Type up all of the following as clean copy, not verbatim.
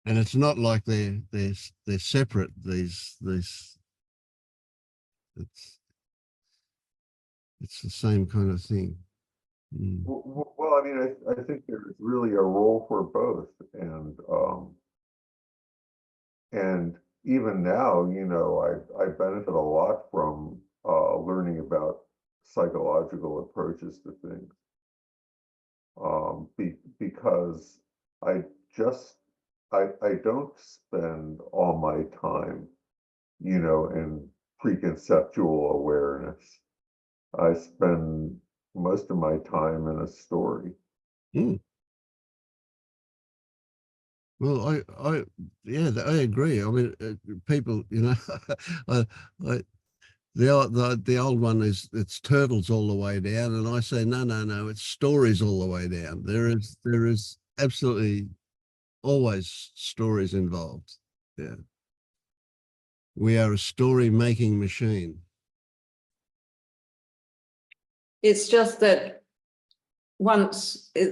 And it's not like they're separate. These it's the same kind of thing. Mm. Well, I mean, I think there's really a role for both, and even now, you know, I benefit a lot from learning about psychological approaches to things, because I just I don't spend all my time, you know, in preconceptual awareness. I spend most of my time in a story. Mm. Well, yeah, I agree. I mean, people, you know, I, I, the old one is it's turtles all the way down, and I say no, it's stories all the way down. There is absolutely always stories involved. Yeah, we are a story making machine. It's just that once we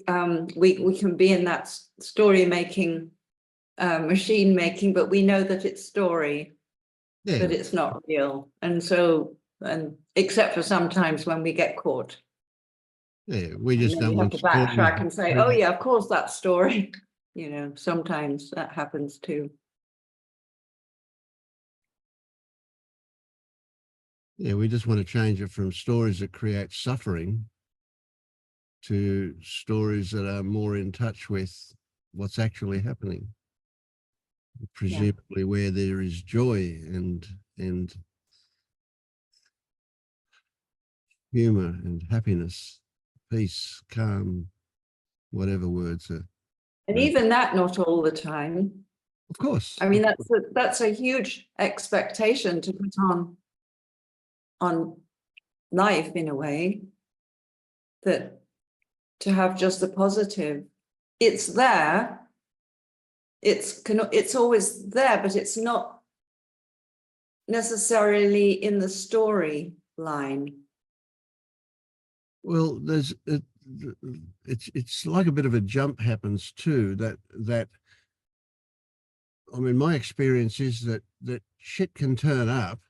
can be in that story making, machine making, but we know that it's story, Yeah, that it's not real, and so, and except for sometimes when we get caught, yeah, we just and then don't we have want to stories. backtrack and say, oh yeah, of course that's story. You know, sometimes that happens too. Yeah, we just want to change it from stories that create suffering to stories that are more in touch with what's actually happening, presumably where there is joy and humor and happiness, peace, calm, whatever words are. And even that, not all the time. Of course. I mean, that's a huge expectation to put on life in a way, that to have just the positive. It's there. It's always there, but it's not necessarily in the story line. Well, it's like a bit of a jump happens too, that I mean, my experience is that shit can turn up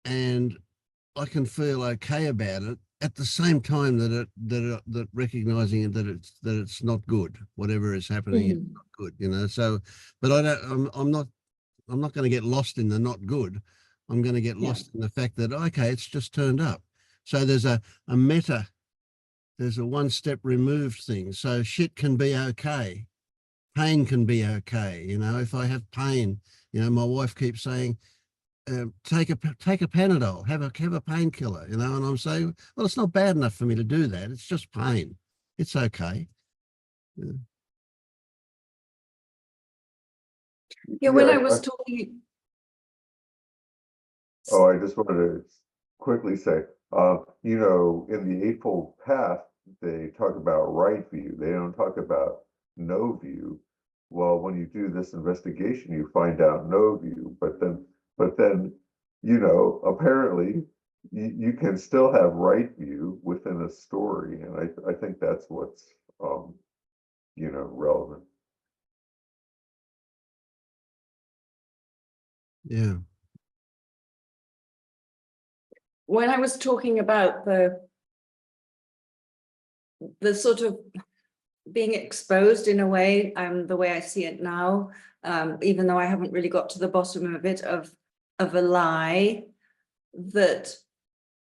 and I can feel okay about it at the same time that recognizing that it's not good, whatever is happening is not good, you know. So, but I'm not going to get lost in the not good. I'm going to get lost in the fact that, okay, it's just turned up. So there's a meta, there's a one step removed thing. So shit can be okay. Pain can be okay. You know, if I have pain, you know, my wife keeps saying, take a Panadol, have a painkiller, you know, and I'm saying, well, it's not bad enough for me to do that. It's just pain. It's okay. Yeah, when I was talking. Oh, I just wanted to quickly say, you know, in the Eightfold Path, they talk about right view. They don't talk about no view. Well, when you do this investigation, you find out no view, but then, you know, apparently you can still have right view within a story. And I think that's what's, you know, relevant. Yeah. When I was talking about the sort of being exposed in a way, the way I see it now, even though I haven't really got to the bottom of it, of a lie, that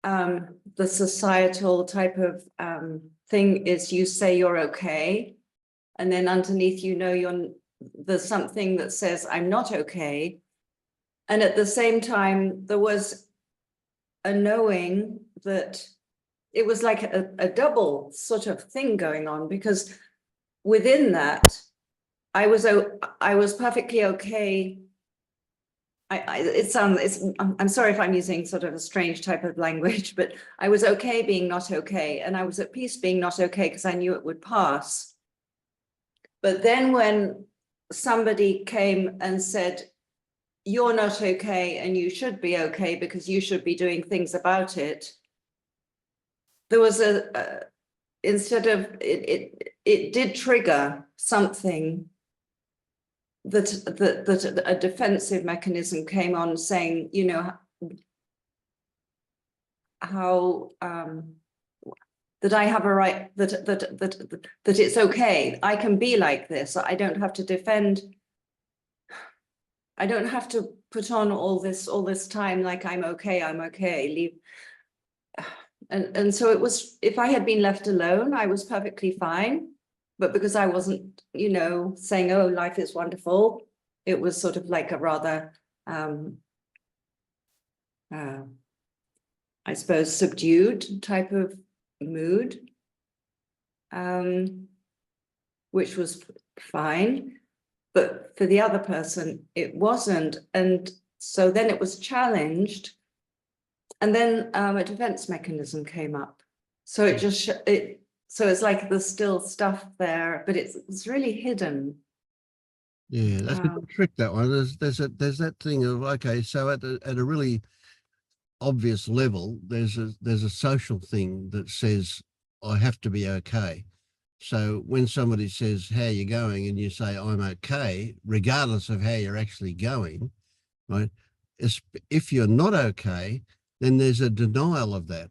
the societal type of thing is, you say you're okay, and then underneath, you know, there's something that says I'm not okay. And at the same time, there was a knowing that it was like a double sort of thing going on, because within that, I was perfectly okay. I'm sorry if I'm using sort of a strange type of language, but I was okay being not okay, and I was at peace being not okay because I knew it would pass. But then when somebody came and said, you're not okay and you should be okay because you should be doing things about it, there was instead of it did trigger something that a defensive mechanism came on, saying, you know, how that I have a right, that it's okay, I can be like this, I don't have to defend, I don't have to put on all this time like I'm okay, leave. And so it was, if I had been left alone, I was perfectly fine. But because I wasn't, you know, saying, oh, life is wonderful, it was sort of like a rather, I suppose, subdued type of mood, which was fine. But for the other person, it wasn't. And so then it was challenged. And then a defense mechanism came up. So it just, so it's like there's still stuff there, but it's really hidden. Yeah, that's a good trick, that one. There's that thing of, okay, so at a really obvious level, there's a social thing that says I have to be okay. So when somebody says, how you going? And you say, I'm okay, regardless of how you're actually going, right? If you're not okay, then there's a denial of that,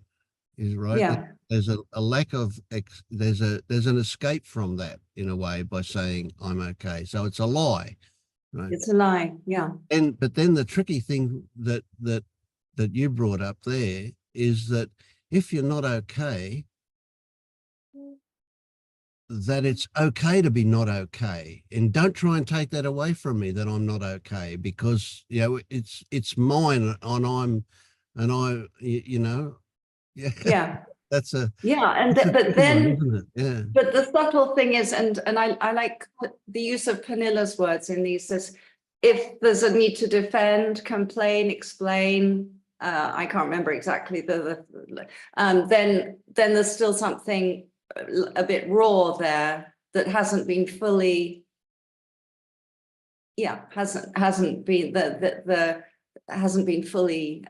is right. Yeah. There's a lack of, there's an escape from that in a way by saying I'm okay. So it's a lie, right? It's a lie, yeah. But then the tricky thing that you brought up there is that if you're not okay, that it's okay to be not okay, and don't try and take that away from me that I'm not okay, because you know it's mine, and you know, yeah. Yeah. That's a Yeah, and that's a but tricky one, then, isn't it? Yeah. but the subtle thing is, and I like the use of Pernilla's words in these, says, if there's a need to defend, complain, explain, I can't remember exactly then there's still something a bit raw there that hasn't been fully, yeah, hasn't been hasn't been fully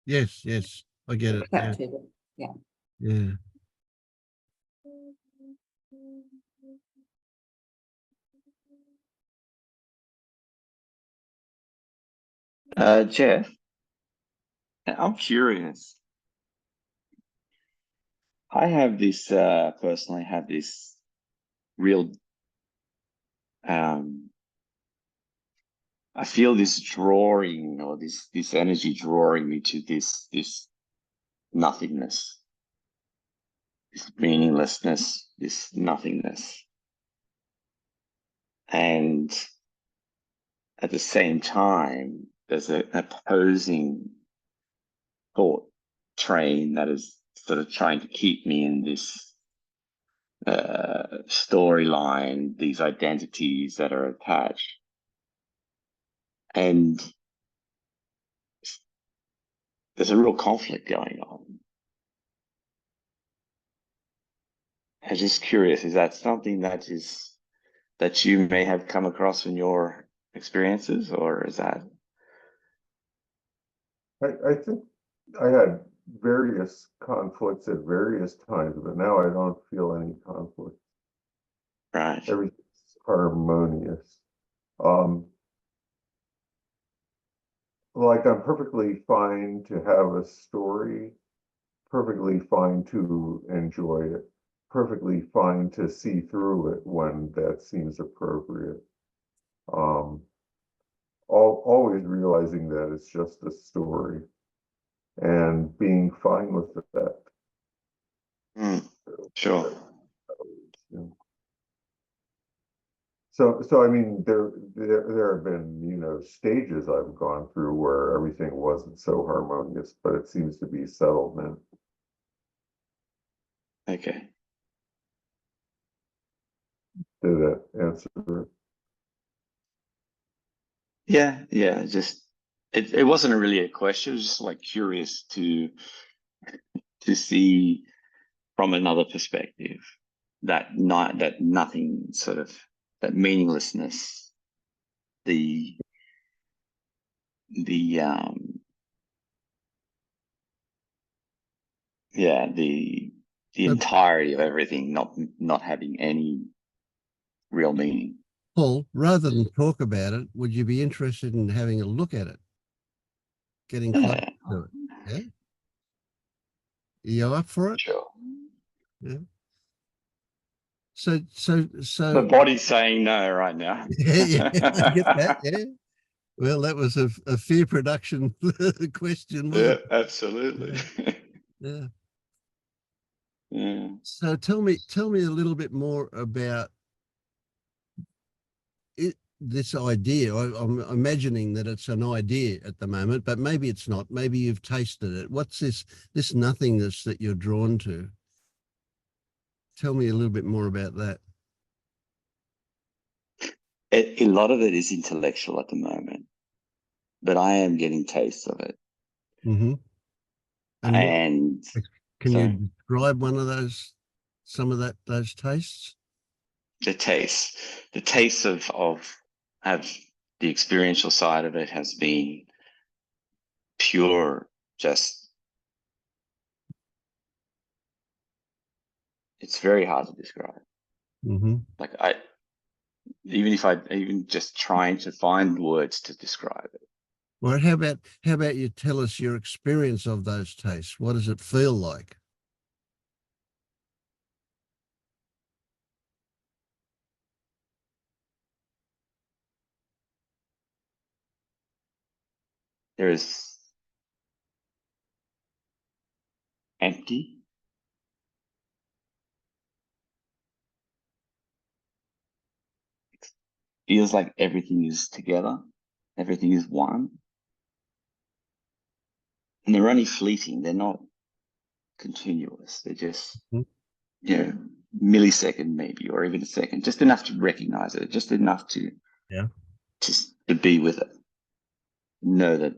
Yes, I get it. Yeah, accepted. Yeah. yeah. Jeff, I'm curious. I have this, personally have this real, I feel this drawing, or this energy drawing me to this nothingness, this meaninglessness, this nothingness. And at the same time, there's an opposing thought train that is sort of trying to keep me in this storyline, these identities that are attached. And there's a real conflict going on. I'm just curious, is that something that you may have come across in your experiences, or is that? I think I had various conflicts at various times, but now I don't feel any conflict. Right. Everything's harmonious. Like I'm perfectly fine to have a story, perfectly fine to enjoy it, perfectly fine to see through it when that seems appropriate. Always realizing that it's just a story and being fine with that. Sure. Yeah. So I mean, there have been, you know, stages I've gone through where everything wasn't so harmonious, but it seems to be settled now. Okay. Did that answer it? Yeah. Just it wasn't really a question. It was just like curious to see from another perspective that nothing, sort of that meaninglessness, the yeah, the the So- entirety of everything not having any real meaning. Paul, rather than talk about it, would you be interested in having a look at it? Getting close Yeah, to it? Yeah. You up for it? sure. Yeah. So The body's saying no right now. yeah, I get that. Yeah. Well, that was a fear production question, wasn't Yeah, it? absolutely. Yeah. Yeah. So tell me a little bit more about it, this idea. I'm imagining that it's an idea at the moment, but maybe it's not. Maybe you've tasted it. What's this nothingness that you're drawn to? Tell me a little bit more about that. A lot of it is intellectual at the moment, but I am getting tastes of it. Mm-hmm. And And can sorry, you describe one of some of those tastes? the taste of have the experiential side of it has been pure, just it's very hard to describe. Mm-hmm. Like even just trying to find words to describe it. Well, how about you tell us your experience of those tastes? What does it feel like? There is empty. Feels like everything is together, everything is one. And they're only fleeting, they're not continuous. They're just, Mhm. millisecond maybe, or even a second, just enough to recognize it, just enough to Yeah. just to be with it. Know that,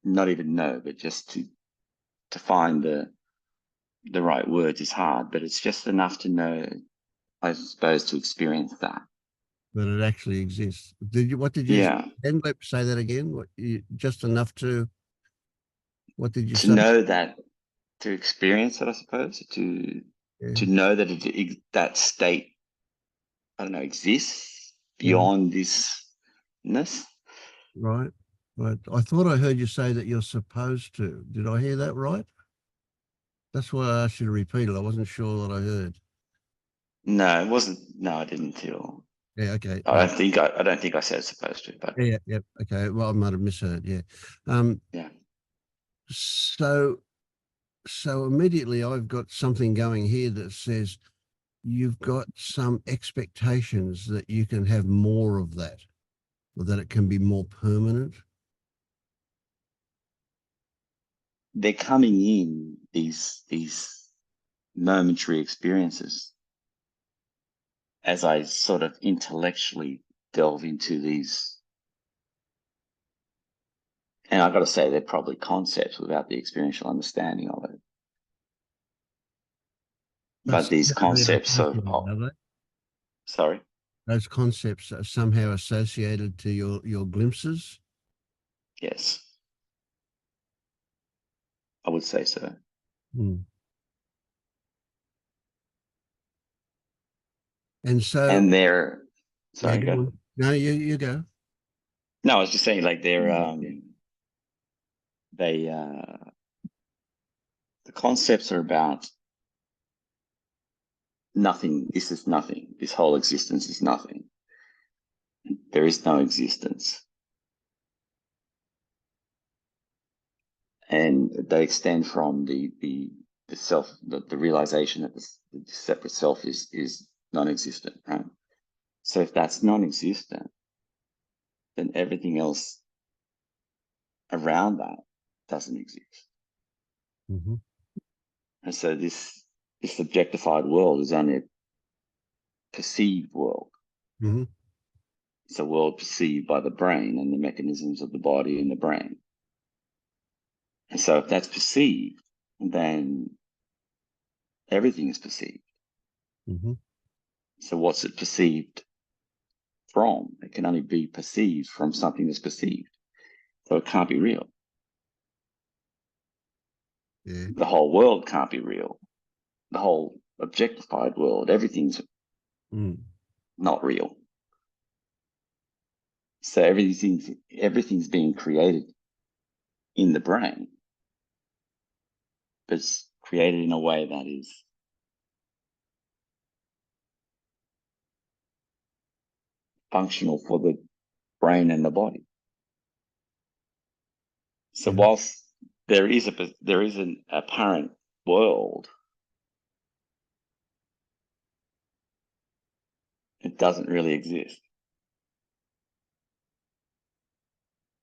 not even know, but just to find the right words is hard, but it's just enough to know, I suppose, to experience that. That it actually exists. What did you Yeah. then say that again? Just enough to, what did you To say? know that, to experience it, I suppose, to Yeah. know that that state, I don't know, exists Mhm. beyond thisness. Right. Right. I thought I heard you say that you're supposed to. Did I hear that right? That's why I asked you to repeat it. I wasn't sure what I heard. No, it wasn't. No, I didn't feel. Yeah. Okay. I don't think I don't think I said supposed to, but Yeah. Yeah. Okay. Well, I might have misheard. Yeah. yeah. So immediately I've got something going here that says you've got some expectations that you can have more of that, or that it can be more permanent. They're coming in these momentary experiences as I sort of intellectually delve into these. And I've got to say, they're probably concepts without the experiential understanding of it. But these concepts Are they? sorry, Those concepts are somehow associated to your glimpses. yes, I would say so. Hmm. And so, And they're, yeah, sorry, go go. on. No, you go. No, I was just saying, like they're the concepts are about nothing. This is nothing. This whole existence is nothing. There is no existence. And they extend from the self, the realization that the separate self is non-existent, right? So if that's non-existent, then everything else around that doesn't exist. Mm-hmm. And so this objectified world is only a perceived world. Mm-hmm. It's a world perceived by the brain and the mechanisms of the body and the brain. And so if that's perceived, then everything is perceived. Mm-hmm. So what's it perceived from? It can only be perceived from something that's perceived. So it can't be real. Yeah. The whole world can't be real the whole objectified world, everything's Mm. not real. So everything's being created in the brain, but it's created in a way that is functional for the brain and the body. So Yeah. whilst there is an apparent world, it doesn't really exist.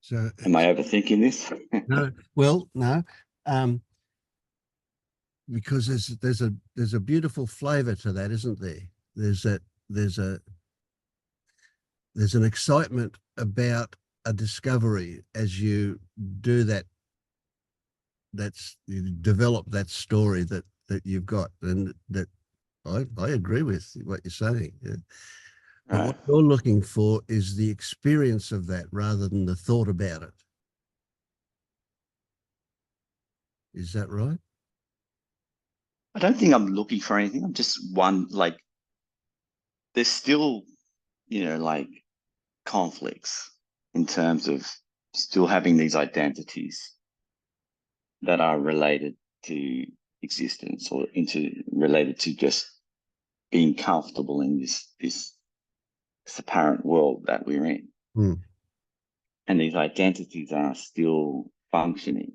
So Am I overthinking this? no, well, no, because there's a beautiful flavour to that, isn't there? There's an excitement about a discovery as you do that. You develop that story that you've got, and that I agree with what you're saying. Yeah. But Right. what you're looking for is the experience of that rather than the thought about it. Is that right? I don't think I'm looking for anything. I'm just there's still, like conflicts in terms of still having these identities that are related to existence or related to just being comfortable in this apparent world that we're in. Mm. And these identities are still functioning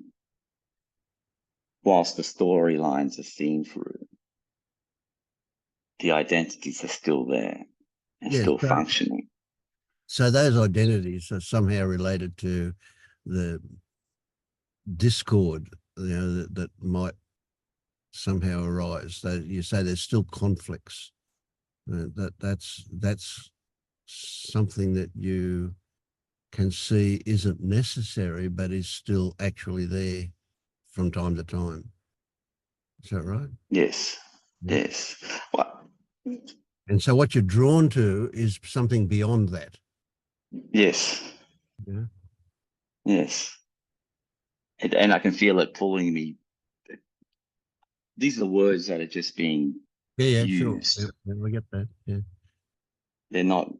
whilst the storylines are seen through. The identities are still there and Yeah. still functioning. So those identities are somehow related to the discord, that might somehow arise. So you say there's still conflicts. That's something that you can see isn't necessary, but is still actually there from time to time. Is that right? Yes. Yeah. Yes. Well, And so what you're drawn to is something beyond that. yes. Yeah. Yes. And I can feel it pulling me. These are words that are just being Yeah, sure. used. Yeah, we get that. Yeah. They're not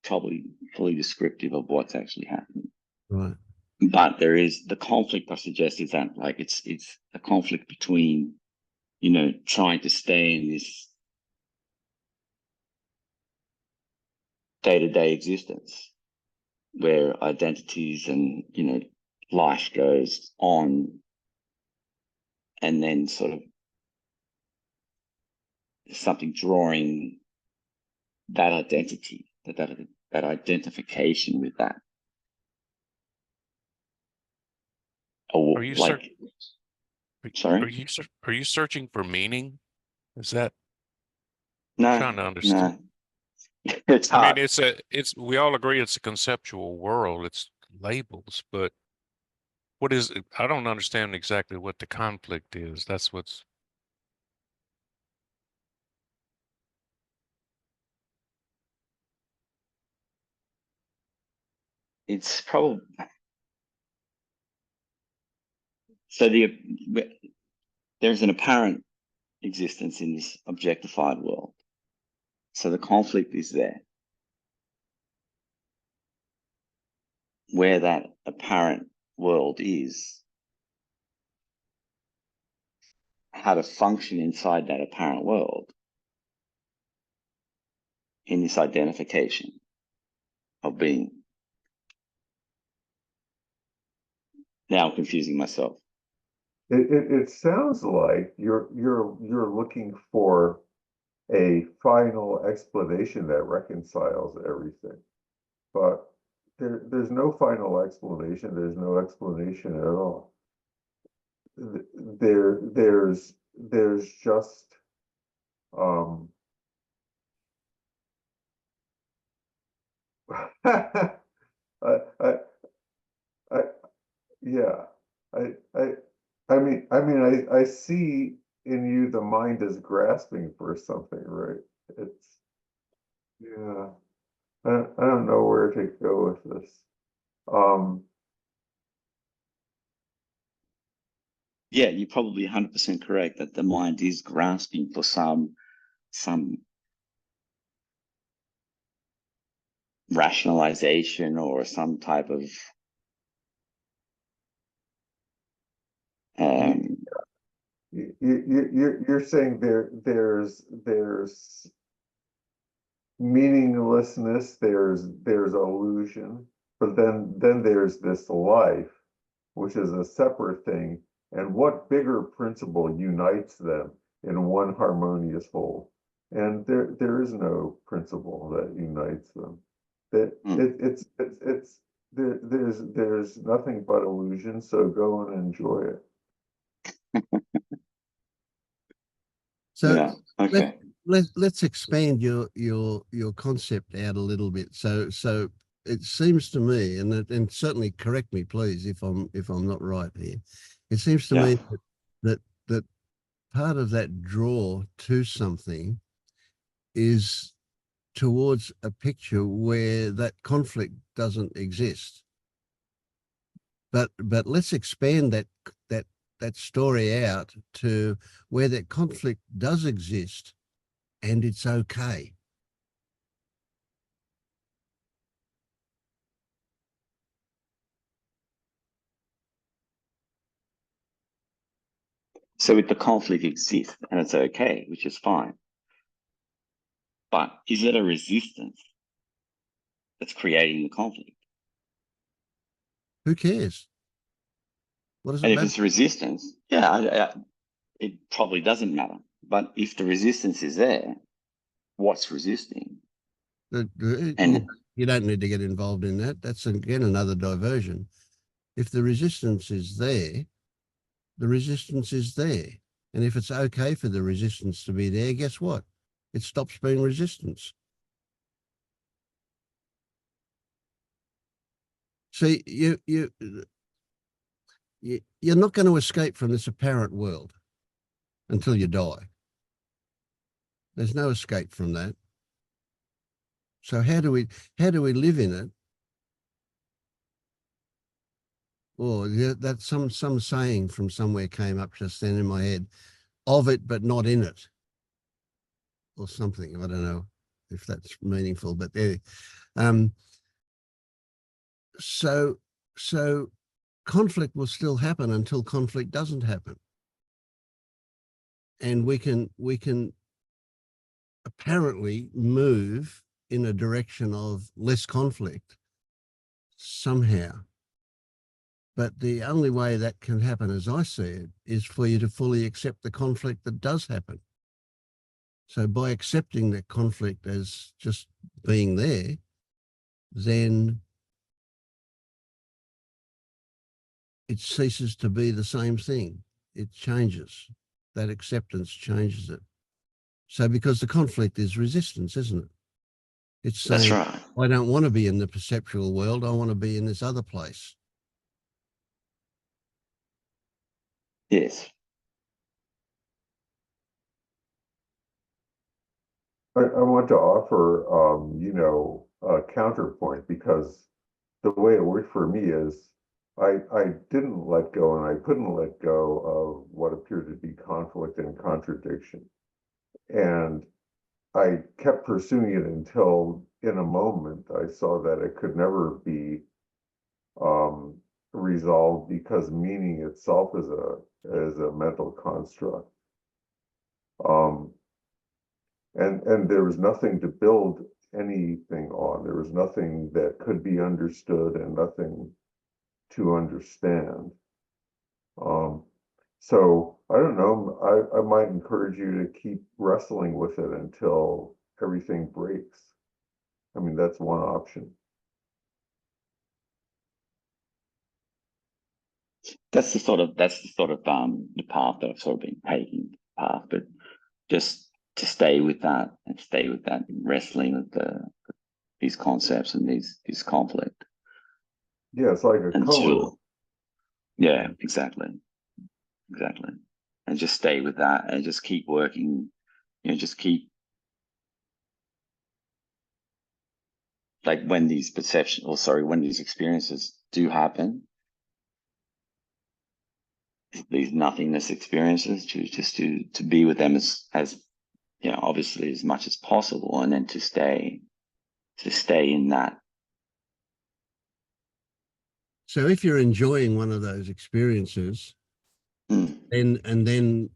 probably fully descriptive of what's actually happening. Right. But there is the conflict I suggest is that it's a conflict between, trying to stay in this day-to-day existence where identities and, life goes on, and then sort of something drawing that identity, that identification with that. Or Are you like, are sorry? are you searching for meaning? Is that No, trying to understand? no. It's I mean, hard. we all agree it's a conceptual world. It's labels, but what is it? I don't understand exactly what the conflict is. That's what's It's probably so there's an apparent existence in this objectified world. So the conflict is there. Where that apparent world is, how to function inside that apparent world in this identification of being. Now I'm confusing myself. It sounds like you're looking for a final explanation that reconciles everything, but there's no final explanation. There's no explanation at all. There's just I, I I yeah I I see in you the mind is grasping for something, right? It's yeah. I don't know where to go with this. Um yeah, you're probably 100% correct that the mind is grasping for some rationalization or some type of You're saying there's meaninglessness, there's illusion, but then there's this life, which is a separate thing. And what bigger principle unites them in one harmonious whole? And there is no principle that unites them. That it's there's nothing but illusion. So go and enjoy it. So yeah, okay. let's expand your concept out a little bit. So it seems to me, and certainly correct me, please, if I'm not right here. It seems to Yeah. me that part of that draw to something is towards a picture where that conflict doesn't exist. But let's expand that story out to where that conflict does exist and it's okay. So if the conflict exists and it's okay, which is fine, but is it a resistance that's creating the conflict? Who cares? What does it And if matter? it's resistance, yeah, it probably doesn't matter. But if the resistance is there, what's resisting? And You don't need to get involved in that. That's again another diversion. If the resistance is there, the resistance is there. And if it's okay for the resistance to be there, guess what? It stops being resistance. See, you're not going to escape from this apparent world until you die. There's no escape from that. So how do we live in it? Or that some saying from somewhere came up just then in my head, of it but not in it, or something. I don't know if that's meaningful, but there. So conflict will still happen until conflict doesn't happen, and we can apparently move in a direction of less conflict somehow. But the only way that can happen, as I see it, is for you to fully accept the conflict that does happen. So by accepting that conflict as just being there, then it ceases to be the same thing. It changes. That acceptance changes it. So because the conflict is resistance, isn't it? It's that's saying, right. I don't want to be in the perceptual world. I want to be in this other place. Yes. I want to offer, a counterpoint, because the way it worked for me is I didn't let go, and I couldn't let go of what appeared to be conflict and contradiction. And I kept pursuing it until in a moment I saw that it could never be resolved, because meaning itself is a mental construct. And there was nothing to build anything on. There was nothing that could be understood and nothing to understand. So I don't know. I might encourage you to keep wrestling with it until everything breaks. I mean, that's one option. That's the sort of the path that I've sort of been taking path, but just to stay with that and stay with that wrestling with these concepts and this conflict Yeah, it's like a color. until yeah, exactly, and just stay with that and just keep working, just keep like when these when these experiences do happen, these nothingness experiences, to be with them as you know, obviously as much as possible, and then to stay in that. So if you're enjoying one of those experiences, Mm. then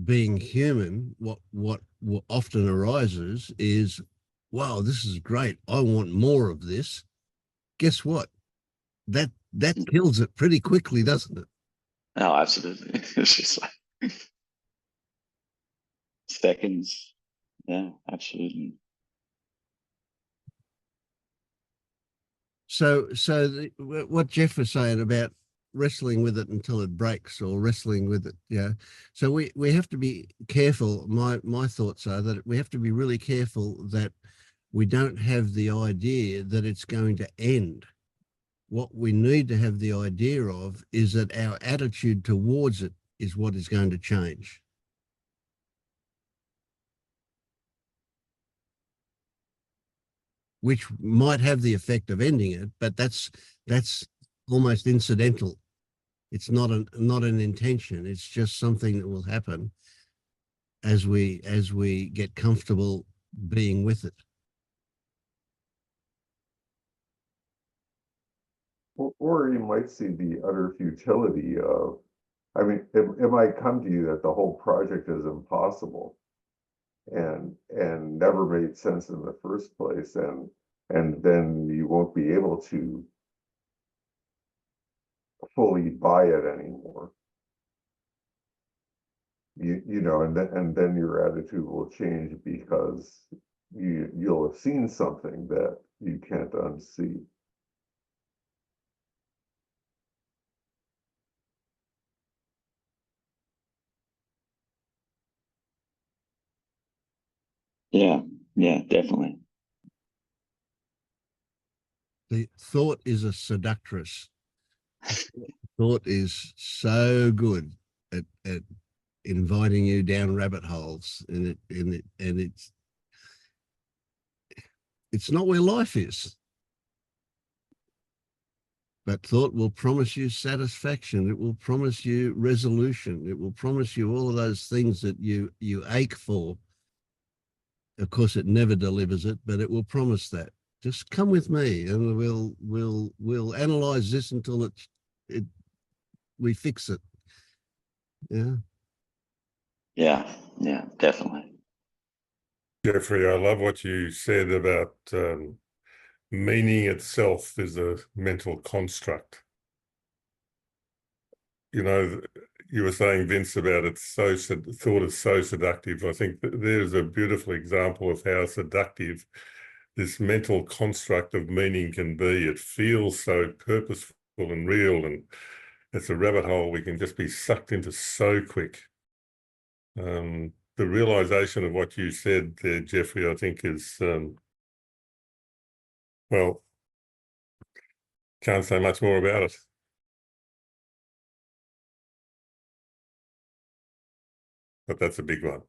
being human, what often arises is, wow, this is great. I want more of this. Guess what? That kills it pretty quickly, doesn't it? Oh, absolutely. It's just like seconds. Yeah, absolutely. So what Jeff was saying about wrestling with it until it breaks, or wrestling with it, yeah. So we have to be careful. My thoughts are that we have to be really careful that we don't have the idea that it's going to end. What we need to have the idea of is that our attitude towards it is what is going to change. Which might have the effect of ending it, but that's almost incidental. It's not an intention. It's just something that will happen as we get comfortable being with it. Or you might see the utter futility of, I mean, it might come to you that the whole project is impossible and never made sense in the first place, and then you won't be able to fully buy it anymore. You know, and then your attitude will change because you'll have seen something that you can't unsee. Yeah, yeah, definitely. The thought is a seductress. Thought is so good at inviting you down rabbit holes, and it's not where life is. But thought will promise you satisfaction. It will promise you resolution. It will promise you all of those things that you ache for. Of course, it never delivers it, but it will promise that. Just come with me, and we'll analyze this until we fix it. Yeah. Yeah, yeah, definitely. Jeffrey, I love what you said about meaning itself is a mental construct. You know, you were saying, Vince, about thought is so seductive. I think there's a beautiful example of how seductive this mental construct of meaning can be. It feels so purposeful and real, and it's a rabbit hole we can just be sucked into so quick. The realization of what you said there, Jeffrey, I think is, well, can't say much more about it. But that's a big one.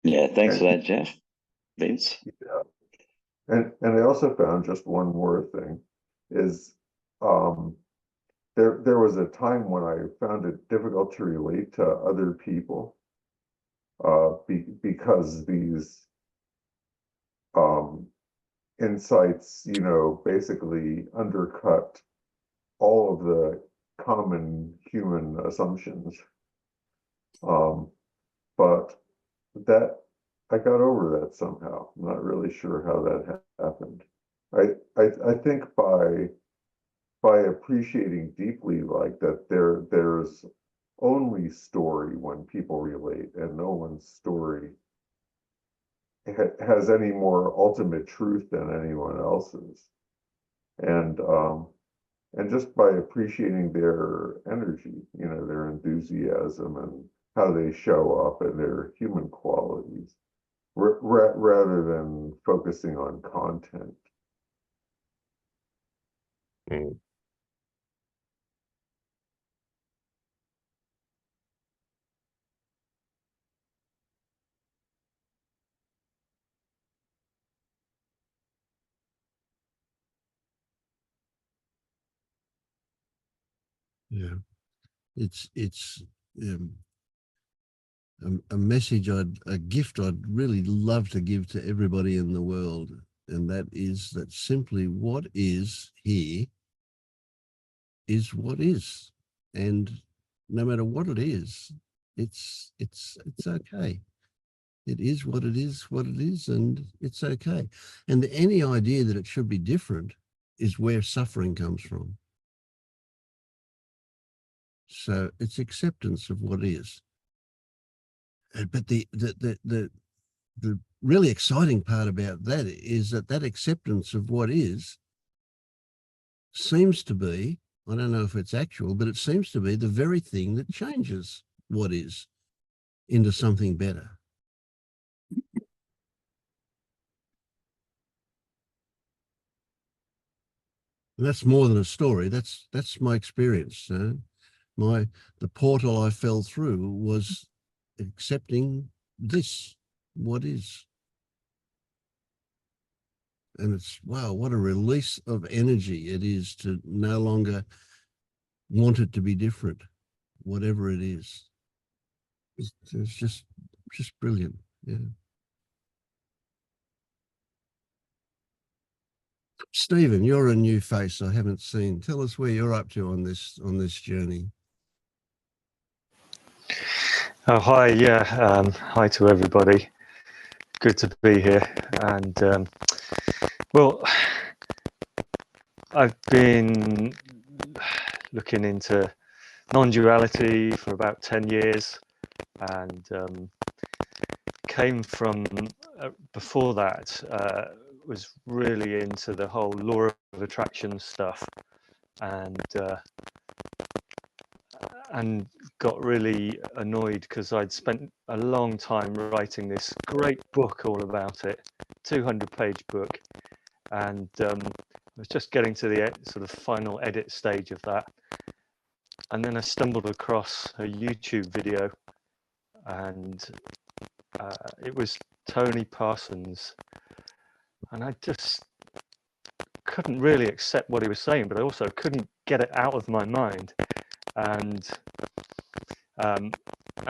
Yeah, thanks for that, Jeff. Vince. Yeah. And I also found just one more thing is, there was a time when I found it difficult to relate to other people, because these insights, you know, basically undercut all of the common human assumptions. But that I got over that somehow. I'm not really sure how that happened. I think by appreciating deeply like that there's only story when people relate, and no one's story has any more ultimate truth than anyone else's. And just by appreciating their energy, you know, their enthusiasm and how they show up and their human qualities, rather than focusing on content. Mm. Yeah, it's a message a gift I'd really love to give to everybody in the world, and that is that simply what is here is what is, and no matter what it is, it's okay. It is what it is, and it's okay. And any idea that it should be different is where suffering comes from. So it's acceptance of what is. But the really exciting part about that is that acceptance of what is seems to be, I don't know if it's actual, but it seems to be the very thing that changes what is into something better. And that's more than a story. That's my experience. The portal I fell through was accepting this, what is. And it's, wow, what a release of energy it is to no longer want it to be different, whatever it is. It's just brilliant. Yeah. Stephen, you're a new face I haven't seen. Tell us where you're up to on this journey. Oh, hi. Yeah. Hi to everybody. Good to be here. And well, I've been looking into non-duality for about 10 years, and came from before that, was really into the whole law of attraction stuff, and got really annoyed because I'd spent a long time writing this great book all about it, 200-page book, and I was just getting to the sort of final edit stage of that, and then I stumbled across a YouTube video, and it was Tony Parsons, and I just couldn't really accept what he was saying, but I also couldn't get it out of my mind. And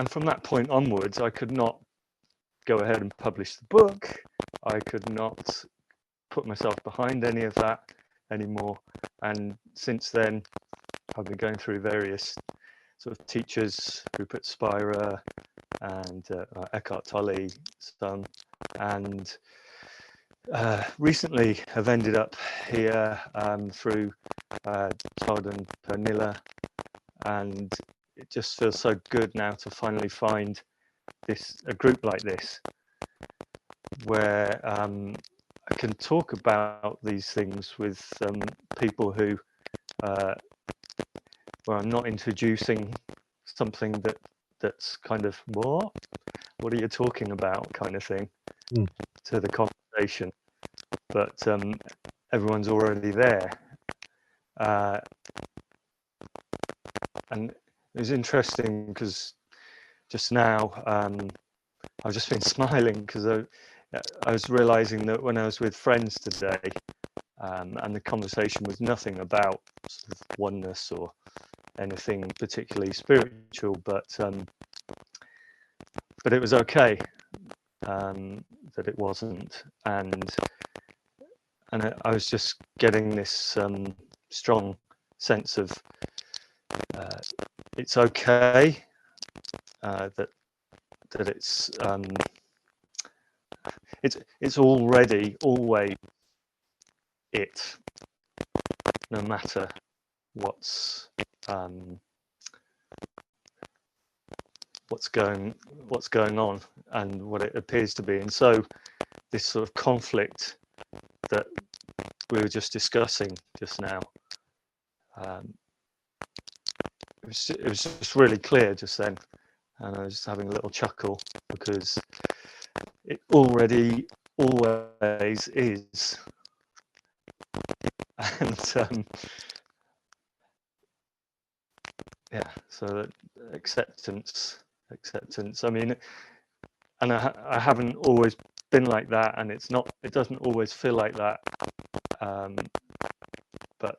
from that point onwards, I could not go ahead and publish the book. I could not put myself behind any of that anymore. And since then, I've been going through various sort of teachers, Rupert Spira and Eckhart Tolle's son, and recently I've ended up here through Todd and Pernilla, and it just feels so good now to finally find a group like this where I can talk about these things with people who where I'm not introducing something that's kind of what are you talking about kind of thing to the conversation, but everyone's already there, and it was interesting because just now I've just been smiling because I was realizing that when I was with friends today, and the conversation was nothing about sort of oneness or anything particularly spiritual, but it was okay that it wasn't, and I was just getting this strong sense of it's okay that it's already always it, no matter what's going on and what it appears to be. And so this sort of conflict that we were just discussing just now, it was just really clear just then, and I was just having a little chuckle because it already always is. And yeah, so that acceptance. I mean, and I haven't always been like that, and it doesn't always feel like that, but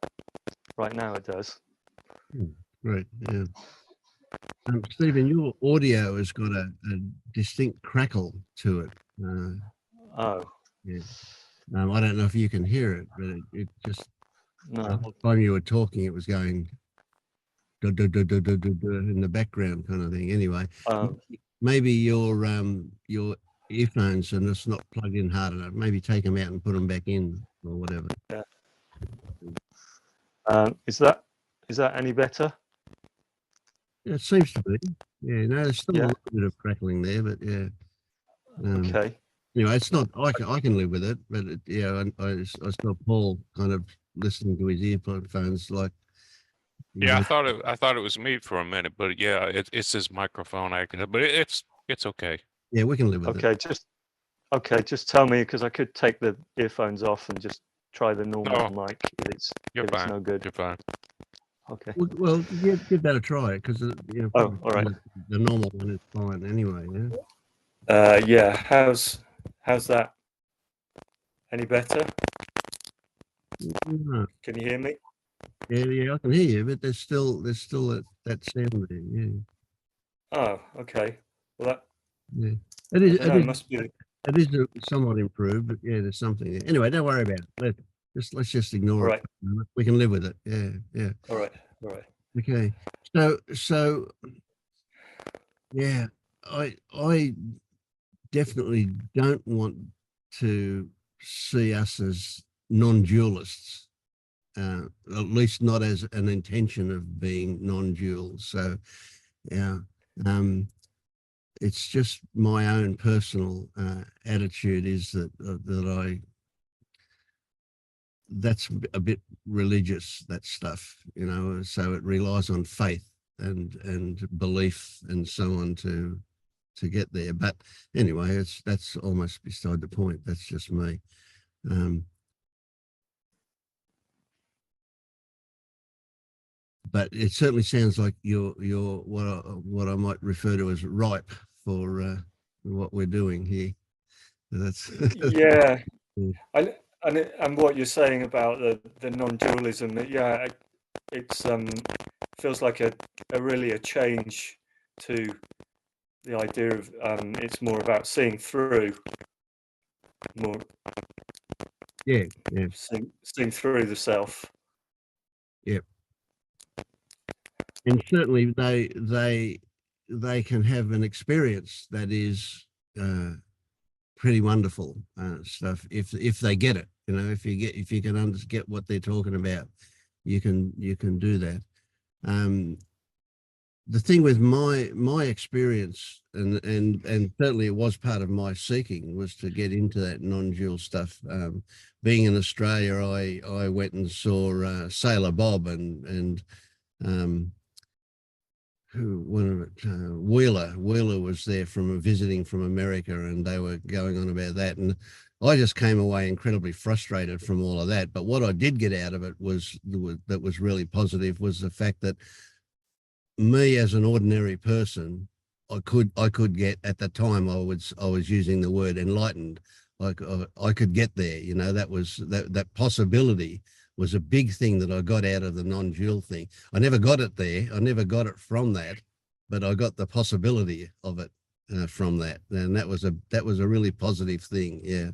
right now it does. Right. Yeah. Stephen, your audio has got a distinct crackle to it. Oh, Yeah. I don't know if you can hear it, but it just the no. whole time you were talking, it was going duh, duh, duh, duh, duh, duh, duh, in the background kind of thing. Anyway, maybe your earphones are just not plugged in hard enough. Maybe take them out and put them back in or whatever. Yeah. Is that any better? It seems to be. Yeah, no, there's still a Yeah. little bit of crackling there, but yeah. Okay. Anyway, it's not. I can live with it, but yeah, I saw Paul kind of listening to his earphones, like. Yeah, I thought it was me for a minute, but yeah, it's his microphone acting up, but it's okay. Yeah, we can live with it. Okay, just tell me, because I could take the earphones off and just try the normal No, mic if you're it's fine. no good. You're fine. Okay. Well, you'd better try it because Oh, all right. the normal one is fine anyway. Yeah. Yeah. How's that? Any better? No. Can you hear me? Yeah, I can hear you, but there's still that sound there. Yeah. Oh, okay. Well, that Yeah. I don't know, it must be. It is somewhat improved, but yeah, there's something there. Anyway, don't worry about it. Let's just ignore All right. it. We can live with it. Yeah, yeah. All right. Okay. So yeah, I definitely don't want to see us as non-dualists, at least not as an intention of being non-dual. So yeah, it's just my own personal attitude is that that's a bit religious, that stuff, so it relies on faith and belief and so on to get there. But anyway, that's almost beside the point. That's just me. But it certainly sounds like you're what I might refer to as ripe for what we're doing here. That's Yeah. Yeah. And what you're saying about the non-dualism, yeah, it's feels like a really a change to the idea of it's more about seeing through, more yeah. seeing through the self. Yep. And certainly they can have an experience that is pretty wonderful stuff if they get it. If you can get what they're talking about, you can do that. The thing with my experience, and certainly it was part of my seeking, was to get into that non-dual stuff. Being in Australia, I went and saw Sailor Bob and Wheeler was there visiting from America, and they were going on about that, and I just came away incredibly frustrated from all of that. But what I did get out of it that was really positive was the fact that me as an ordinary person, I could get, at the time I was using the word enlightened, like I could get there. That possibility was a big thing that I got out of the non-dual thing. I never got it there. I never got it from that, but I got the possibility of it from that, and that was a really positive thing. Yeah.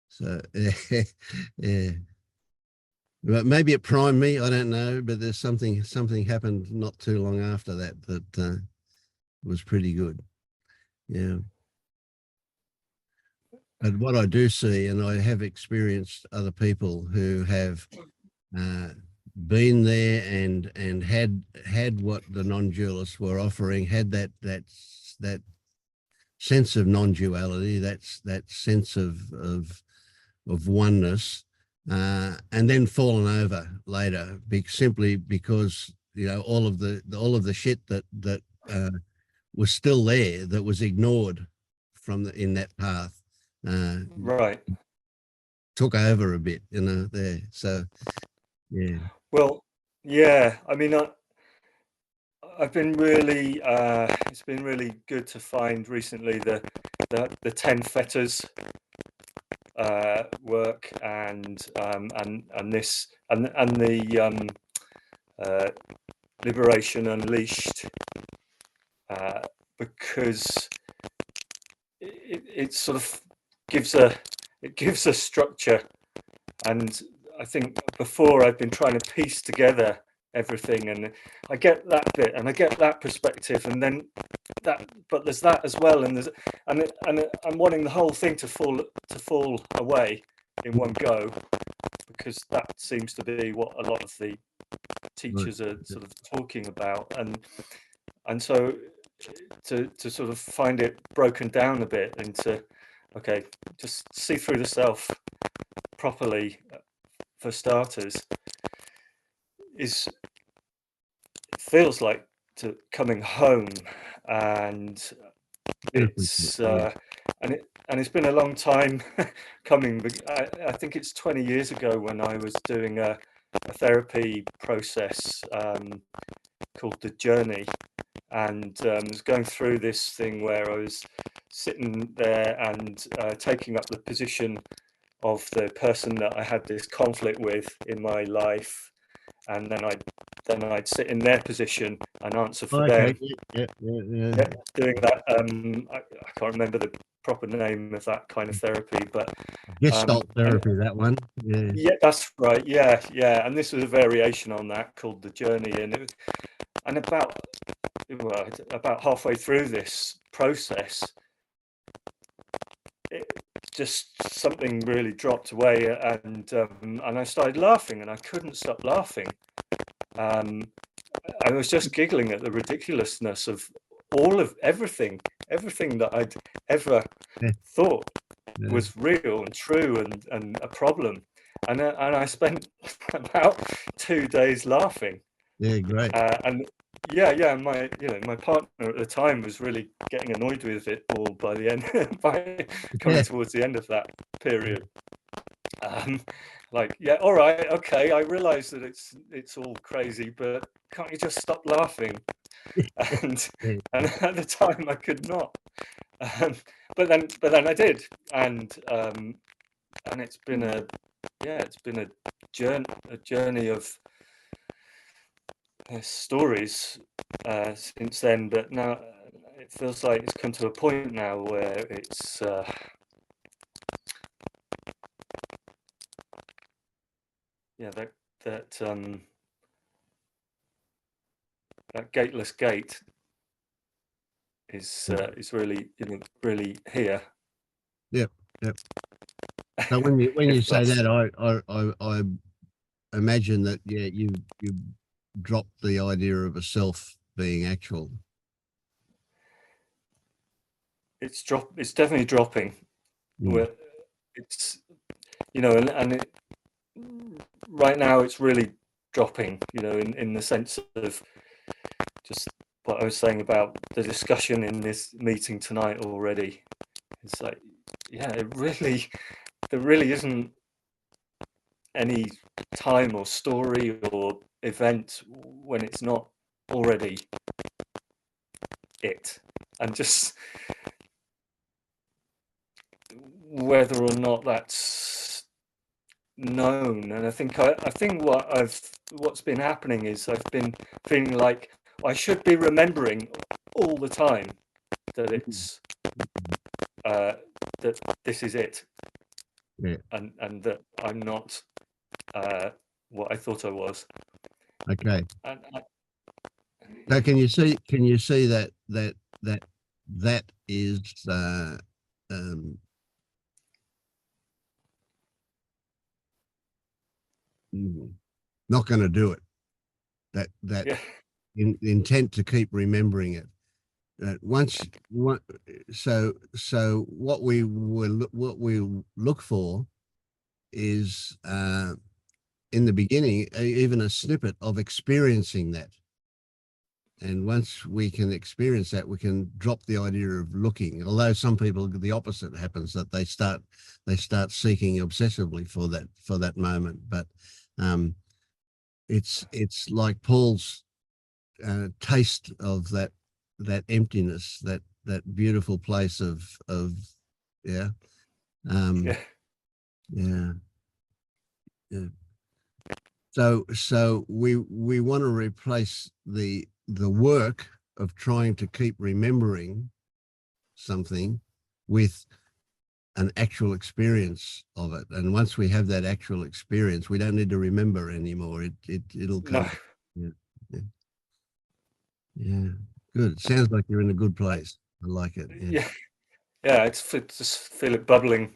So yeah. But maybe it primed me. I don't know, but there's something happened not too long after that was pretty good. Yeah. But what I do see, and I have experienced other people who have been there and had what the non-dualists were offering, had that sense of non-duality, that sense of oneness, and then fallen over later, simply because all of the shit that was still there, that was ignored in that path. Right. Took over a bit, there. So, yeah. Well, yeah. I mean, I've been really. It's been really good to find recently the 10 fetters work and this and the Liberation Unleashed, because it sort of gives a structure. And I think before I've been trying to piece together everything, and I get that bit and I get that perspective, and then that, but there's that as well, and there's and I'm wanting the whole thing to fall away in one go, because that seems to be what a lot of the teachers are sort of talking about, and so to sort of find it broken down a bit into, okay, just see through the self properly for starters, feels like to coming home, and it's and it's been a long time coming. I think it's 20 years ago when I was doing a therapy process called The Journey, and was going through this thing where I was sitting there and taking up the position of the person that I had this conflict with in my life, and then I'd sit in their position and answer for them. Doing that. I can't remember the proper name of that kind of therapy, but Gestalt therapy, that one. Yeah. Yeah, that's right. Yeah. And this was a variation on that called The Journey, and about halfway through this process, just something really dropped away, and I started laughing, and I couldn't stop laughing. I was just giggling at the ridiculousness of everything that I'd ever thought was real and true and a problem, and I spent about 2 days laughing. Yeah, great. And my partner at the time was really getting annoyed with it all by the end, by coming towards the end of that period. Like, yeah, all right, okay, I realise that it's all crazy, but can't you just stop laughing? And at the time I could not, but then I did, and it's been a journey of stories since then, but now it feels like it's come to a point now where it's that gateless gate is really really here. Yep. So when you say that, I imagine that you dropped the idea of a self being actual. It's definitely dropping. Where it's and it, right now it's really dropping, in the sense of just what I was saying about the discussion in this meeting tonight already. It's like, there really isn't any time or story or event when it's not already it, and just whether or not that's known. And I think what's been happening is I've been feeling like I should be remembering all the time that it's that this is it, and that I'm not what I thought I was. Okay. So can you see that is not going to do it. That intent to keep remembering it. So what we look for is in the beginning even a snippet of experiencing that. And once we can experience that, we can drop the idea of looking. Although some people, the opposite happens, that they start seeking obsessively for that moment. But it's like Paul's taste of that emptiness, that beautiful place of So we want to replace the work of trying to keep remembering something with an actual experience of it. And once we have that actual experience, we don't need to remember anymore. It'll come. No. Yeah. Yeah. Good. It sounds like you're in a good place. I like it. Yeah. Yeah, it's just feel it bubbling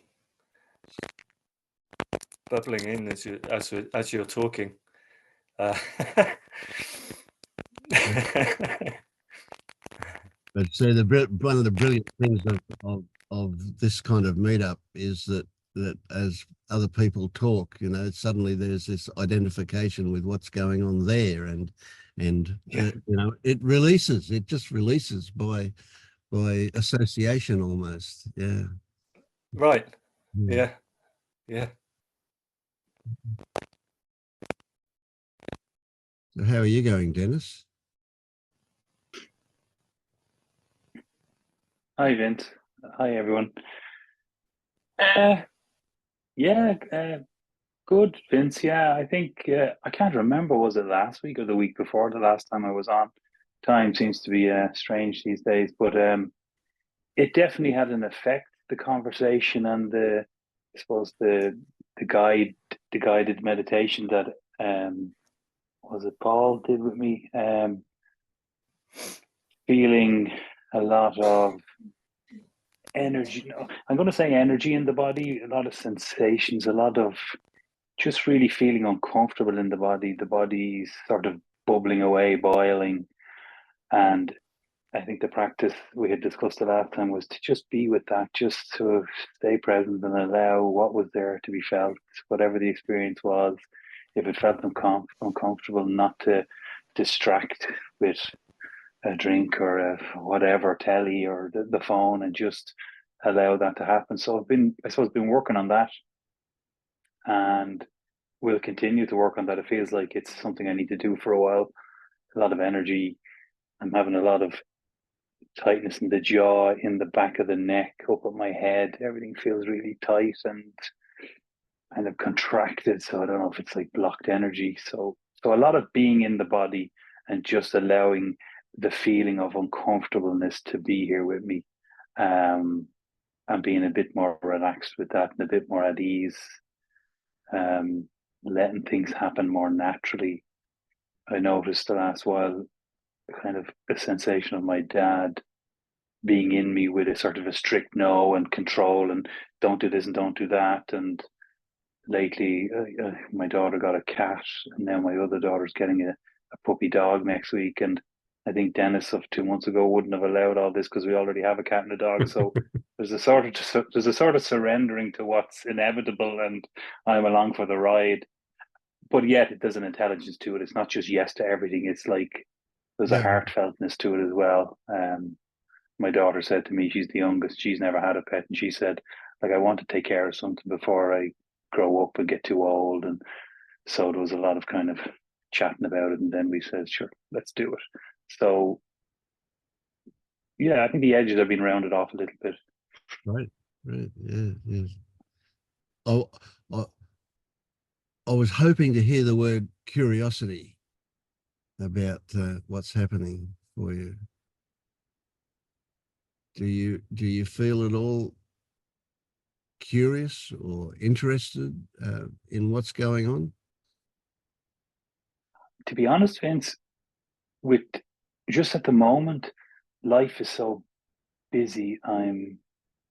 in as you're talking. But so one of the brilliant things of this kind of meetup is that as other people talk, suddenly there's this identification with what's going on there, and it just releases by association almost. Yeah. Right. Yeah. Yeah. So how are you going, Dennis? Hi, Vince. Hi, everyone. Good, Vince. Yeah, I think I can't remember, was it last week or the week before the last time I was on? Time seems to be strange these days, but it definitely had an effect. The conversation and I suppose the guided meditation that was it Paul did with me. Feeling a lot of energy. No, I'm going to say energy in the body, a lot of sensations, a lot of just really feeling uncomfortable in the body. The body's sort of bubbling away, boiling. And I think the practice we had discussed the last time was to just be with that, just to stay present and allow what was there to be felt, whatever the experience was. If it felt uncomfortable, not to distract with a drink or a whatever, telly or the phone, and just allow that to happen. So I've been working on that, and will continue to work on that. It feels like it's something I need to do for a while. A lot of energy. I'm having a lot of tightness in the jaw, in the back of the neck, up at my head. Everything feels really tight and kind of contracted. So I don't know if it's like blocked energy. So a lot of being in the body and just allowing the feeling of uncomfortableness to be here with me, and being a bit more relaxed with that and a bit more at ease, letting things happen more naturally. I noticed the last while kind of a sensation of my dad being in me with a sort of a strict no and control and don't do this and don't do that. And lately, my daughter got a cat, and now my other daughter's getting a puppy dog next week. And I think Denis of 2 months ago wouldn't have allowed all this because we already have a cat and a dog. So there's a sort of surrendering to what's inevitable, and I'm along for the ride. But yet, there's an intelligence to it. It's not just yes to everything. It's like there's a heartfeltness to it as well. My daughter said to me, she's the youngest, she's never had a pet, and she said, like, I want to take care of something before I grow up and get too old. And so there was a lot of kind of chatting about it, and then we said, sure, let's do it. So yeah, I think the edges have been rounded off a little bit. Right. Yeah. Oh, I was hoping to hear the word curiosity about what's happening for you. Do you feel at all curious or interested in what's going on? To be honest, Vince, with just at the moment, life is so busy. I'm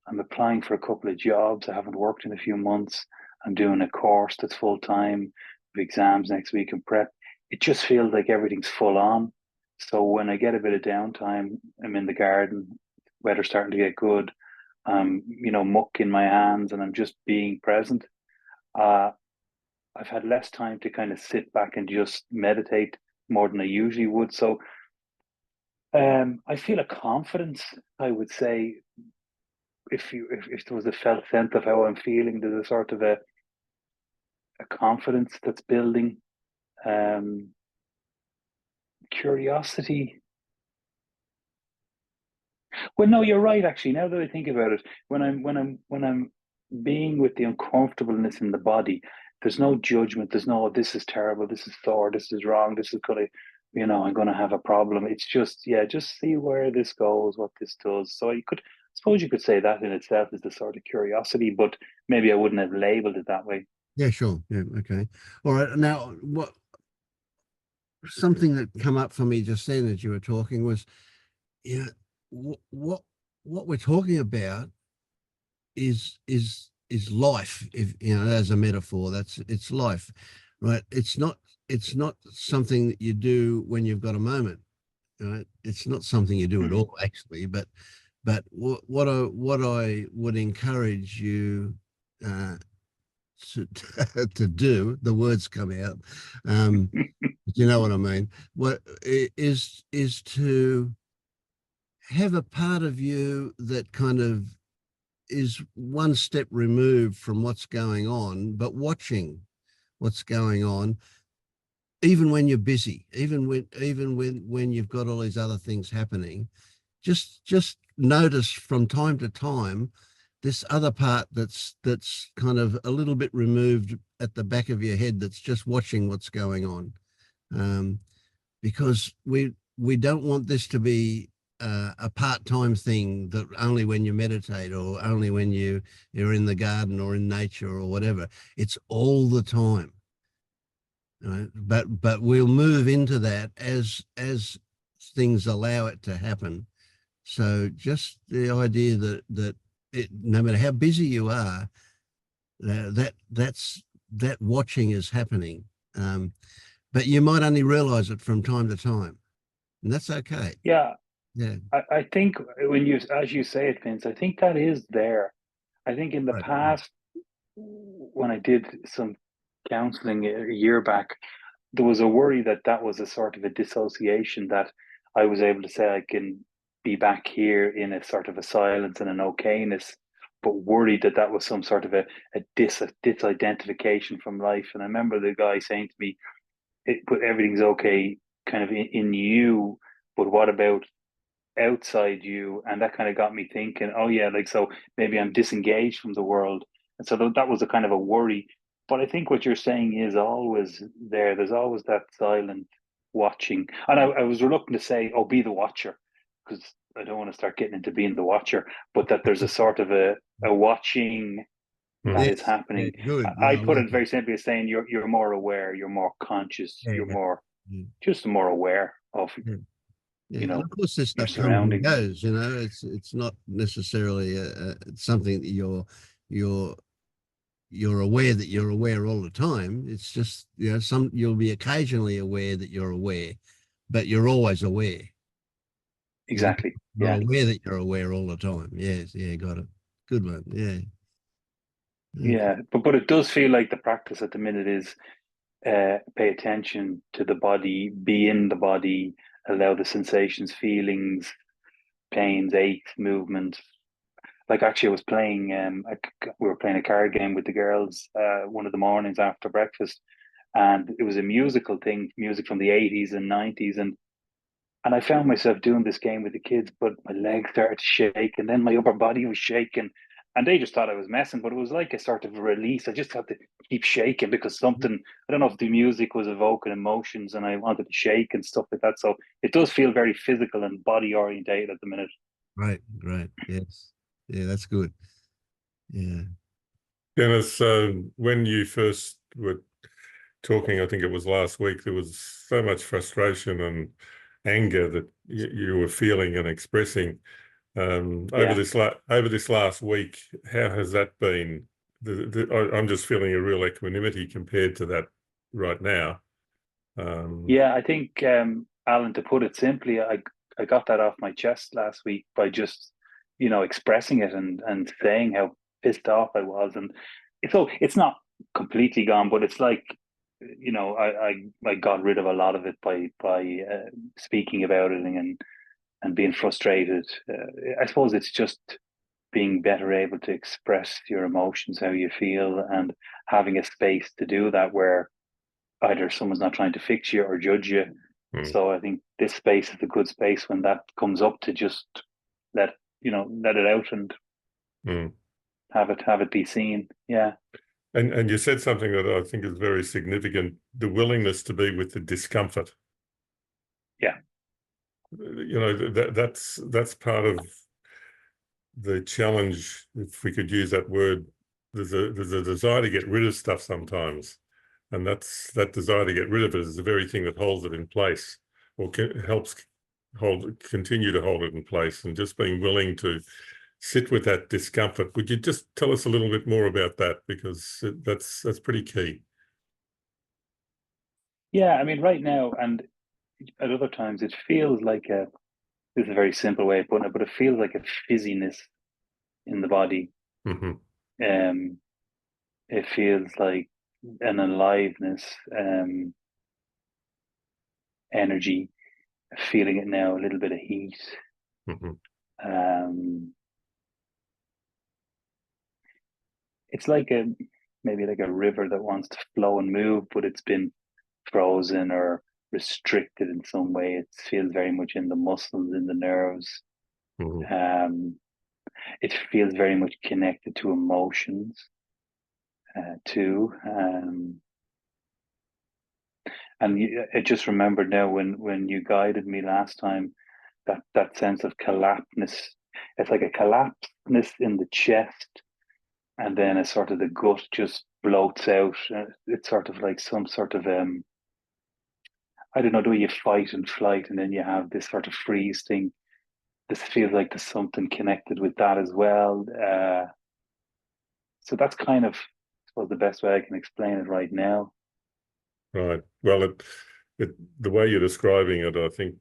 applying for a couple of jobs. I haven't worked in a few months. I'm doing a course that's full time, with exams next week and prep. It just feels like everything's full on. So when I get a bit of downtime, I'm in the garden, weather's starting to get good. Muck in my hands, and I'm just being present. I've had less time to kind of sit back and just meditate more than I usually would. So I feel a confidence, I would say, if there was a felt sense of how I'm feeling, there's a sort of a confidence that's building. Curiosity. Well, no, you're right. Actually, now that I think about it, when I'm being with the uncomfortableness in the body, there's no judgment. There's no, this is terrible, this is sore, this is wrong, this is gonna, you know, I'm gonna have a problem. It's just, yeah, just see where this goes, what this does. So you could, I suppose you could say that in itself is the sort of curiosity, but maybe I wouldn't have labeled it that way. Yeah, sure. Yeah, okay. All right. Now, something that come up for me just then as you were talking was, yeah, what we're talking about is life. If you know, as a metaphor, it's life, right? It's not something that you do when you've got a moment, right? It's not something you do at all, actually. But what I would encourage you to do, the words come out, you know what I mean, what is to have a part of you that kind of is one step removed from what's going on, but watching what's going on, even when you're busy, even when you've got all these other things happening. Just notice from time to time this other part that's kind of a little bit removed at the back of your head, that's just watching what's going on, because we don't want this to be a part-time thing that only when you meditate or only when you're in the garden or in nature or whatever. It's all the time, right? But we'll move into that as things allow it to happen. So just the idea that no matter how busy you are, that watching is happening, but you might only realize it from time to time, and that's okay. Yeah. Yeah. I think when you, as you say it, Vince, I think that is there. I think in the Right. past, when I did some counseling a year back, there was a worry that that was a sort of a dissociation, that I was able to say I can be back here in a sort of a silence and an okayness, but worried that that was some sort of a disidentification from life. And I remember the guy saying to me, but everything's okay kind of in you, but what about outside you? And that kind of got me thinking, oh yeah, like, so maybe I'm disengaged from the world. And so that was a kind of a worry. But I think what you're saying is always there. There's always that silent watching. And I was reluctant to say, oh, be the watcher, because I don't want to start getting into being the watcher, but that there's a sort of a watching that is Yes. Yeah, happening. good. I Yeah, I put like it very simply as saying you're more aware, you're more conscious, Yeah, you're yeah. more Yeah. just more aware of Yeah. Yeah, you and know, of course this your stuff comes and surroundings. goes. You know, it's not necessarily something that you're aware that you're aware all the time. It's just, you know, you'll be occasionally aware that you're aware, but you're always aware. Exactly. You're Yeah. not aware that you're aware all the time. Yes, yeah, got it. Good one. Yeah. Okay. Yeah. But it does feel like the practice at the minute is pay attention to the body, be in the body, allow the sensations, feelings, pains, aches, movement. Like actually, I was playing. We were playing a card game with the girls one of the mornings after breakfast, and it was a musical thing, music from the 80s and 90s, and I found myself doing this game with the kids, but my legs started to shake, and then my upper body was shaking, and they just thought I was messing. But it was like a sort of release. I just had to keep shaking because something, I don't know if the music was evoking emotions, and I wanted to shake and stuff like that. So it does feel very physical and body orientated at the minute. Right. Yes. Yeah, that's good. Yeah. Dennis, when you first were talking, I think it was last week, there was so much frustration and anger that you were feeling and expressing. Over this last week, how has that been? I'm just feeling a real equanimity compared to that right now. Yeah, I think, Alan, to put it simply, I got that off my chest last week by just, expressing it and saying how pissed off I was. And it's not completely gone, but it's like, I got rid of a lot of it by speaking about it and being frustrated. I suppose it's just being better able to express your emotions, how you feel, and having a space to do that where either someone's not trying to fix you or judge you. So I think this space is a good space when that comes up to just let it out and have it be seen. Yeah. And you said something that I think is very significant, the willingness to be with the discomfort. Yeah. You know, that's part of the challenge, if we could use that word. There's a desire to get rid of stuff sometimes, and that desire to get rid of it is the very thing that holds it in place, or helps continue to hold it in place. And just being willing to sit with that discomfort. Would you just tell us a little bit more about that, because that's pretty key. Yeah, I mean, right now and at other times, it feels like this is a very simple way of putting it, but it feels like a fizziness in the body. Mm-hmm. It feels like an aliveness, energy, feeling it now, a little bit of heat. Mm-hmm. It's like maybe like a river that wants to flow and move, but it's been frozen or restricted in some way. It feels very much in the muscles, in the nerves. Mm-hmm. It feels very much connected to emotions too. I just remembered now when you guided me last time, that sense of collapseness. It's like a collapseness in the chest, and then a sort of the gut just bloats out. It's sort of like some sort of I don't know, do you fight and flight, and then you have this sort of freeze thing. This feels like there's something connected with that as well. So that's kind of, I suppose, the best way I can explain it right now. Right. Well, the way you're describing it, I think,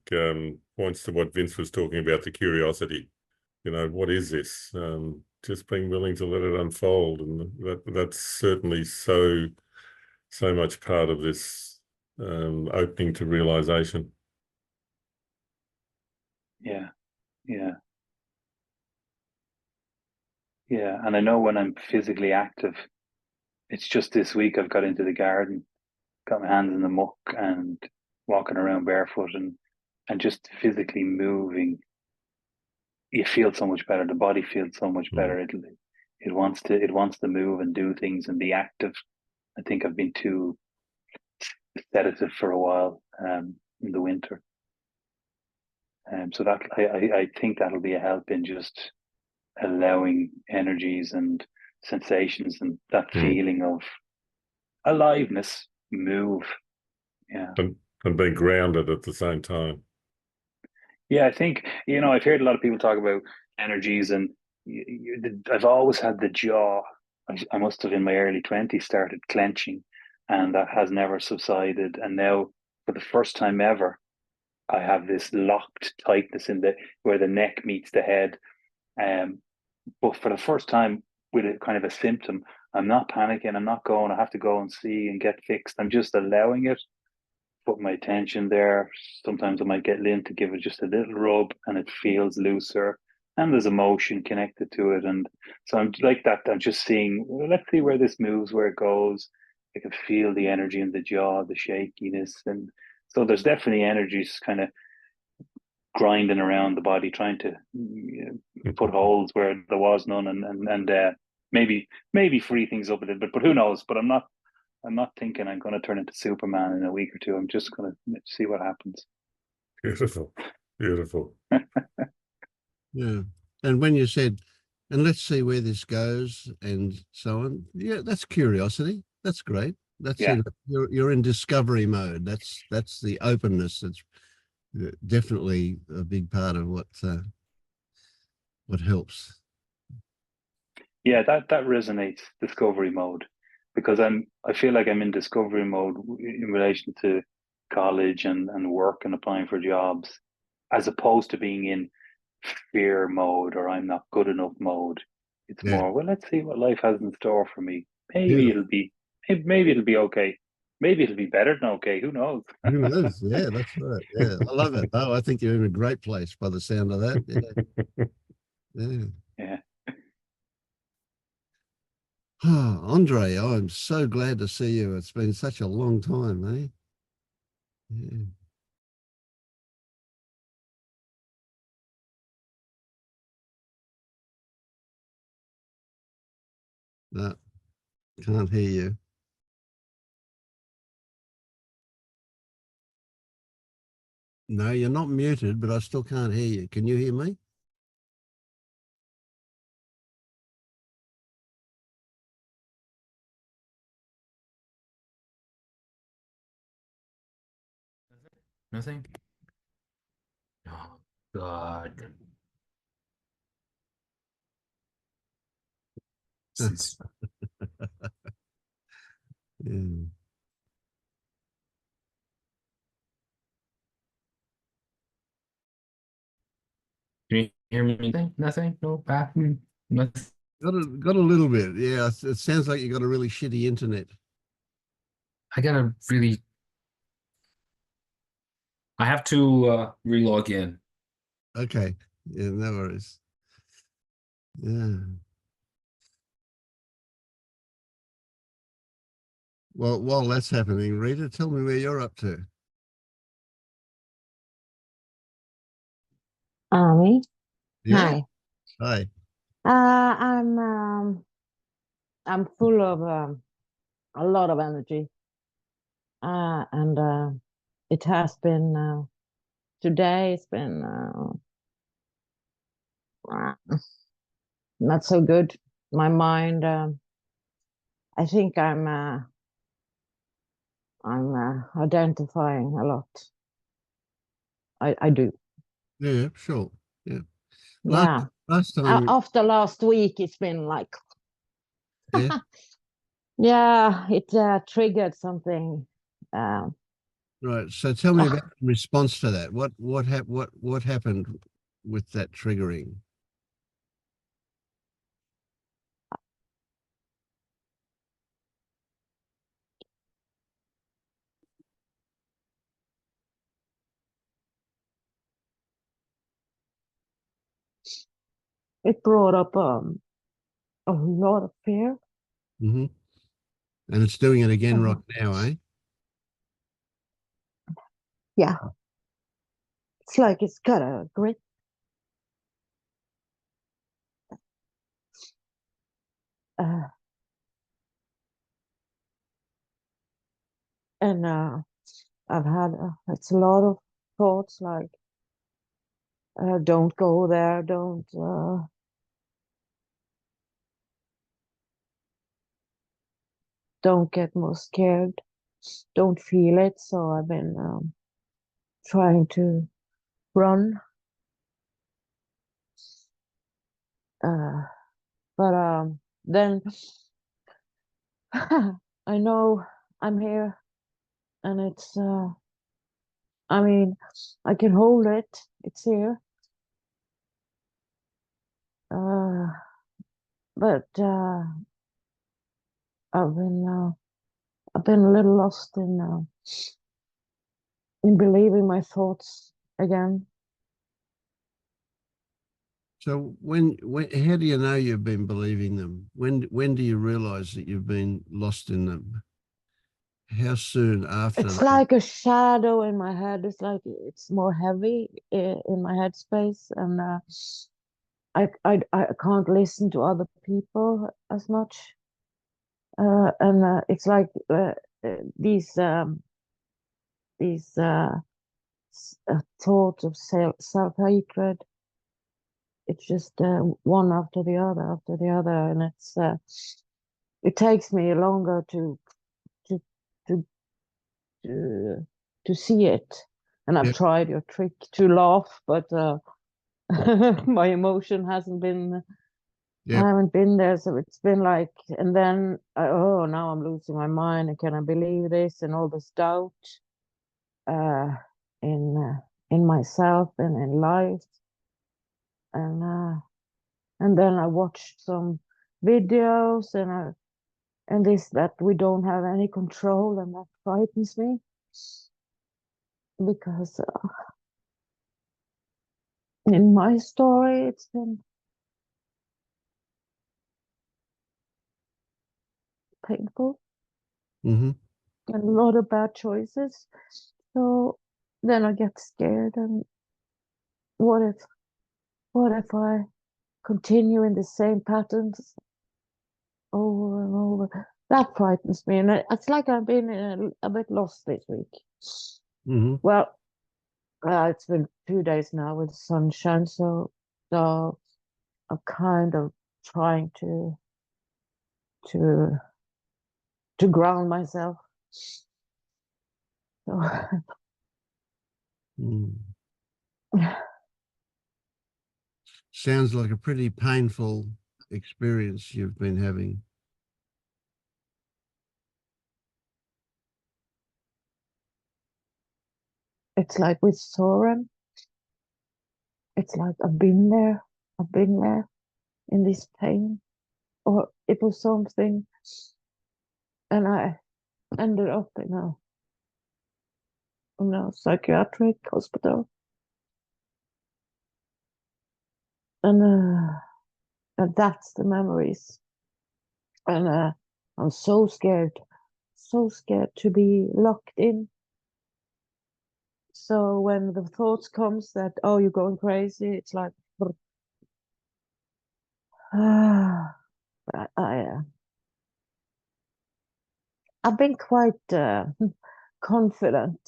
points to what Vince was talking about, the curiosity. You know, what is this? Just being willing to let it unfold, and that's certainly so much part of this opening to realization. Yeah, yeah, yeah. And I know when I'm physically active, it's just this week I've got into the garden, got my hands in the muck and walking around barefoot and just physically moving. You feel so much better. The body feels so much better. It wants to move and do things and be active. I think I've been too sedative for a while in the winter. So that I think that'll be a help in just allowing energies and sensations and that feeling of aliveness move. Yeah. And being grounded at the same time. Yeah, I think, I've heard a lot of people talk about energies, and I've always had the jaw. I must have in my early 20s started clenching, and that has never subsided. And now, for the first time ever, I have this locked tightness in where the neck meets the head. But for the first time, with a kind of a symptom, I'm not panicking. I'm not going, I have to go and see and get fixed. I'm just allowing it, put my attention there. Sometimes I might get Lynn to give it just a little rub, and it feels looser, and there's emotion connected to it. And so I'm like that. I'm just seeing, well, let's see where this moves, where it goes. I can feel the energy in the jaw, the shakiness. And so there's definitely energies kind of grinding around the body, trying to put holes where there was none, and maybe free things up a little bit. But who knows? But I'm not thinking I'm going to turn into Superman in a week or two. I'm just going to see what happens. Beautiful, beautiful. Yeah. And when you said, and let's see where this goes and so on, yeah, that's curiosity. That's great. That's Yeah. You're in discovery mode. That's the openness. That's definitely a big part of what helps. Yeah, that resonates, discovery mode, because I feel like I'm in discovery mode in relation to college and work and applying for jobs, as opposed to being in fear mode or I'm not good enough mode. It's Yeah. more, well, let's see what life has in store for me. Beautiful. Maybe it'll be okay. Maybe it'll be better than okay. Who knows? Who knows? Yeah, that's right. Yeah, I love it. Oh, I think you're in a great place by the sound of that. Yeah. Yeah. Yeah. Oh, Andre, I'm so glad to see you. It's been such a long time, eh? Yeah. No, Can't hear you. No, you're not muted, but I still can't hear you. Can you hear me? Nothing? Oh, God. This is- Yeah. Can you hear me? Anything? Nothing? No bathroom? Nothing? Got a little bit. Yeah, it sounds like you got a really shitty internet. I gotta really. I have to re-log in. Okay. Yeah, no worries. Yeah. Well, while that's happening, Rita, tell me where you're up to. Me? Yeah. Hi. Hi. I'm full of a lot of energy. And it has been today it's been not so good. My mind I think I'm identifying a lot. I do. Yeah, sure. Yeah. Yeah. Last time, After last week it's been like yeah. yeah, it triggered something. Right. So tell me about the response to that. What happened with that triggering? It brought up a lot of fear. Mm-hmm. And it's doing it again right now, eh? Yeah. It's like it's got a grip. And I've had it's a lot of thoughts like don't go there, don't get more scared, don't feel it. So I've been trying to run, but then I know I'm here, and it's I mean I can hold it. It's here, but I've been a little lost in believing my thoughts again. So when how do you know you've been believing them? When do you realize that you've been lost in them? How soon after It's that? like a shadow in my head. It's like it's more heavy in my headspace, and I can't listen to other people as much. And it's like these thoughts of self-hatred. It's just one after the other, and it takes me longer to to to to see it. And I've Yeah, tried your trick to laugh, but my emotion I yeah, haven't been there. So it's been like, and then oh, now I'm losing my mind. And can I believe this? And all this doubt uh, in myself and in life. And then I watched some videos, and this that we don't have any control, and that frightens me because in my story it's been painful mm-hmm. and a lot of bad choices. So then I get scared, and what if I continue in the same patterns over and over? that frightens me, and it's like I've been a bit lost this week. Hmm. Well, it's been 2 days now with sunshine, so I'm kind of trying to ground myself. So, Mm. Sounds like a pretty painful experience you've been having. it's like with Soren, it's like I've been there in this pain, or it was something, and I ended up in a psychiatric hospital, and that's the memories, and I'm so scared to be locked in. So when the thoughts comes that, oh, you're going crazy, it's like, I've been quite confident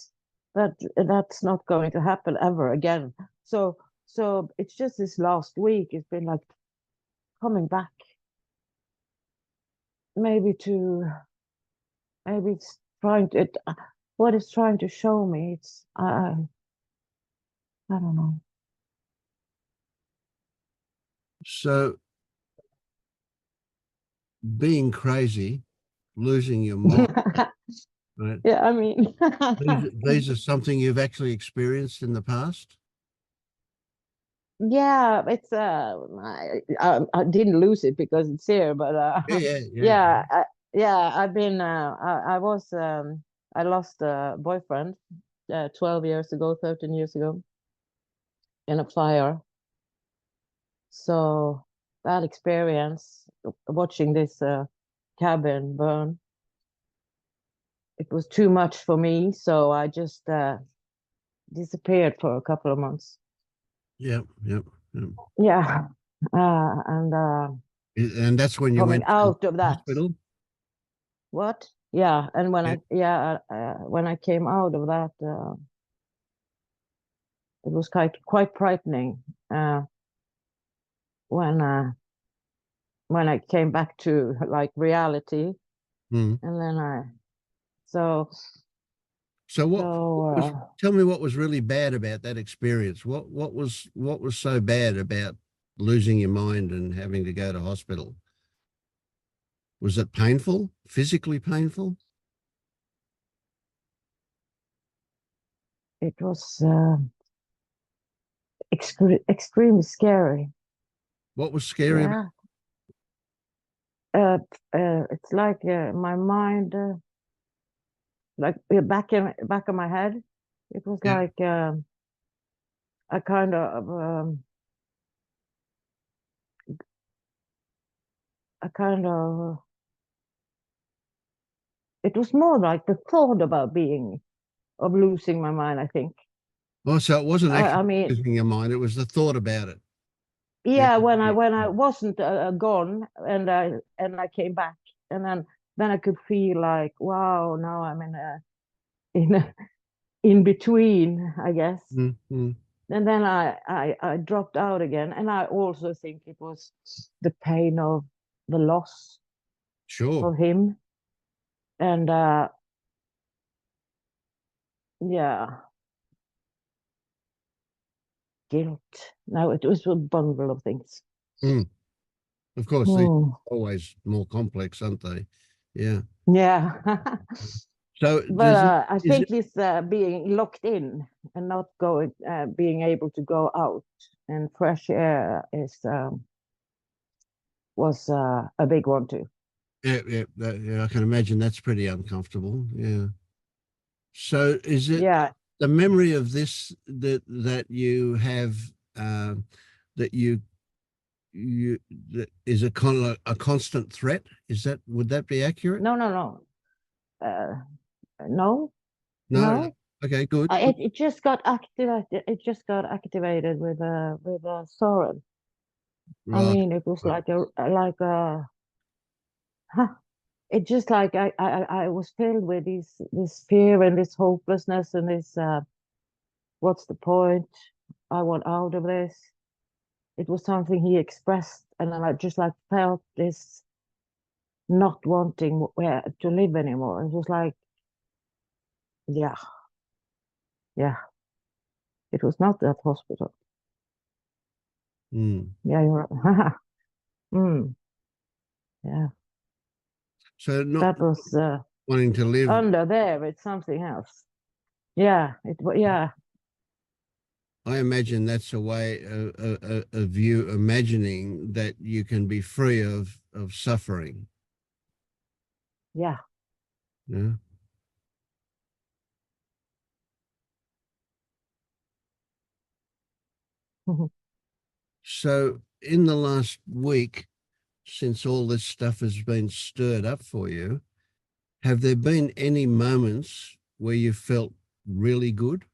that that's not going to happen ever again. So it's just this last week, it's been like coming back. Maybe it's trying to, what it's trying to show me, it's, I don't know. So being crazy, losing your mind, right? Yeah, I mean, These are something you've actually experienced in the past? yeah, it's I didn't lose it because it's here, but Yeah. I've been I lost a boyfriend 12 years ago, 13 years ago, in a fire. So that experience, watching this cabin burn, it was too much for me, so I just disappeared for a couple of months. Yep. Yeah, And that's when you coming went to out of the that. hospital? What? Yeah, and when Yeah. when I came out of that, it was quite frightening. When I came back to like reality, Mm. and then so So so tell me what was really bad about that experience? What was so bad about losing your mind and having to go to hospital? Was it painful? Physically painful? it was extremely scary. What was scary about? Yeah. It's like my mind, like back of my head, it was Yeah. like a kind of a kind of it was more like the thought about losing my mind, I think. Oh, so it wasn't I actually mean, losing your mind, it was the thought about it. yeah, when Yeah. I wasn't gone, and I came back, and then I could feel like, wow, now I'm in a in between, I guess. Mm. And then I dropped out again, and I also think it was the pain of the loss Sure. of him, and yeah, guilt. No, it was a bundle of things. Mm. Of course, these Hmm. are always more complex, aren't they? Yeah. Yeah. So But I is think this being locked in and not being able to go out and fresh air was a big one too. yeah, I can imagine that's pretty uncomfortable. Yeah. So is it Yeah, the memory of this that you have that that is a constant threat? Would that be accurate? no, no, No. no. Okay, good. It just got activated. It just got activated with Soren. I Right. mean, it was like a huh, it just like I was filled with this fear and this hopelessness and this what's the point? I want out of this. It was something he expressed, and I just like felt this not wanting where to live anymore. It was like, yeah, it was not that hospital. Mm. Yeah, you're right. Mm, yeah, So not that was wanting to live. under there. It's something else. Yeah, yeah. I imagine that's a way of you imagining that you can be free of suffering. Yeah. Yeah. So in the last week, since all this stuff has been stirred up for you, have there been any moments where you felt really good?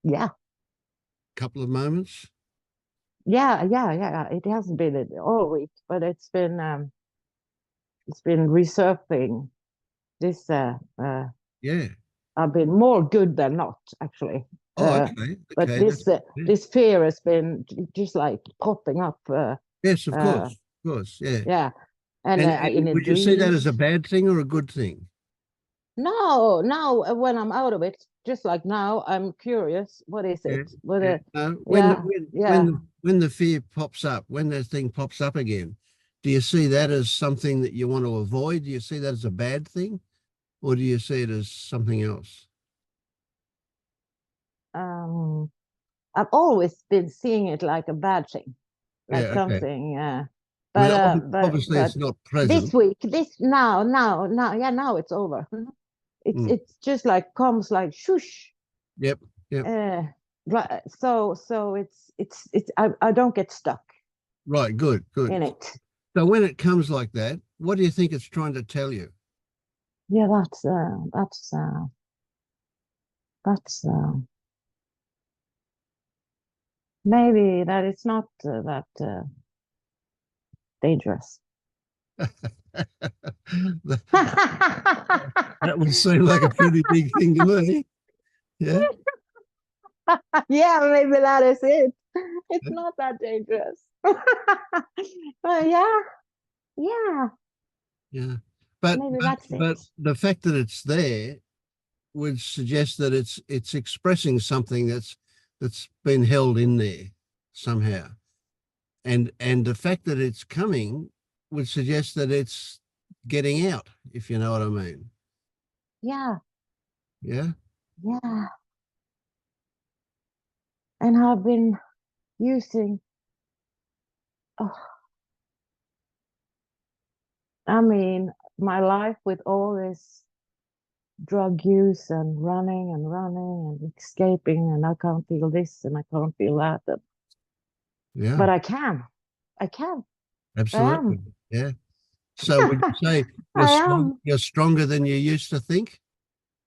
Yeah. Couple of moments? Yeah. It hasn't been all week, but it's been resurfacing. This Yeah. I've been more good than not, actually. Oh, okay. But Okay. this fear has been just like popping up. Yes, of course. Of course. Yeah. Yeah. And in a would you see that dream. as a bad thing or a good thing? No, now when I'm out of it, just like now, I'm curious. What is Yeah. it? What Yeah. When the fear pops up, when that thing pops up again, do you see that as something that you want to avoid? Do you see that as a bad thing, or do you see it as something else? I've always been seeing it like a bad thing, like Yeah. Okay. something. I mean, obviously But it's not present. this week, now, yeah, now it's over. It's just like comes like shush. Yep. So it's I don't get stuck Right. Good. in it. So when it comes like that, what do you think it's trying to tell you? Yeah, that's maybe that it's not that dangerous. That would seem like a pretty big thing to me. Yeah. Yeah, maybe that is it. It's not that dangerous. Yeah. But Maybe that's but it. the fact that it's there would suggest that it's expressing something that's been held in there somehow. And the fact that it's coming would suggest that it's getting out, if you know what I mean. Yeah. Yeah. And I've been using, I mean, my life with all this drug use and running and escaping, and I can't feel this and I can't feel that. Yeah. But I can. Absolutely. Yeah. So would you say you're stronger than you used to think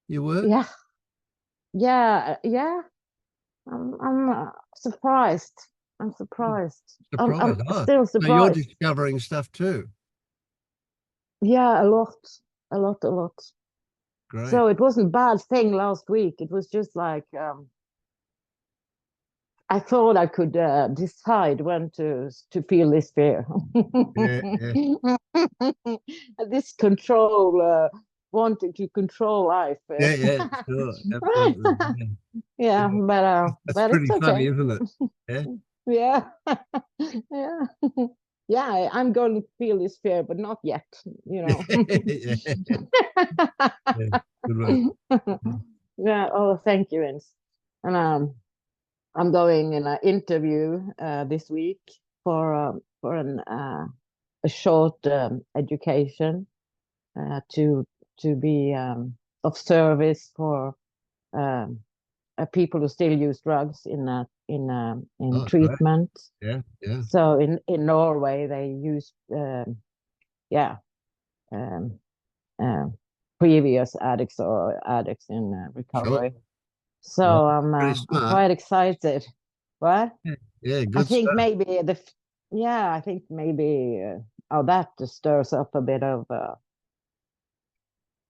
you were? Yeah. I'm surprised. I'm Surprised. still surprised. So you're discovering stuff too. Yeah, a lot. Great. So it wasn't a bad thing last week. It was just like I thought I could decide when to feel this fear. Yeah. This control, wanting to control life. Yeah, sure. Absolutely. Yeah, That's but pretty it's funny, okay. isn't it? Yeah. Yeah, I'm going to feel this fear, but not yet, Yeah. Good work. Yeah. Oh, thank you, Vince. And I'm going in an interview this week for a short education to be of service for people who still use drugs in Oh, treatment. great. Yeah. So in Norway they use previous addicts or addicts in recovery. Sure. So Well, I'm pretty smart. quite excited. What? Yeah, I good think stuff. maybe that stirs up a bit of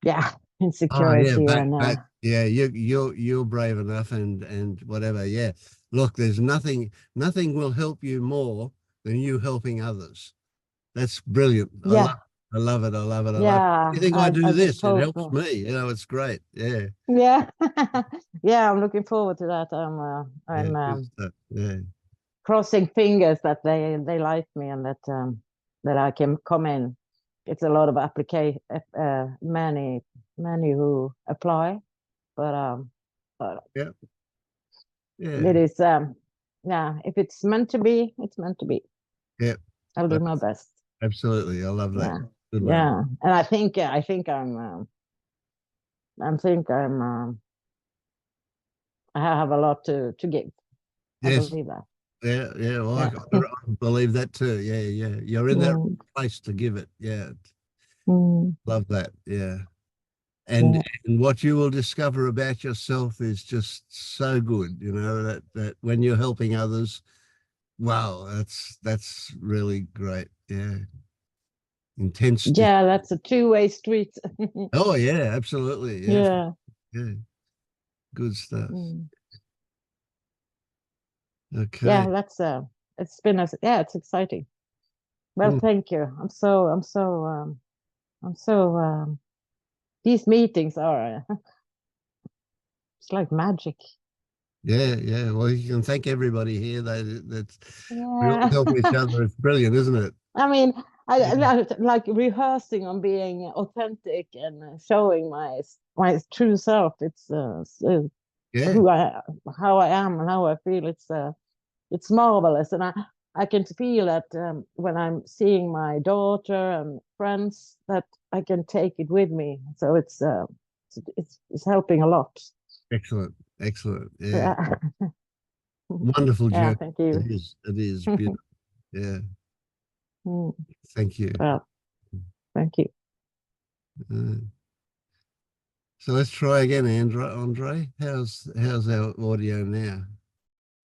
yeah, Oh insecurity yeah, and yeah, you're brave enough and whatever. Yeah. Look, there's nothing will help you more than you helping others. That's brilliant. yeah, I love it. I love it. I love it. yeah. You think I do I just this? It hope. helps me. You know, it's great. Yeah. Yeah, yeah. I'm looking forward to that. Yeah. I'm Good stuff. Yeah. crossing fingers that they like me and that I can come in. It's a lot of many who apply, but Yeah. Yeah. it is yeah. If it's meant to be, it's meant to be. Yeah. I'll do my best. Absolutely. I love that. Yeah, Good one. yeah. And I think I have a lot to give. I Yes. believe that. Yeah. Yeah. Well, Yeah. I believe that too. Yeah. Yeah. You're in that Mm, place to give it. Yeah. mm, Love that. Yeah. yeah. And what you will discover about yourself is just so good, you know, that when you're helping others, wow, that's really great. Yeah. Intense. Yeah, that's a two-way street. Oh yeah, absolutely. Yeah. Yeah. Yeah. Good stuff. Mm. Okay. Yeah, that's it's been it's exciting. Well, Mm. thank you. I'm so these meetings are it's like magic. Yeah, yeah. Well, you can thank everybody here. That's we all Yeah. help each other. It's brilliant, isn't it? I mean, Yeah. like rehearsing on being authentic and showing my true self. It's Yeah. who how I am and how I feel. It's marvelous, and I can feel that when I'm seeing my daughter and friends that I can take it with me. So it's helping a lot. Excellent. Excellent. Yeah. Yeah. Wonderful Yeah, journey. thank you. It is. It is beautiful. Yeah. Mm, Thank you. well, thank you. Uh, so let's try again, Andre. How's our audio now?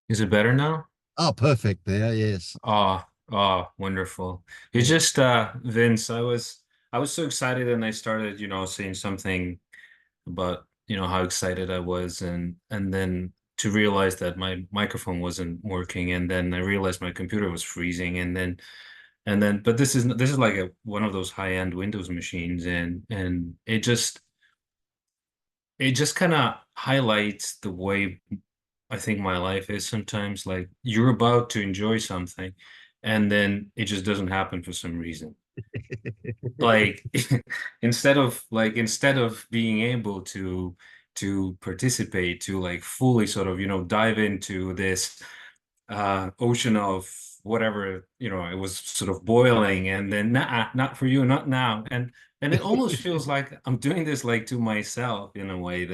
Is it better now? Oh, perfect now. Yes. Oh, oh, wonderful. It's Yeah. just Vince, I was so excited and I started, saying something about, how excited I was and then to realize that my microphone wasn't working and then I realized my computer was freezing and then but this is like one of those high-end Windows machines and it just kind of highlights the way I think my life is sometimes. Like you're about to enjoy something and then it just doesn't happen for some reason. Like instead of being able to participate, to like fully sort of, dive into this ocean of whatever, it was sort of boiling and then nah, not for you, not now. And it almost feels like I'm doing this like to myself in a way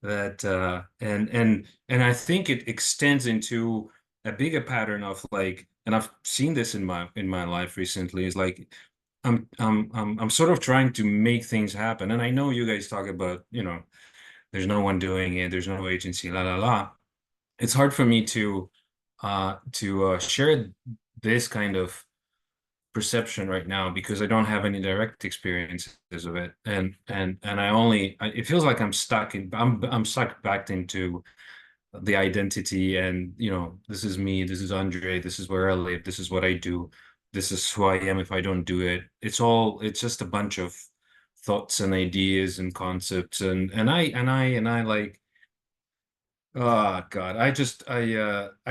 and I think it extends into a bigger pattern of like, and I've seen this in my life recently, is like I'm sort of trying to make things happen. And I know you guys talk about, there's no one doing it, there's no agency, la la la. It's hard for me to share this kind of perception right now because I don't have any direct experiences of it, and it feels like I'm stuck back into the identity, and this is me, this is Andre, this is where I live, this is what I do, this is who I am. If I don't do it, it's just a bunch of thoughts and ideas and concepts, and I like, oh God, I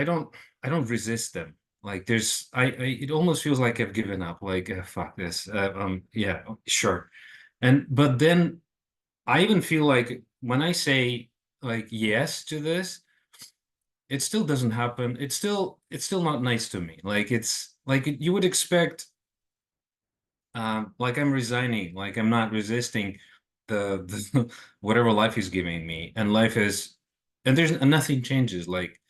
don't resist them. Like it almost feels like I've given up. Like fuck this. Yeah, sure. But then I even feel like when I say like yes to this, it still doesn't happen. It's still not nice to me. Like it's like you would expect. Like I'm resigning. Like I'm not resisting the whatever life is giving me, and life is, and there's nothing changes. Like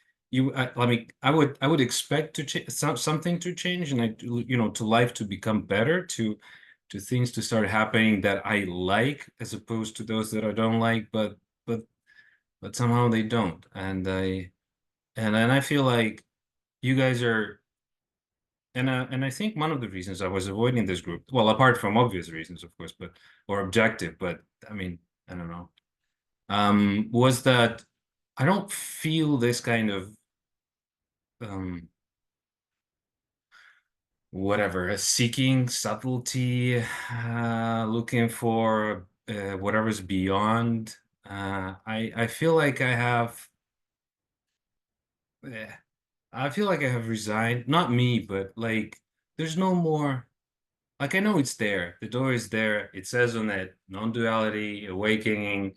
I mean, I would expect to change something to change, and to life to become better, to things to start happening that I like, as opposed to those that I don't like. But but somehow they don't, and then I feel like you guys are and I think one of the reasons I was avoiding this group, well, apart from obvious reasons, of course, but or objective, but I mean, I don't know, was that I don't feel this kind of whatever, seeking subtlety, looking for whatever's beyond. I feel like I have. I feel like I have resigned. Not me, but like there's no more. Like I know it's there. The door is there. It says on it, non-duality, awakening,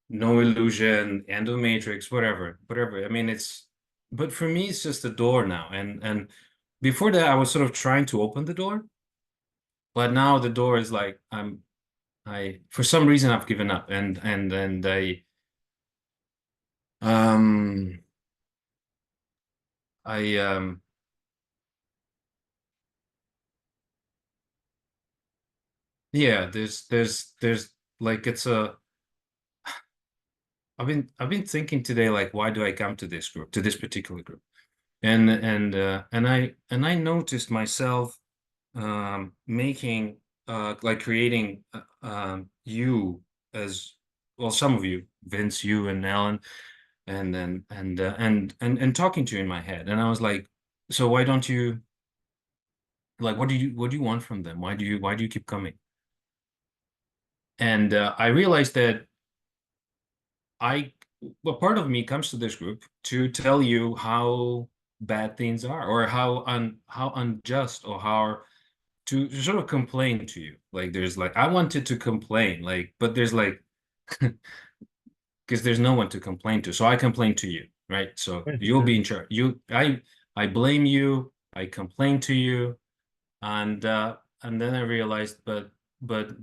no illusion, end of matrix, whatever, whatever. I mean, it's. But for me, it's just a door now, and before that, I was sort of trying to open the door, but now the door is like I for some reason I've given up, and um I yeah, there's like it's a I've been thinking today, like, why do I come to this group, to this particular group? And I noticed myself making like creating you as well, some of you, Vince, you and Alan, and then and talking to you in my head, and I was like, so why don't you, like, what do you want from them? Why do you keep coming? And I realized that well, part of me comes to this group to tell you how bad things are, or how unjust, or how to sort of complain to you. Like there's like I wanted to complain, like, but there's like because there's no one to complain to, so I complain to you, right? So you'll be in charge. I blame you, I complain to you, and then I realized, but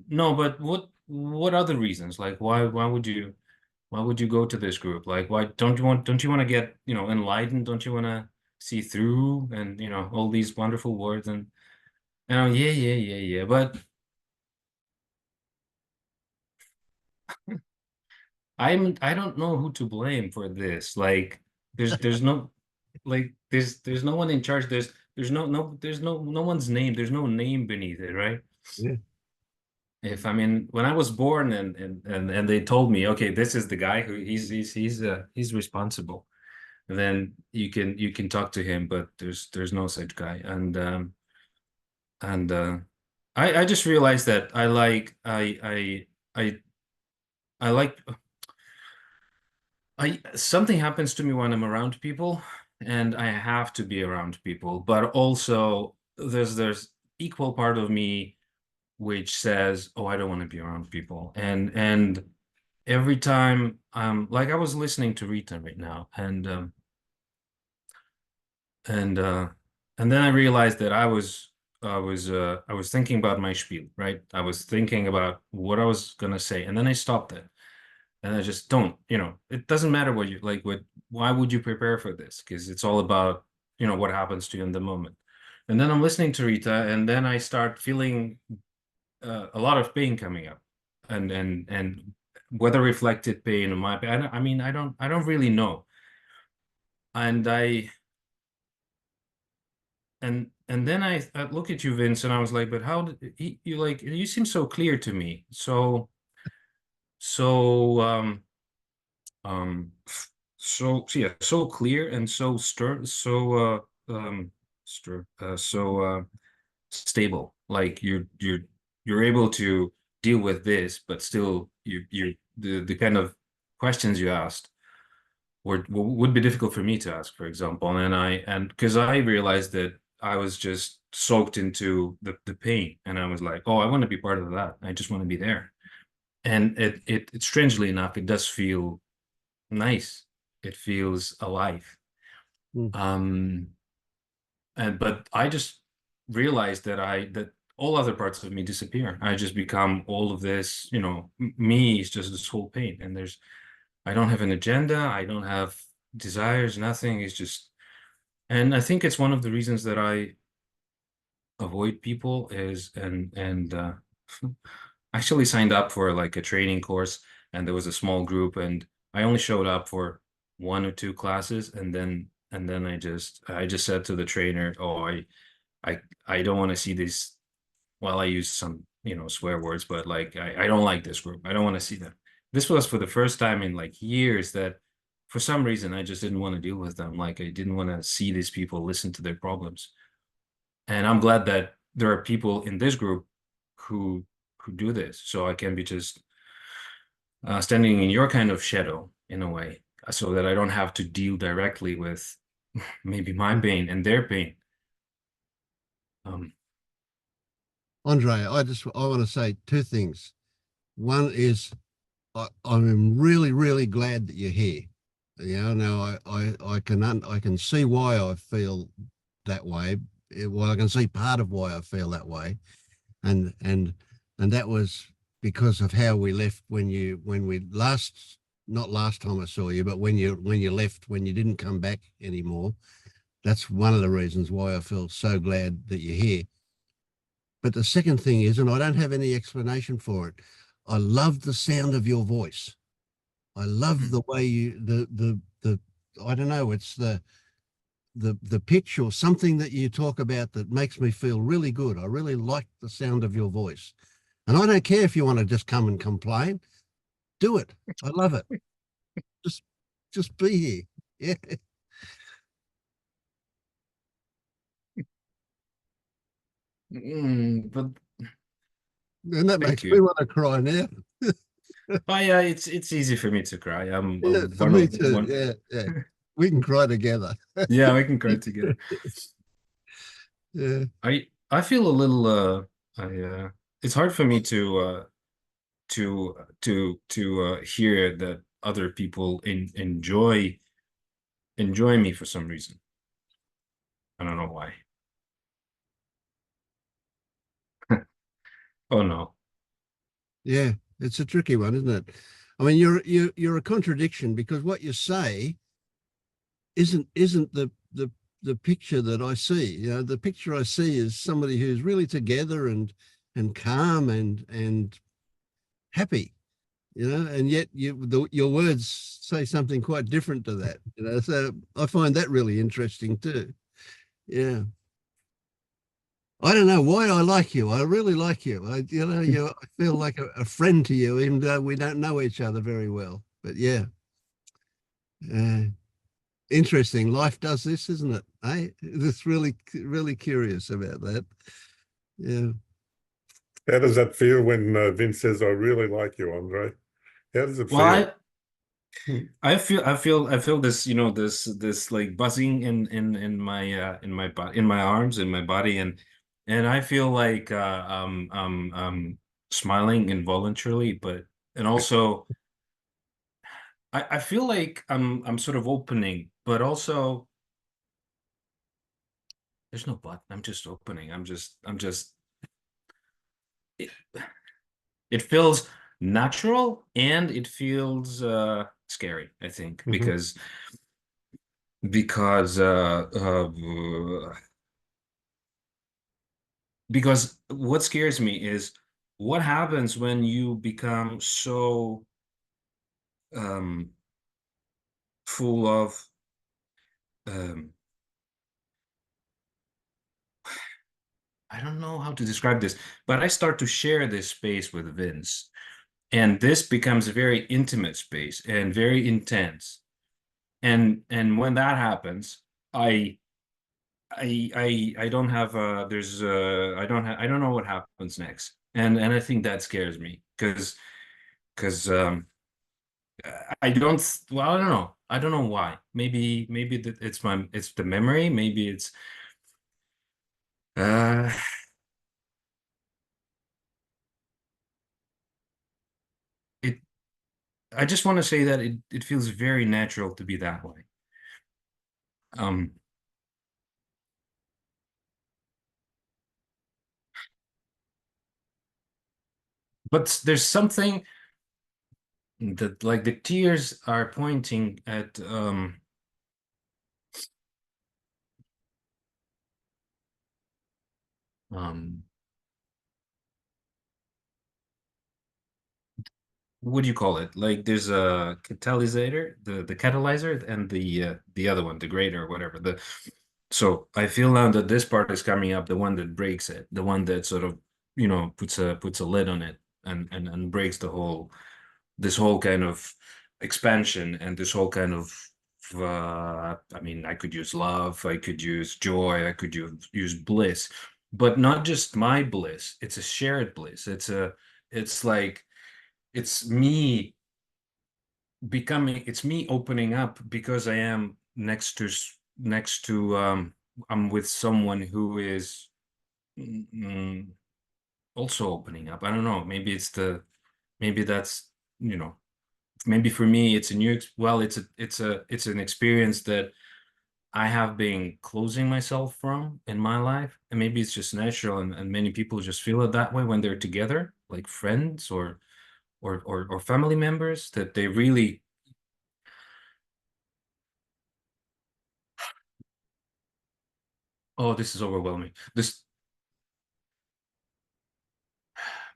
no, but what other reasons? Like why would you go to this group? Like why don't you want to get, you know, enlightened? Don't you want to see through, and you know, all these wonderful words, and yeah, but I don't know who to blame for this. Like there's no, like there's no one in charge. There's no one's name. There's no name beneath it, right? Yeah. If I mean, when I was born and they told me, okay, this is the guy who he's responsible, then you can talk to him, but there's no such guy. And I just realized that I like something happens to me when I'm around people, and I have to be around people, but also there's equal part of me which says, oh, I don't want to be around people. And every time like I was listening to Rita right now, and then I realized that I was thinking about my spiel, right? I was thinking about what I was gonna say, and then I stopped it. And I just don't, you know, it doesn't matter what you like, why would you prepare for this? Because it's all about, you know, what happens to you in the moment. And then I'm listening to Rita, and then I start feeling a lot of pain coming up, and whether reflected pain or my pain, I mean, I don't really know. And then I look at you, Vince, and I was like, but how did you like, you seem so clear to me. So yeah, so clear and so stable. Like you're able to deal with this, but still the kind of questions you asked would be difficult for me to ask, for example. And because I realized that I was just soaked into the pain, and I was like, oh, I want to be part of that. I just want to be there. And it strangely enough, it does feel nice. It feels alive. Mm. But I just realized that all other parts of me disappear. I just become all of this, you know, me is just this whole pain, and I don't have an agenda, I don't have desires, nothing. It's just, and I think it's one of the reasons that I avoid people is, and actually signed up for like a training course, and there was a small group, and I only showed up for 1 or 2 classes, and then I just said to the trainer, oh, I don't want to see this. Well, I use some, swear words, but like I don't like this group. I don't want to see them. This was for the first time in like years that for some reason I just didn't want to deal with them. Like I didn't want to see these people listen to their problems. And I'm glad that there are people in this group who do this. So I can be just standing in your kind of shadow in a way, so that I don't have to deal directly with maybe my pain and their pain. Andre, I want to say two things. One is I'm really, really glad that you're here. Now I can see why I feel that way. Well, I can see part of why I feel that way, and that was because of how we left when we last, not last time I saw you, but when you left, when you didn't come back anymore. That's one of the reasons why I feel so glad that you're here. But the second thing is, and I don't have any explanation for it, I love the sound of your voice. I love the way I don't know, it's the pitch or something that you talk about that makes me feel really good. I really like the sound of your voice. And I don't care if you want to just come and complain. Do it. I love it. Just be here. Yeah. But And that makes me want to cry now. oh yeah, it's easy for me to cry. Yeah, for me too. Yeah. We can cry together. Yeah, we can cry together. Yeah. I feel a little it's hard for me to hear that other people enjoy me for some reason. I don't know why. Oh no. Yeah, it's a tricky one, isn't it? I mean, you're a contradiction, because what you say isn't the picture that I see. The picture I see is somebody who's really together and calm and happy. And yet your words say something quite different to that. So I find that really interesting too. Yeah. I don't know why I like you. I really like you. I feel like a friend to you, even though we don't know each other very well. But yeah, interesting. Life does this, isn't it? It's really, really curious about that. Yeah. How does that feel when Vince says, "I really like you, Andre"? How does it feel? Well, I feel this, this like buzzing in my body, in my arms, in my body, and I feel like smiling involuntarily, and also I feel like I'm sort of opening, but also there's no but. I'm just opening. I'm just it feels natural, and it feels scary, I think, because what scares me is what happens when you become so full of I don't know how to describe this, but I start to share this space with Vince, and this becomes a very intimate space and very intense. And when that happens, I don't have I don't know what happens next, and I think that scares me because I don't, well, I don't know why. Maybe it's the memory, maybe it's it I just want to say that it feels very natural to be that way. But there's something that, like, the tears are pointing at what do you call it? Like, there's a catalysator, the catalyzer, and the other one, the grader or whatever. So I feel now that this part is coming up, the one that breaks it, the one that sort of, puts a lid on it and breaks this whole kind of expansion and this whole kind of I mean, I could use love, I could use joy, I could use bliss, but not just my bliss. It's a shared bliss. It's like, it's me it's me opening up because I am next to I'm with someone who is also opening up. I don't know, maybe maybe that's, maybe for me it's a new well, it's an experience that I have been closing myself from in my life, and maybe it's just natural, and many people just feel it that way when they're together, like friends or family members, that they really, oh, this is overwhelming.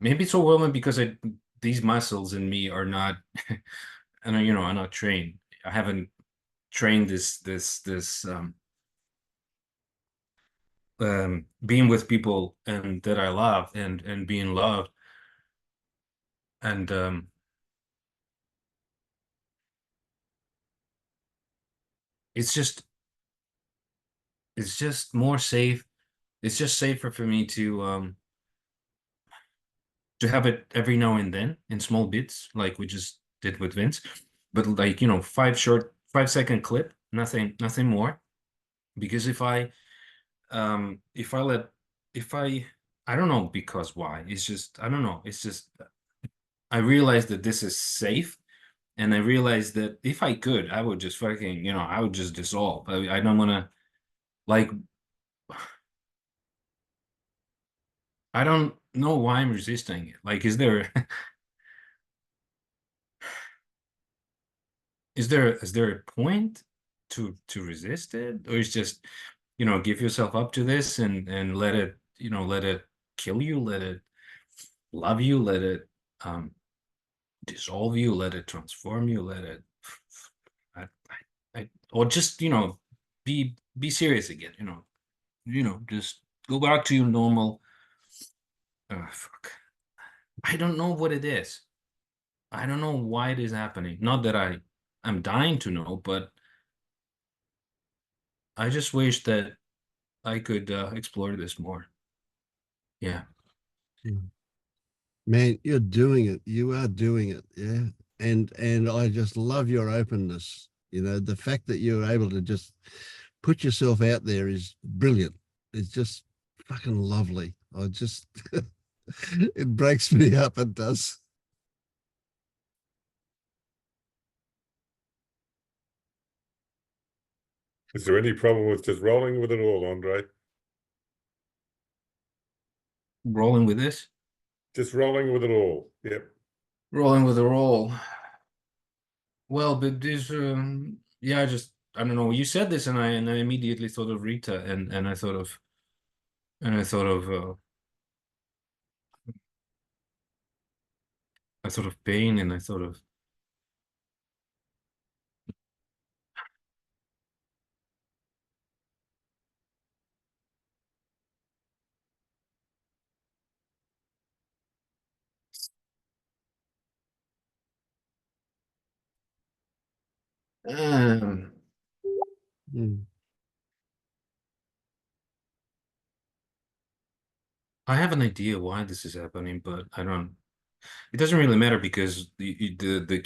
Maybe it's overwhelming because these muscles in me are not, and I'm not trained. I haven't trained this being with people and that I love and being loved, and it's just more safe. It's just safer for me to have it every now and then in small bits, like we just did with Vince, but like 5-second clip, nothing more. Because if I let, if I don't know, because why, it's just, I don't know, it's just, I realized that this is safe, and I realized that if I could, I would just fucking, I would just dissolve. I don't want to, like, I don't know why I'm resisting it. Like, is there is there a point to resist it, or is just, give yourself up to this and let it, let it kill you, let it love you, let it dissolve you, let it transform you, let it I, or just, be serious again, just go back to your normal. Fuck, I don't know what it is. I don't know why it is happening. Not that I'm dying to know, but I just wish that I could explore this more. Yeah. Man, you're doing it. You are doing it. Yeah. And I just love your openness. The fact that you're able to just put yourself out there is brilliant. It's just fucking lovely. I just it breaks me up. It does. Is there any problem with just rolling with it all, Andre? Rolling with this? Just rolling with it all. Yep. Rolling with the roll. Well, but this, yeah, I don't know. You said this, and I immediately thought of Rita, and I thought of, pain, and I thought of. Mm. I have an idea why this is happening, but I don't. It doesn't really matter because the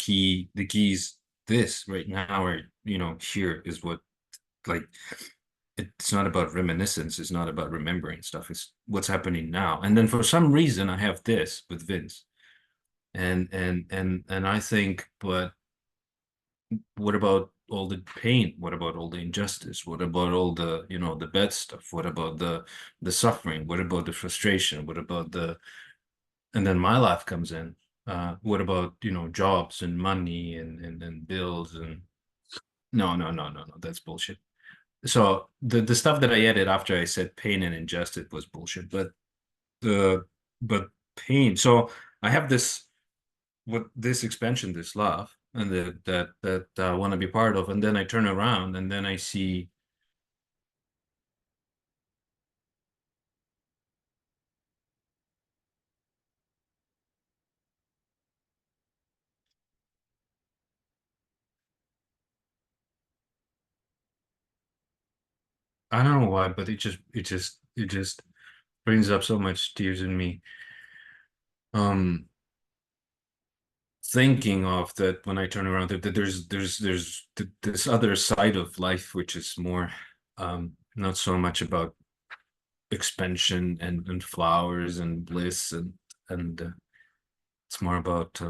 keys this right now, or here is what, like, it's not about reminiscence, it's not about remembering stuff, it's what's happening now. And then for some reason I have this with Vince, and I think, but what about all the pain? What about all the injustice? What about all the, the bad stuff? What about the suffering? What about the frustration? What about and then my life comes in. What about, jobs and money and bills and no, that's bullshit. So the stuff that I added after I said pain and injustice was bullshit, but the but pain. So I have this expansion, this love, and that I want to be part of, and then I turn around and then I see I don't know why, but it just brings up so much tears in me. Thinking of that when I turn around, that there's this other side of life which is more not so much about expansion and flowers and bliss and it's more about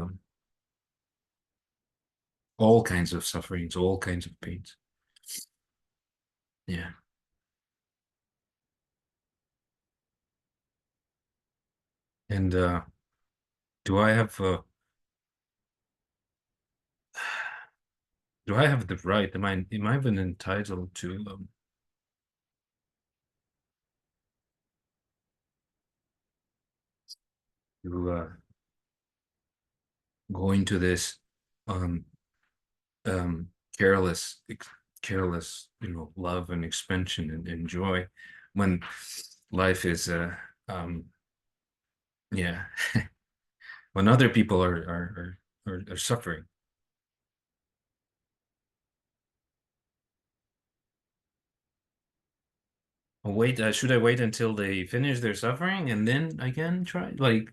all kinds of sufferings, all kinds of pains. Yeah. And do I have do I have the right? Am I even entitled to go into this um careless careless, you know, love and expansion and joy when life is yeah, when other people are suffering. Oh, wait, should I wait until they finish their suffering and then I can try? Like,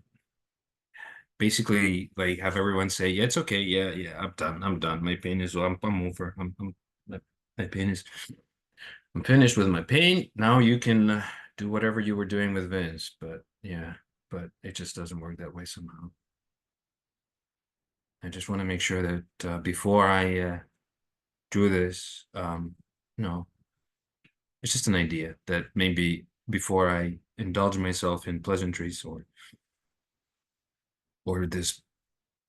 basically, like have everyone say, "Yeah, it's okay. Yeah, yeah, I'm done. My pain is. I'm over. My pain is. I'm finished with my pain. Now you can do whatever you were doing with Vince." But yeah, but it just doesn't work that way somehow. I just want to make sure that before I do this, no, it's just an idea that maybe before I indulge myself in pleasantries or this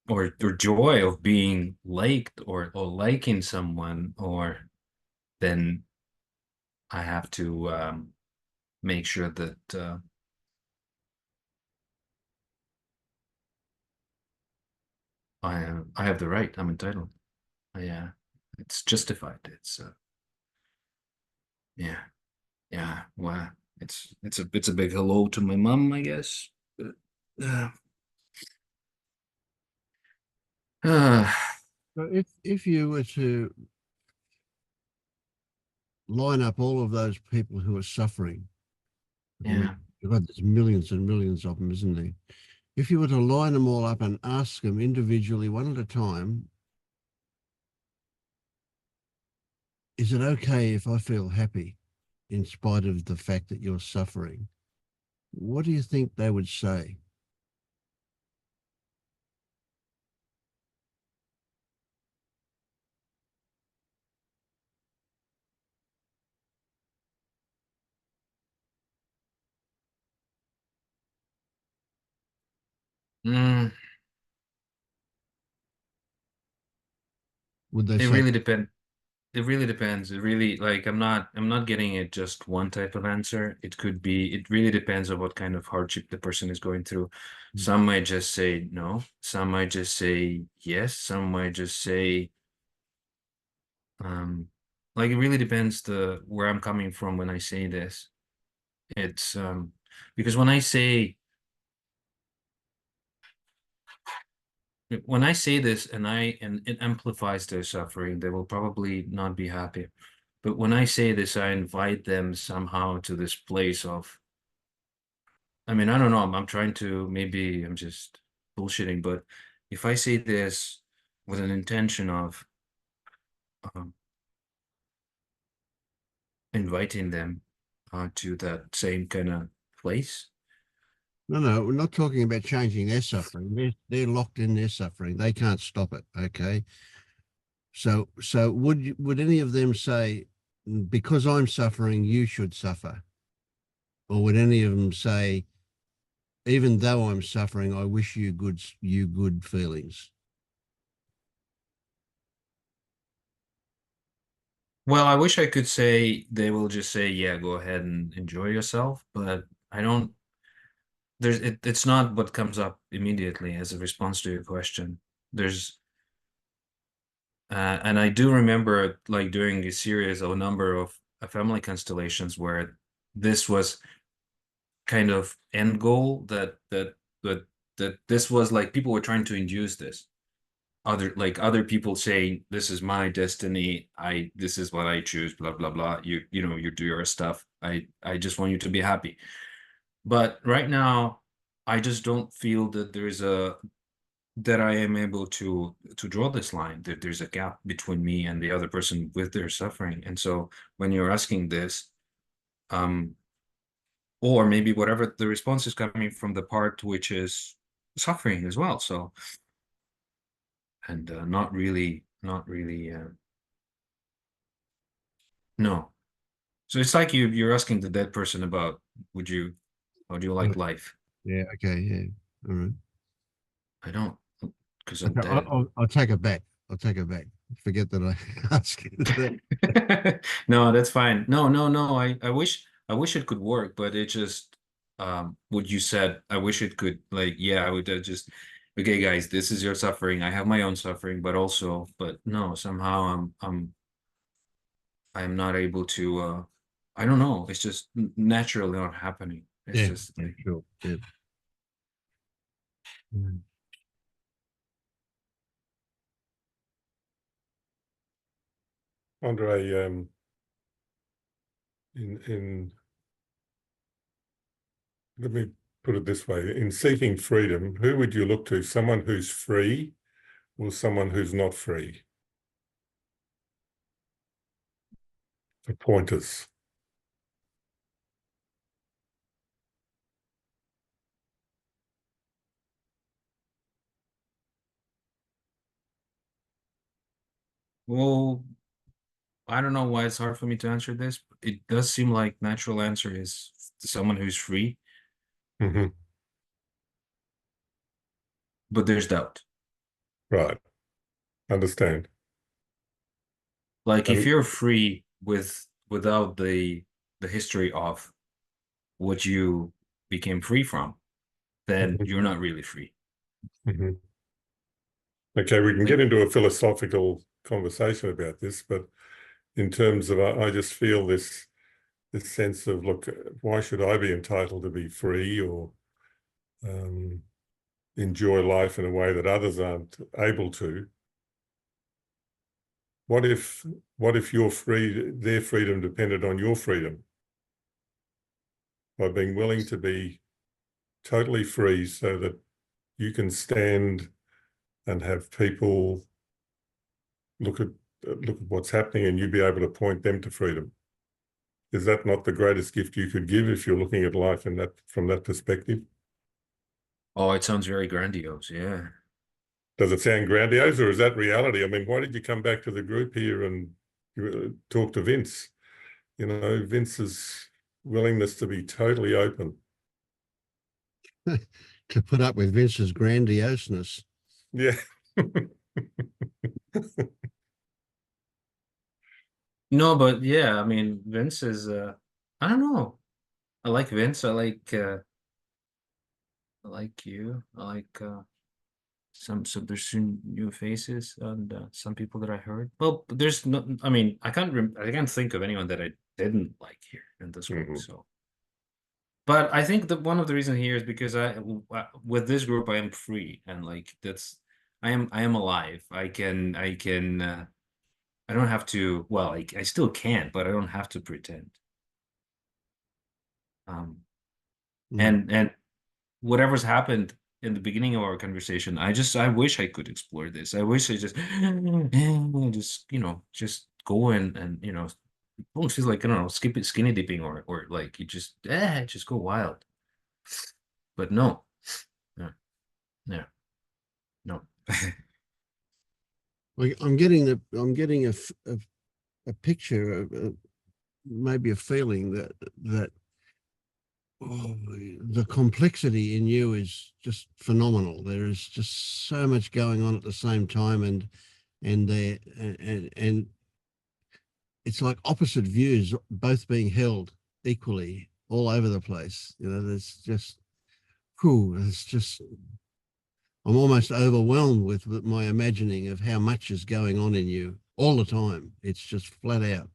or joy of being liked or liking someone, or then I have to make sure that I have the right. I'm entitled. Yeah, it's justified. It's yeah, yeah. Well, it's a big hello to my mom, I guess. But, uh, So if you were to line up all of those people who are suffering, I mean, yeah. God, there's millions and millions of them, isn't there? If you were to line them all up and ask them individually, one at a time, is it okay if I feel happy in spite of the fact that you're suffering? What do you think they would say? Mm, Would they it say, really depends. It really depends. It really, like, I'm not getting it just one type of answer. It could be, it really depends on what kind of hardship the person is going through. Some might just say no, some might just say yes, some might just say like it really depends the where I'm coming from when I say this. It's because when I say this and it amplifies their suffering, they will probably not be happy. But when I say this, I invite them somehow to this place of, I mean, I don't know, I'm trying to, maybe I'm just bullshitting, but if I say this with an intention of um, inviting them to that same kind of place. no, we're not talking about changing their suffering. They're locked in their suffering. They can't stop it. Okay. So would any of them say, because I'm suffering, you should suffer? Or would any of them say, even though I'm suffering, I wish you good feelings? Well, I wish I could say they will just say, yeah, go ahead and enjoy yourself, but I don't, it's not what comes up immediately as a response to your question. There's, and I do remember like doing a series of a number of family constellations where this was kind of end goal that this was like people were trying to induce this. other people saying, this is my destiny, this is what I choose, blah blah blah, you know, you do your stuff, I just want you to be happy. But right now I just don't feel that that I am able to draw this line, that there's a gap between me and the other person with their suffering. And so when you're asking this, or maybe whatever the response is coming from the part which is suffering as well, so, and not really no. So it's like you're asking the dead person about, how do you like life? Yeah. Okay. Yeah. All right. I don't, because I'm Okay, dead. I'll take it back. I'll take it back. Forget that I asked you that. No, that's fine. No. I wish it could work, but it just what you said, I wish it could, like, yeah, I would just, okay, guys, this is your suffering. I have my own suffering, but no, somehow I'm not able to I don't know. It's just naturally not happening. It's Yeah. just Yeah. like, Sure. Yeah. Mm. Andre, in let me put it this way: in seeking freedom, who would you look to? Someone who's free, or someone who's not free? For pointers. well, I don't know why it's hard for me to answer this. It does seem like natural answer is someone who's free, Mm-hmm. but there's doubt. Right. Understand. Like if And you're free without the history of what you became free from, then Mhm. you're not really free. Mhm. Okay, we can Like, get into a philosophical conversation about this, but in terms of, I just feel this sense of, look, why should I be entitled to be free or enjoy life in a way that others aren't able to? What if your their freedom depended on your freedom? By being willing to be totally free so that you can stand and have people look at what's happening and you be able to point them to freedom. Is that not the greatest gift you could give if you're looking at life from that perspective? oh, it sounds very grandiose. Yeah. Does it sound grandiose or is that reality? I mean, why did you come back to the group here and talk to Vince? You know, Vince's willingness to be totally open. To put up with Vince's grandioseness. Yeah. No, but yeah, I mean, Vince is I don't know. I like Vince. I like you. I like some there's some new faces and some people that I heard. Well, there's no, I mean, I can't think of anyone that I didn't like here in this group. Mhm. So, but I think that one of the reasons here is because with this group I am free, and like that's I am alive. I can I don't have to, well, I still can, but I don't have to pretend. Mm. And whatever's happened in the beginning of our conversation, I wish I could explore this. I wish I just just, you know, just go and you know, almost feels like, I don't know, skinny dipping or like you just go wild. But no. Yeah. Yeah. No. I'm getting a picture of maybe a feeling that oh, the complexity in you is just phenomenal. There is just so much going on at the same time, and it's like opposite views both being held equally all over the place. You know, there's just, it's just, I'm almost overwhelmed with my imagining of how much is going on in you all the time. It's just flat out,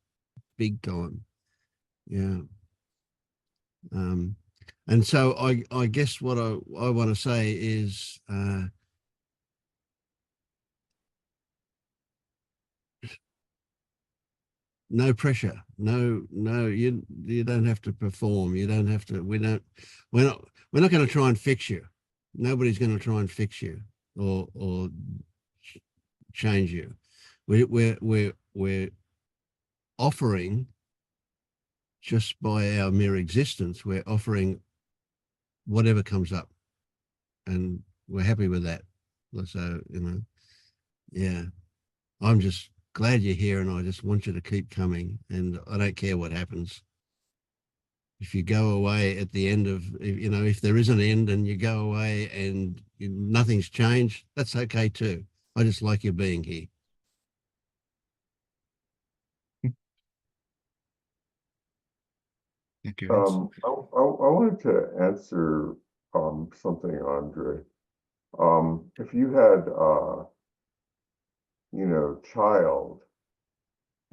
big time. Yeah. And so I guess what I want to say is no pressure. No, you don't have to perform. You don't have to, we're not going to try and fix you. Nobody's going to try and fix you or change you. We're offering, just by our mere existence, we're offering whatever comes up, and we're happy with that. So, yeah, I'm just glad you're here, and I just want you to keep coming, and I don't care what happens. If you go away at the end of, if there is an end and you go away and nothing's changed, that's okay too. I just like you being here. Thank you, Vince. I wanted to answer something, Andre. If you had child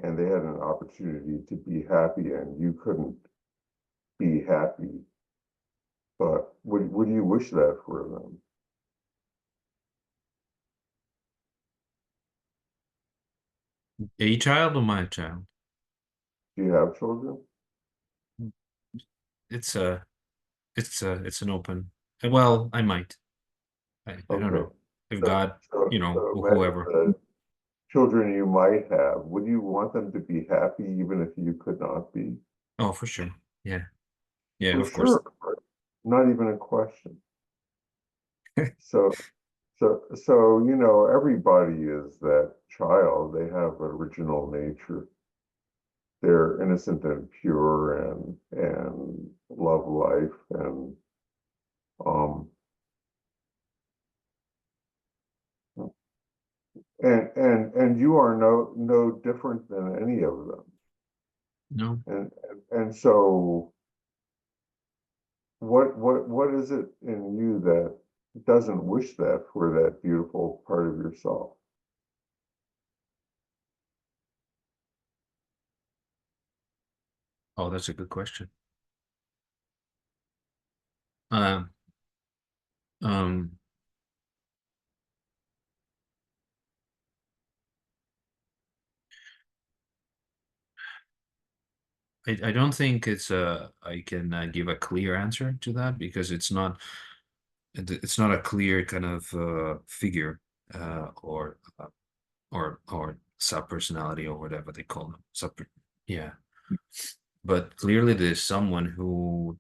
and they had an opportunity to be happy and you couldn't be happy, but would you wish that for them? A child or my child? Do you have children? It's an open. Well, I might. I don't Okay. know if God, So whoever. the children you might have, would you want them to be happy even if you could not be? Oh, for sure. Yeah. Yeah, For of course. sure. Not even a question. So everybody is that child. They have original nature. They're innocent and pure and love life and and you are no different than any of them. No. And so what is it in you that doesn't wish that for that beautiful part of yourself? Oh, that's a good question. Um, I don't think I can give a clear answer to that because it's not a clear kind of figure or sub-personality or whatever they call them. Yeah. But clearly there's someone who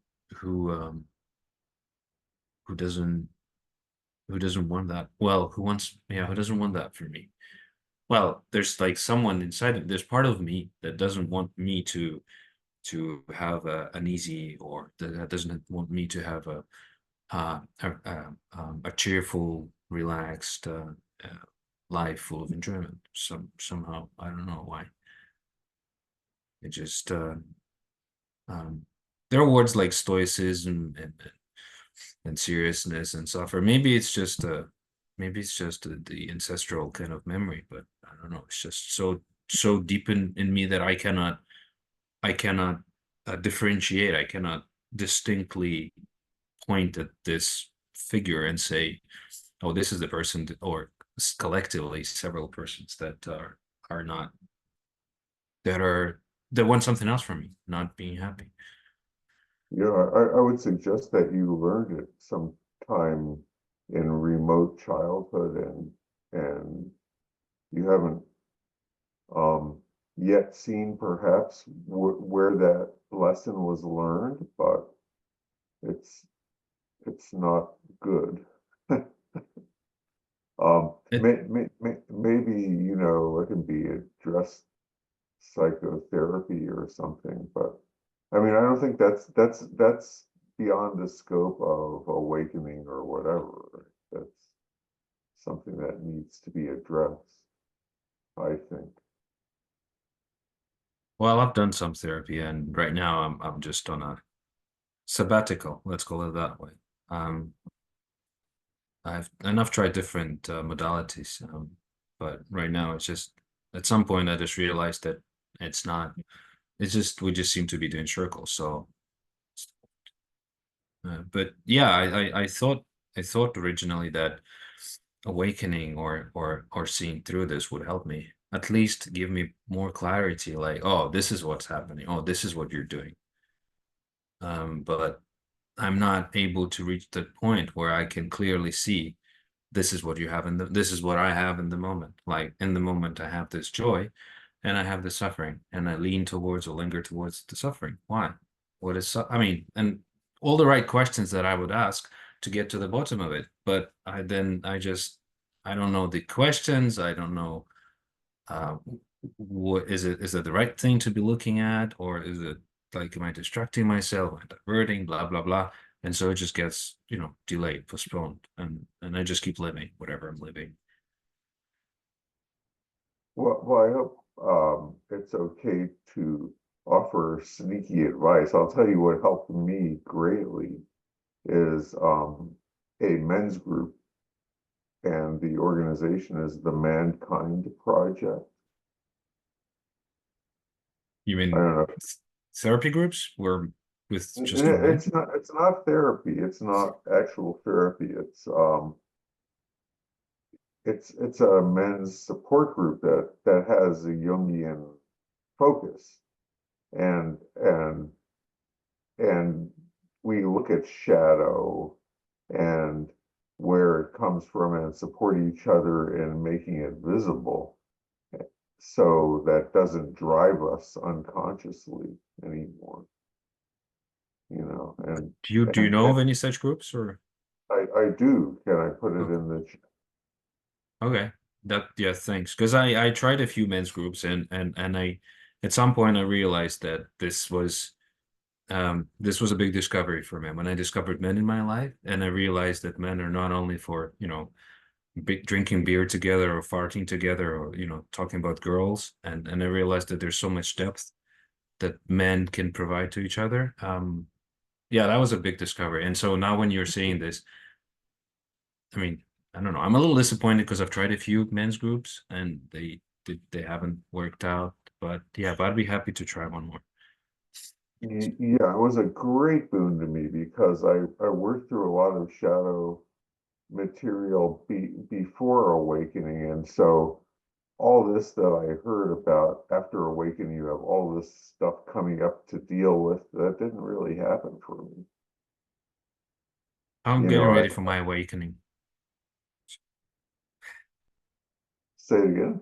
doesn't want that. Well, who doesn't want that for me. Well, there's like someone inside it. There's part of me that doesn't want me to have an easy, or that doesn't want me to have a cheerful, relaxed life full of enjoyment. Somehow I don't know why. It just there are words like stoicism and seriousness and stuff, or maybe it's just the ancestral kind of memory, but I don't know. It's just so deep in me that I cannot differentiate. I cannot distinctly point at this figure and say, oh, this is the person or collectively several persons that are not that want something else from me, not being happy. Yeah, I would suggest that you learned it sometime in remote childhood and you haven't yet seen perhaps where that lesson was learned, but it's not good. Maybe it can be addressed psychotherapy or something, but I mean I don't think that's beyond the scope of awakening or whatever. That's something that needs to be addressed, I think. Well, I've done some therapy, and right now I'm just on a sabbatical. Let's call it that way. I've tried different modalities, but right now it's just at some point I just realized that it's not. It's just we just seem to be doing circles. So, but yeah, I thought originally that awakening or seeing through this would help me, at least give me more clarity, like, oh, this is what's happening. Oh, this is what you're doing. But I'm not able to reach that point where I can clearly see this is what you have in this is what I have in the moment. Like in the moment I have this joy and I have the suffering, and I lean towards or linger towards the suffering. Why? What is I mean, and all the right questions that I would ask to get to the bottom of it. But I don't know the questions. I don't know what is it the right thing to be looking at, or is it like, am I distracting myself, am I diverting, blah blah blah, and so it just gets, you know, delayed, postponed, and I just keep living whatever I'm living. Well, I hope it's okay to offer sneaky advice. I'll tell you what helped me greatly is a men's group, and the organization is the Mankind Project. You I mean don't know. therapy groups where with just two men? It's not therapy. It's not actual therapy. It's a men's support group that has a Jungian focus, and we look at shadow and where it comes from and support each other in making it visible, so that doesn't drive us unconsciously anymore, you know. And Do you know of any such groups, or? I do. Can I put it Okay. in the chat? Okay, yeah, thanks. Because I tried a few men's groups, and I at some point I realized that this was a big discovery for me when I discovered men in my life, and I realized that men are not only for, you know, drinking beer together or farting together, or, you know, talking about girls, and I realized that there's so much depth that men can provide to each other. Yeah, that was a big discovery. And so now when you're saying this, I mean, I don't know, I'm a little disappointed because I've tried a few men's groups and they haven't worked out, but yeah, but I'd be happy to try one more. Yeah, it was a great boon to me because I worked through a lot of shadow material before awakening, and so all this that I heard about after awakening, you have all this stuff coming up to deal with that didn't really happen for me. I'm You getting know, ready for my awakening. say it again.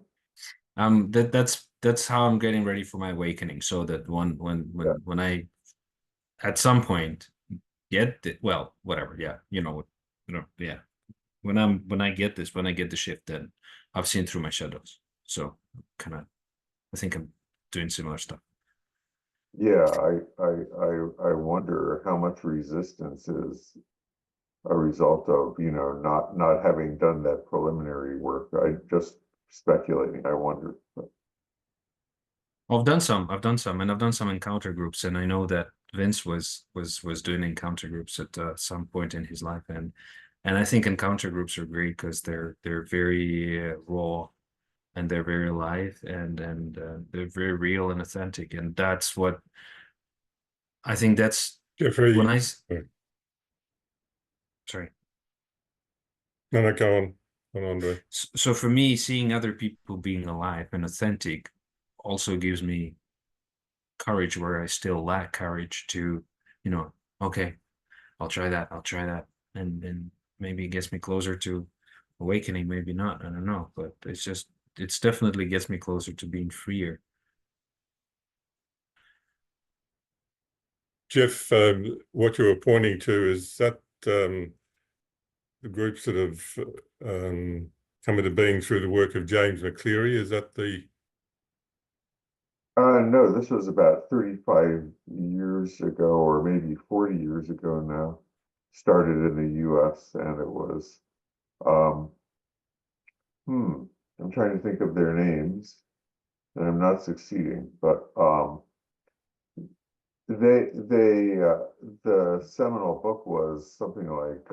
That's how I'm getting ready for my awakening, so that when I at some point get it, well, whatever, yeah, you know, yeah, when I get the shift, then I've seen through my shadows, so kind of I think I'm doing similar stuff. Yeah, I wonder how much resistance is a result of, you know, not having done that preliminary work. I just speculating, I wonder. But I've done some, and I've done some encounter groups, and I know that Vince was doing encounter groups at some point in his life, and I think encounter groups are great because they're very raw, and they're very alive, and they're very real and authentic, and that's what I think. That's Jeffrey, when sorry. No, go on. Go on, Andre. So for me, seeing other people being alive and authentic also gives me courage where I still lack courage to, you know, okay, I'll try that, and then maybe it gets me closer to awakening, maybe not, I don't know, but it's definitely gets me closer to being freer. Jeff, what you were pointing to is that the groups that have come into being through the work of James McCleary, is that the? no, this was about 35 years ago, or maybe 40 years ago now. Started in the US, and it was I'm trying to think of their names, and I'm not succeeding, but the seminal book was something like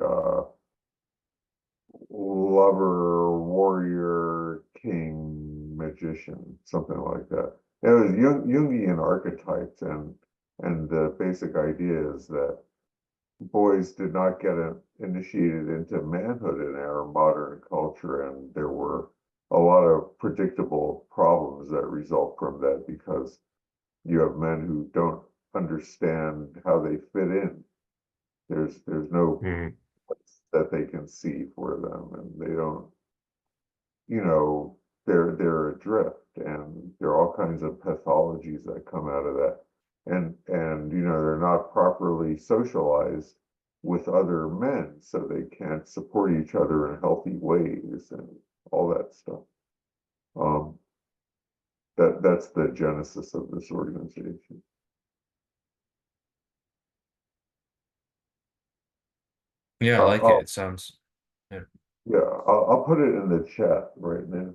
Lover, Warrior, King, Magician, something like that. It was Jungian archetypes, and the basic idea is that boys did not get initiated into manhood in our modern culture, and there were a lot of predictable problems that result from that, because you have men who don't understand how they fit in. There's no Mm. place that they can see for them, and they don't, you know, they're adrift, and there are all kinds of pathologies that come out of that. And you know, they're not properly socialized with other men, so they can't support each other in healthy ways and all that stuff. That's the genesis of this organization. Yeah, I like it. It sounds. Yeah, I'll put it in the chat right now.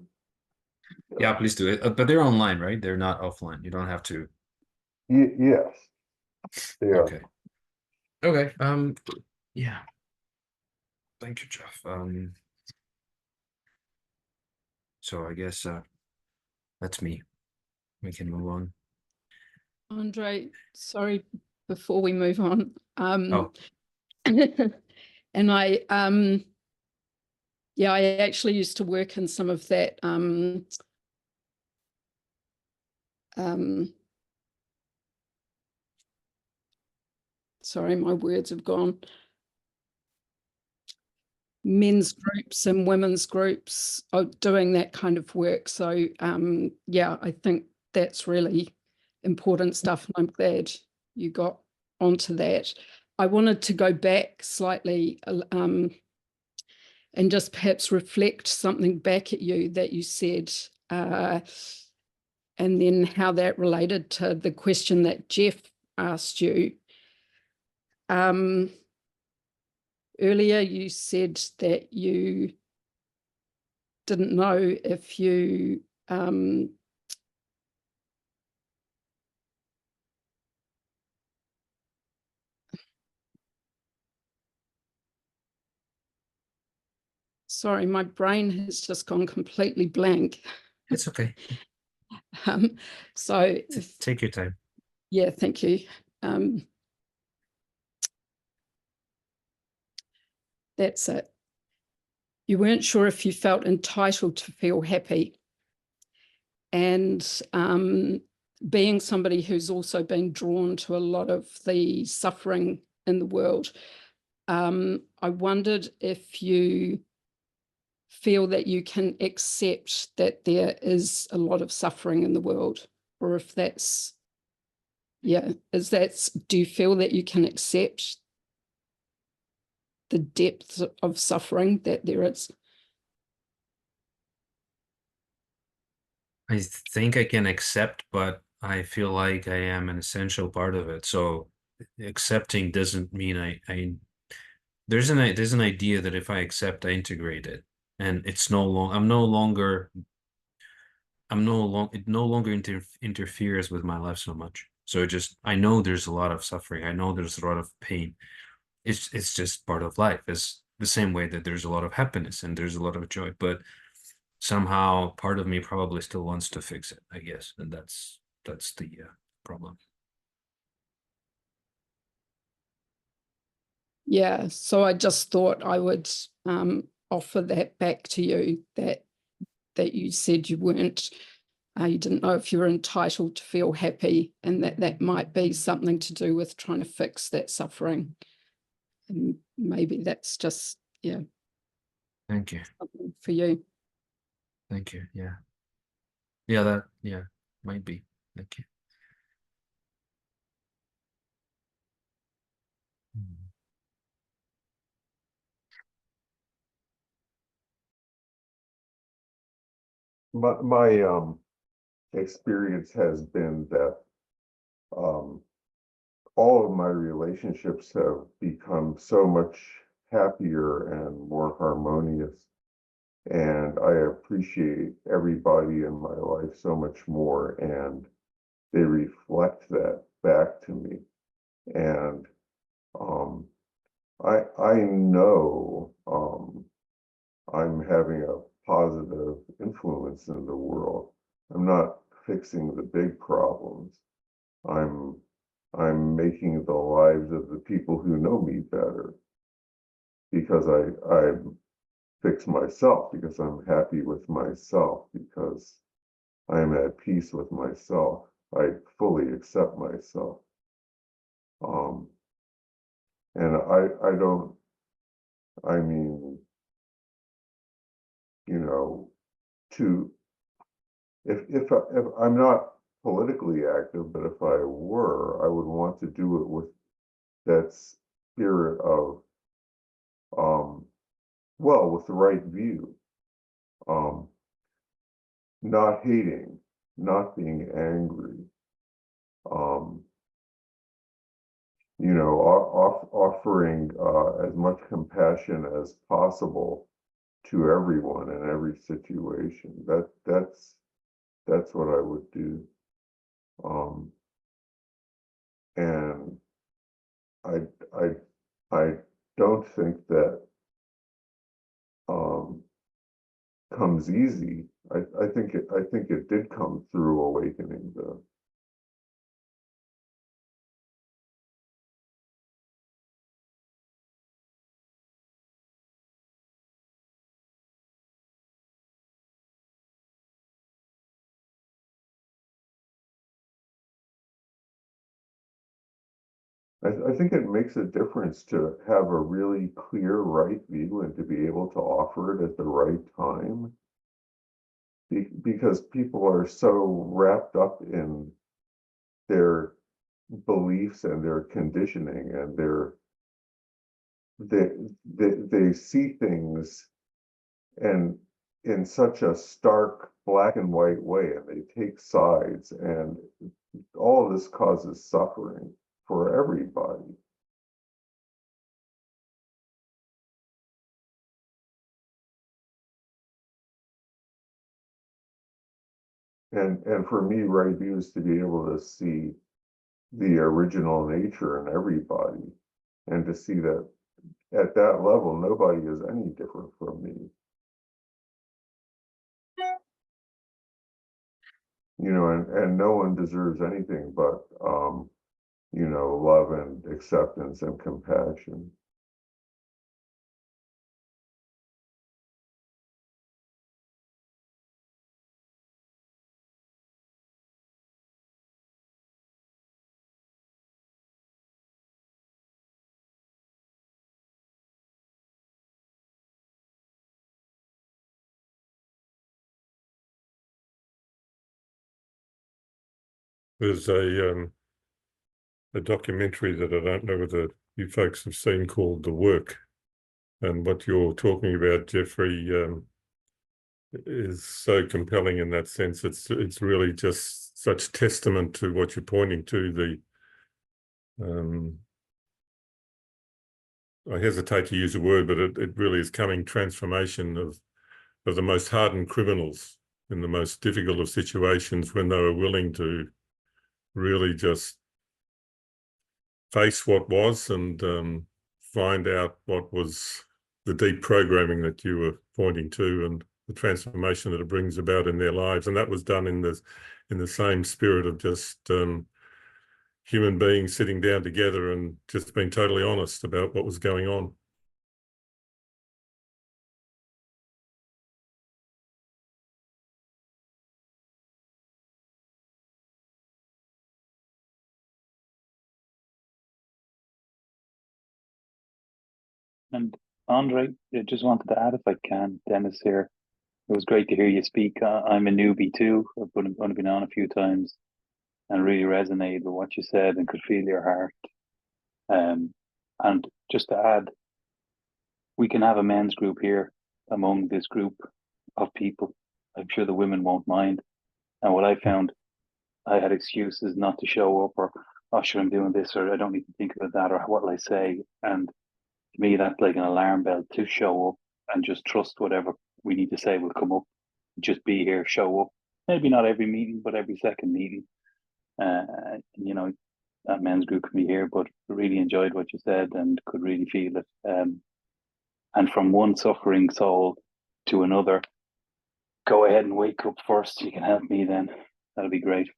Yeah, please do it. But they're online, right? They're not offline. You don't have to. Yes, they are. Okay. Okay. Yeah. Thank you, Jeff. So I guess that's me. We can move on. Andre, sorry, before we move on. Oh. And I yeah, I actually used to work in some of that sorry, my words have gone. Men's groups and women's groups are doing that kind of work. So yeah, I think that's really important stuff, and I'm glad you got onto that. I wanted to go back slightly and just perhaps reflect something back at you that you said, and then how that related to the question that Jeff asked you. Earlier you said that you didn't know if you sorry, my brain has just gone completely blank. It's okay. So Take your time. yeah, thank you. That's it. You weren't sure if you felt entitled to feel happy. And being somebody who's also been drawn to a lot of the suffering in the world, I wondered if you feel that you can accept that there is a lot of suffering in the world, or if that's, yeah, do you feel that you can accept the depth of suffering that there is? I think I can accept, but I feel like I am an essential part of it. So accepting doesn't mean there's an idea that if I accept, I integrate it, and it's no longer it no longer interferes with my life so much. So I know there's a lot of suffering. I know there's a lot of pain. It's just part of life. It's the same way that there's a lot of happiness and there's a lot of joy, but somehow part of me probably still wants to fix it, I guess. And that's the problem. Yeah, so I just thought I would offer that back to you, that you said you weren't, you didn't know if you were entitled to feel happy, and that might be something to do with trying to fix that suffering. And maybe that's just, yeah. Thank you. Something for you. Thank you. Yeah. Yeah, might be. Thank you. My experience has been that all of my relationships have become so much happier and more harmonious, and I appreciate everybody in my life so much more, and they reflect that back to me. And I know I'm having a positive influence in the world. I'm not fixing the big problems. I'm making the lives of the people who know me better, because fix myself, because I'm happy with myself, because I am at peace with myself. I fully accept myself. And I don't, I mean, you know, if I'm not politically active, but if I were, I would want to do it with that spirit of, well, with the right view, not hating, not being angry, you know, offering as much compassion as possible to everyone in every situation. That's what I would do. And I don't think that comes easy. I think it did come through awakening, though. I think it makes a difference to have a really clear right view and to be able to offer it at the right time. Because people are so wrapped up in their beliefs and their conditioning, and they see things and in such a stark black and white way, and they take sides, and all of this causes suffering for everybody. And for me, right view is to be able to see the original nature in everybody, and to see that at that level, nobody is any different from me. You know, and no one deserves anything but, you know, love and acceptance and compassion. There's a documentary that I don't know whether you folks have seen called The Work. And what you're talking about, Jeffrey, is so compelling in that sense. It's really just such testament to what you're pointing to. I hesitate to use a word, but it really is coming transformation of the most hardened criminals in the most difficult of situations, when they were willing to really just face what was and find out what was the deep programming that you were pointing to, and the transformation that it brings about in their lives. And that was done in the same spirit of just human beings sitting down together and just being totally honest about what was going on. And Andre, I just wanted to add, if I can, Dennis here. It was great to hear you speak. I'm a newbie too. I've only been on a few times, and really resonated with what you said and could feel your heart. And just to add, we can have a men's group here among this group of people. I'm sure the women won't mind. And what I found, I had excuses not to show up, or, oh, sure, I'm doing this, or I don't need to think about that, or what will I say? And to me, that's like an alarm bell to show up and just trust whatever we need to say will come up. Just be here, show up. Maybe not every meeting, but every second meeting. You know, that men's group can be here, but really enjoyed what you said and could really feel it. And from one suffering soul to another, go ahead and wake up first. You can help me then. That'll be great.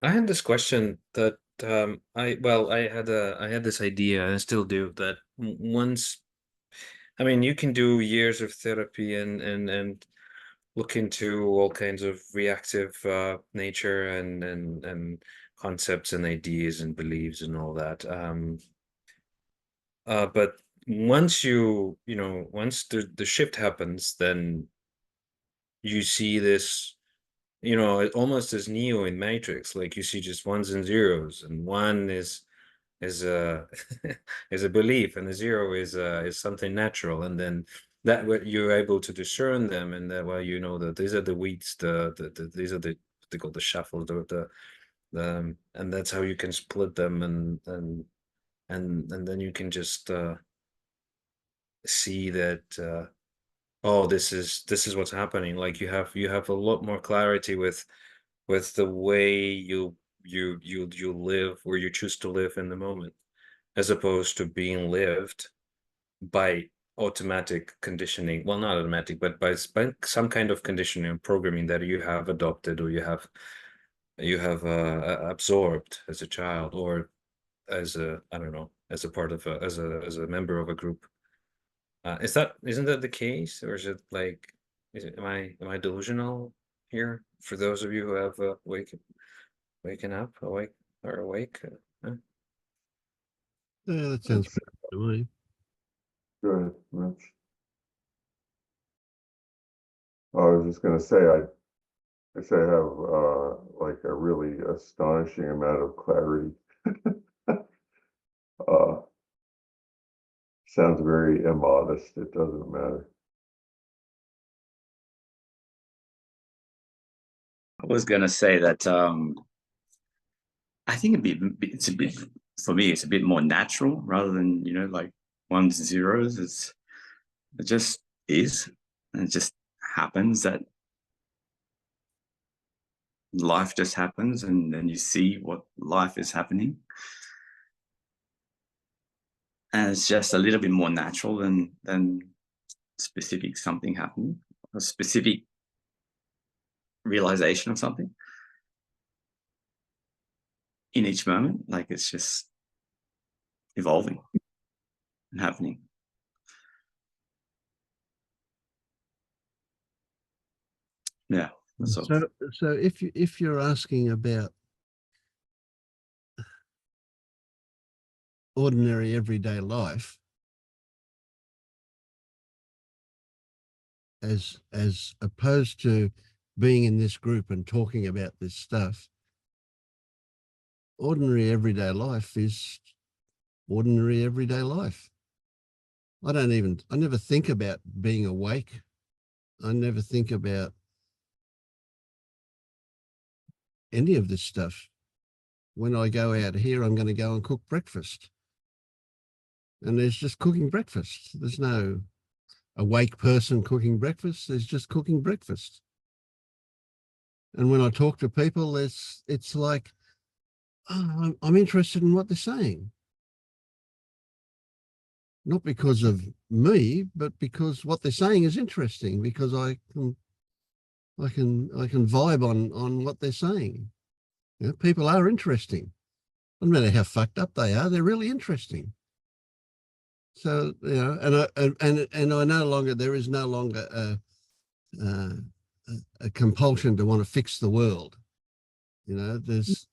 I had this question that I had this idea, and I still do, that once, I mean, you can do years of therapy and look into all kinds of reactive nature and concepts and ideas and beliefs and all that. But once once the shift happens, then you see this, almost as Neo in Matrix, like you see just ones and zeros, and one is a is a belief, and the zero is something natural, and then that what you're able to discern them, and that that these are the wheats, these are the what they call the shuffle, and that's how you can split them, and then you can just see that. Oh, this is what's happening. Like you have a lot more clarity with the way you live, where you choose to live in the moment, as opposed to being lived by automatic conditioning. Well, not automatic, but by some kind of conditioning and programming that you have adopted, or you have absorbed as a child, or as a, I don't know, as a part of as a member of a group. Isn't that the case, or is it like, am I delusional here? For those of you who have waken up, awake or awake. Yeah, that sounds That's pretty good to me. good, Rich. I was just going to say, I say I have like a really astonishing amount of clarity. Sounds very immodest. It doesn't matter. I was gonna say that I think it's a bit, for me, it's a bit more natural rather than like ones and zeros. It just is, and it just happens that life just happens, and then you see what life is happening, and it's just a little bit more natural than specific something happening, a specific realization of something in each moment. Like it's just evolving and happening. Yeah. So So if you're asking about ordinary everyday life, as opposed to being in this group and talking about this stuff, ordinary everyday life is ordinary everyday life. I never think about being awake. I never think about any of this stuff. When I go out here, I'm going to go and cook breakfast. And there's just cooking breakfast. There's no awake person cooking breakfast. There's just cooking breakfast. And when I talk to people, it's like, oh, I'm interested in what they're saying. Not because of me, but because what they're saying is interesting, because I can vibe on what they're saying. People are interesting. No matter how fucked up they are, they're really interesting. So, and I no longer, there is no longer a compulsion to want to fix the world. There's,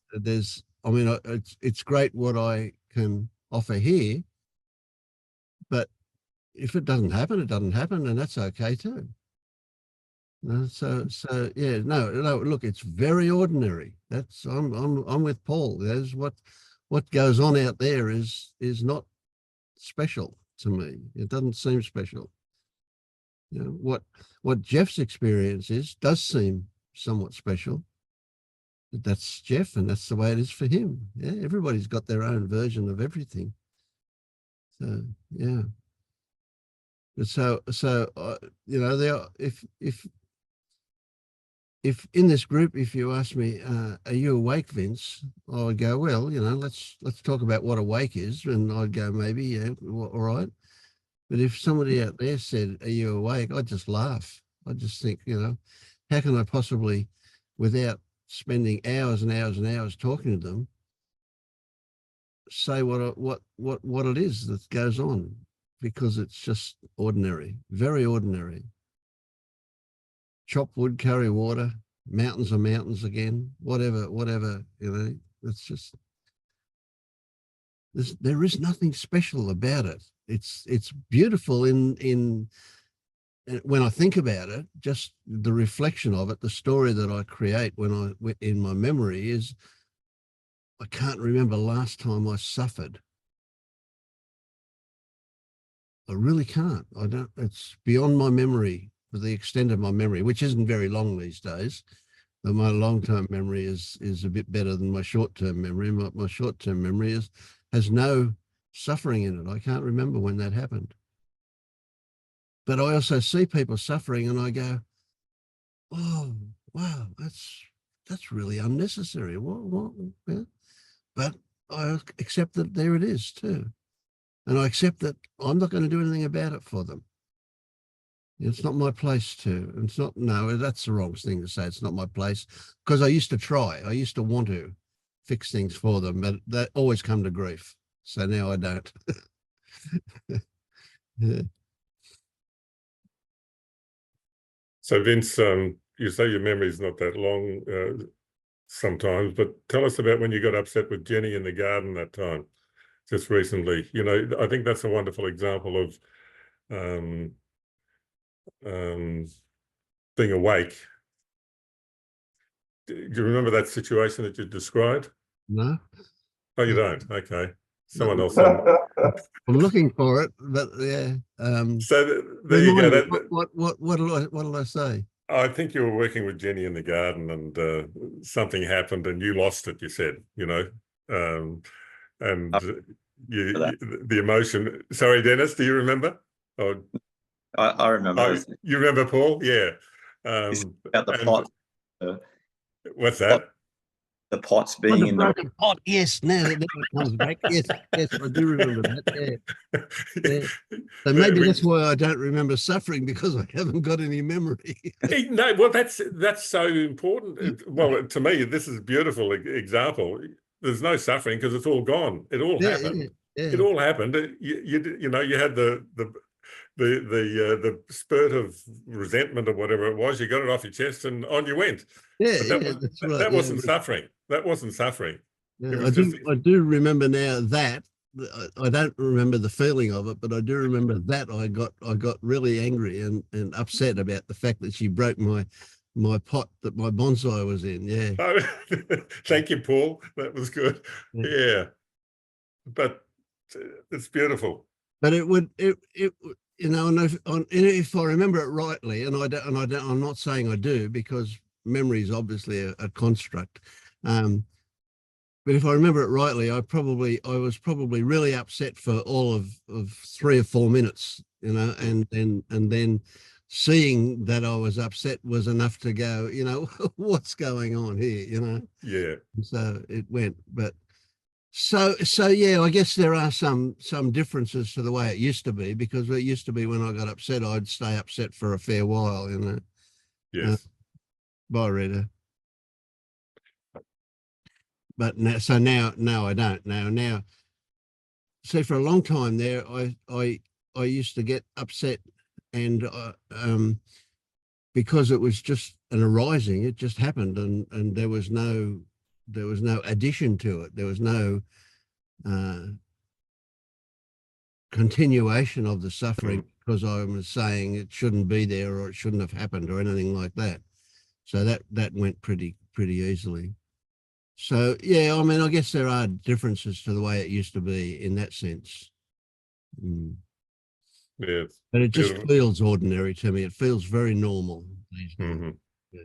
I mean, it's great what I can offer here, but if it doesn't happen, it doesn't happen, and that's okay too. So yeah, no, look, it's very ordinary. That's I'm with Paul. There's what goes on out there is not special. to me. It doesn't seem special. You know, what Jeff's experience does seem somewhat special. But that's Jeff, and that's the way it is for him. Yeah, everybody's got their own version of everything. So yeah. But so you know, if in this group, if you ask me, are you awake, Vince? I would go, well, you know, let's talk about what awake is, and I'd go, maybe, yeah, all right. But if somebody out there said, are you awake? I'd just laugh. I'd just think, you know, how can I possibly, without spending hours and hours and hours talking to them, say what it is that goes on? Because it's just ordinary, very ordinary. Chop wood, carry water, mountains are mountains again, whatever, you know, it's just, there is nothing special about it. It's beautiful in when I think about it, just the reflection of it, the story that I create in my memory is, I can't remember last time I suffered. I really can't. I don't, it's beyond my memory, for the extent of my memory, which isn't very long these days. But my long-term memory is a bit better than my short-term memory. My short-term memory has no suffering in it. I can't remember when that happened. But I also see people suffering and I go, oh, wow, that's really unnecessary. What? Yeah. But I accept that there it is too. And I accept that I'm not going to do anything about it for them. It's not my place to. It's not, no, that's the wrong thing to say. It's not my place, because I used to try. I used to want to fix things for them, but that always come to grief. So now I don't. Yeah. So Vince, you say your memory's not that long sometimes, but tell us about when you got upset with Jenny in the garden that time, just recently. You know, I think that's a wonderful example of being awake. Do you remember that situation that you described? No. Oh, you don't? Okay. Someone else. I'm looking for it, but yeah. So there you go. What did I say? I think you were working with Jenny in the garden, and something happened, and you lost it. You said, you know, and the emotion. Sorry, Dennis, do you remember? Oh, I remember. Oh, you remember, Paul? Yeah. About the pot. What's that? The pots being in the broken pot. Yes, now it comes back. Yes, I do remember that. Yeah. So maybe that's why I don't remember suffering, because I haven't got any memory. No, well, that's so important. Well, to me, this is a beautiful example. There's no suffering because it's all gone. It all happened. Yeah. It all happened. You know, you had the spurt of resentment or whatever it was. You got it off your chest and on you went. Yeah, that's right. That wasn't suffering. That wasn't suffering. Yeah, I do remember now that. I don't remember the feeling of it, but I do remember that I got really angry and upset about the fact that she broke my pot that my bonsai was in. Yeah. Oh, thank you, Paul. That was good. Yeah. But it's beautiful. But it you know, and if I remember it rightly, and I'm not saying I do, because memory is obviously a construct. But if I remember it rightly, I was probably really upset for all of 3 or 4 minutes, you know, and then seeing that I was upset was enough to go, you know, what's going on here, you know? Yeah. So it went, but so yeah, I guess there are some differences to the way it used to be, because it used to be when I got upset, I'd stay upset for a fair while, you know. Yes. Bye, Rita. But now, so now I don't. Now, see, for a long time there, I used to get upset, and because it was just an arising, it just happened, and there was no addition to it. There was no continuation of the suffering, because I was saying it shouldn't be there, or it shouldn't have happened, or anything like that. So that went pretty easily. So yeah, I mean, I guess there are differences to the way it used to be in that sense. Yeah. It's But it just beautiful. feels ordinary to me. It feels very normal these days. Mhm. Yeah.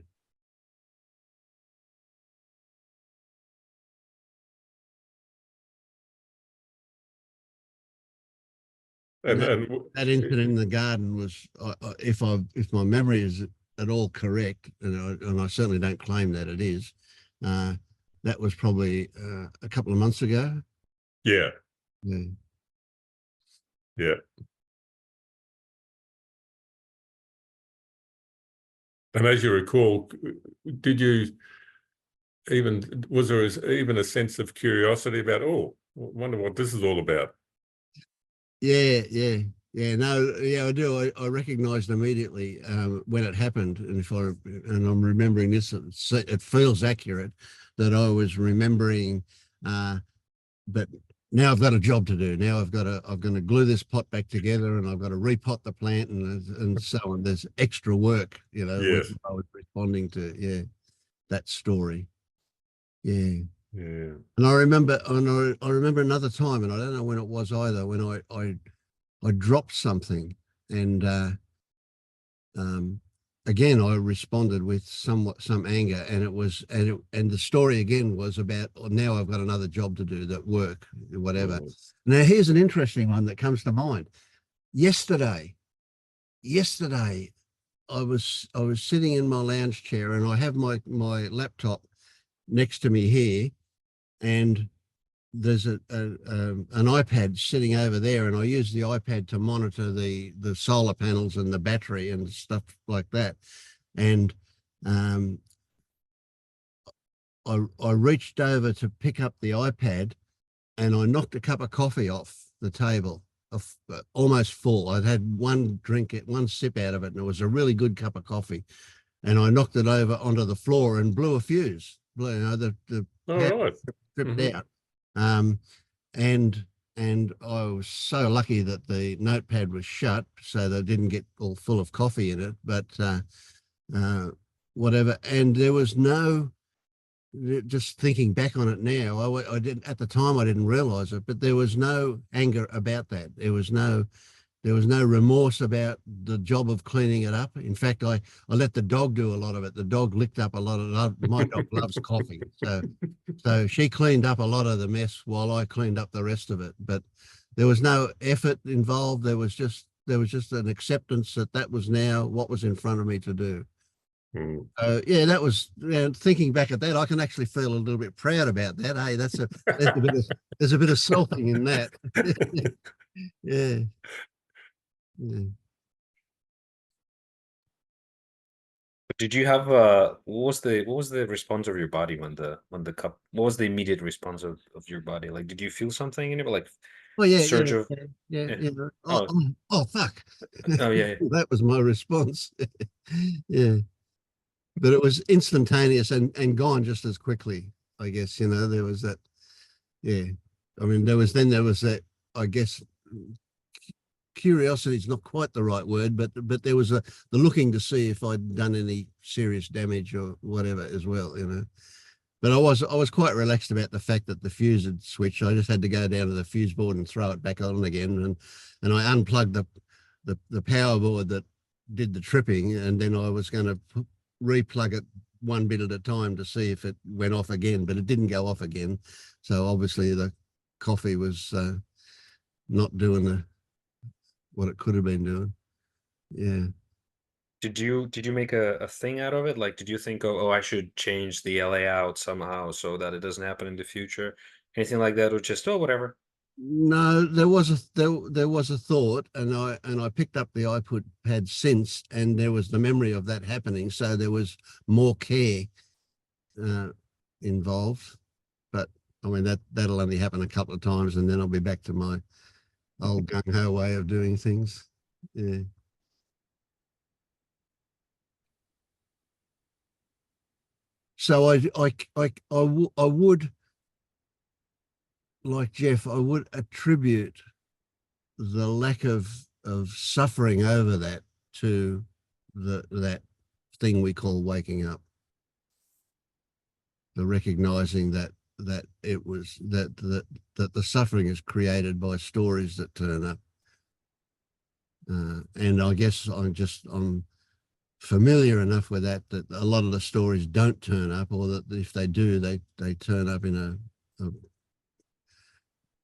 And that, and that incident in the garden was, if my memory is at all correct, and I certainly don't claim that it is, that was probably a couple of months ago. yeah, Yeah. yeah. And as you recall, did you was there even a sense of curiosity about, oh, wonder what this is all about? Yeah, yeah, yeah. No, yeah, I do. I recognized immediately when it happened, and I'm remembering this, it feels accurate that I was remembering. But now I've got a job to do. Now I'm going to glue this pot back together, and I've got to repot the plant, and so on. There's extra work, you know, when Yes. I was responding to that story. Yeah. Yeah. And I remember another time, and I don't know when it was either, when I dropped something, and again I responded with some anger, and the story again was about, oh, now I've got another job to do, that work, whatever. Now here's an interesting one that comes to mind. Yesterday I was sitting in my lounge chair, and I have my laptop next to me here, and there's an iPad sitting over there, and I use the iPad to monitor the solar panels and the battery and stuff like that. And I reached over to pick up the iPad, and I knocked a cup of coffee off the table, almost full. I'd had one sip out of it, and it was a really good cup of coffee. And I knocked it over onto the floor and blew a fuse. The All power right. tripped Mhm. out. And I was so lucky that the notepad was shut, so that it didn't get all full of coffee in it. But whatever. And there was no, just thinking back on it now, I didn't, at the time I didn't realize it, but there was no anger about that. There was no remorse about the job of cleaning it up. In fact, I let the dog do a lot of it. The dog licked up a lot of it. My dog loves coffee. So she cleaned up a lot of the mess while I cleaned up the rest of it. But there was no effort involved. There was just an acceptance that was now what was in front of me to do. Mm. Yeah, that was, thinking back at that, I can actually feel a little bit proud about that. Hey, there's a bit of salting in that. Yeah. Yeah. Did you have what was the response of your body when the cup, what was the immediate response of your body? Like, did you feel something in it, like Oh yeah, surge of yeah. Oh. Oh fuck. Oh yeah. That was my response. Yeah. But it was instantaneous and gone just as quickly, I guess. There was that, yeah. I mean, there was that, I guess, curiosity is not quite the right word, but there was the looking to see if I'd done any serious damage or whatever as well, But I was quite relaxed about the fact that the fuse had switched. I just had to go down to the fuse board and throw it back on again, and I unplugged the power board that did the tripping, and then I was going to replug it one bit at a time to see if it went off again, but it didn't go off again. So obviously the coffee was not doing what it could have been doing. Yeah. Did you make a thing out of it? Like, did you think, oh, I should change the layout somehow so that it doesn't happen in the future? Anything like that, or just, oh, whatever? No, there was a thought, and I picked up the iPad since, and there was the memory of that happening. So there was more care involved. But I mean, that'll only happen a couple of times, and then I'll be back to my old gung ho way of doing things. Yeah. So I would, like Jeff, I would attribute the lack of suffering over that to that thing we call waking up. The recognizing that it was that the suffering is created by stories that turn up. And I guess I'm familiar enough with that a lot of the stories don't turn up, or that if they do, they turn up in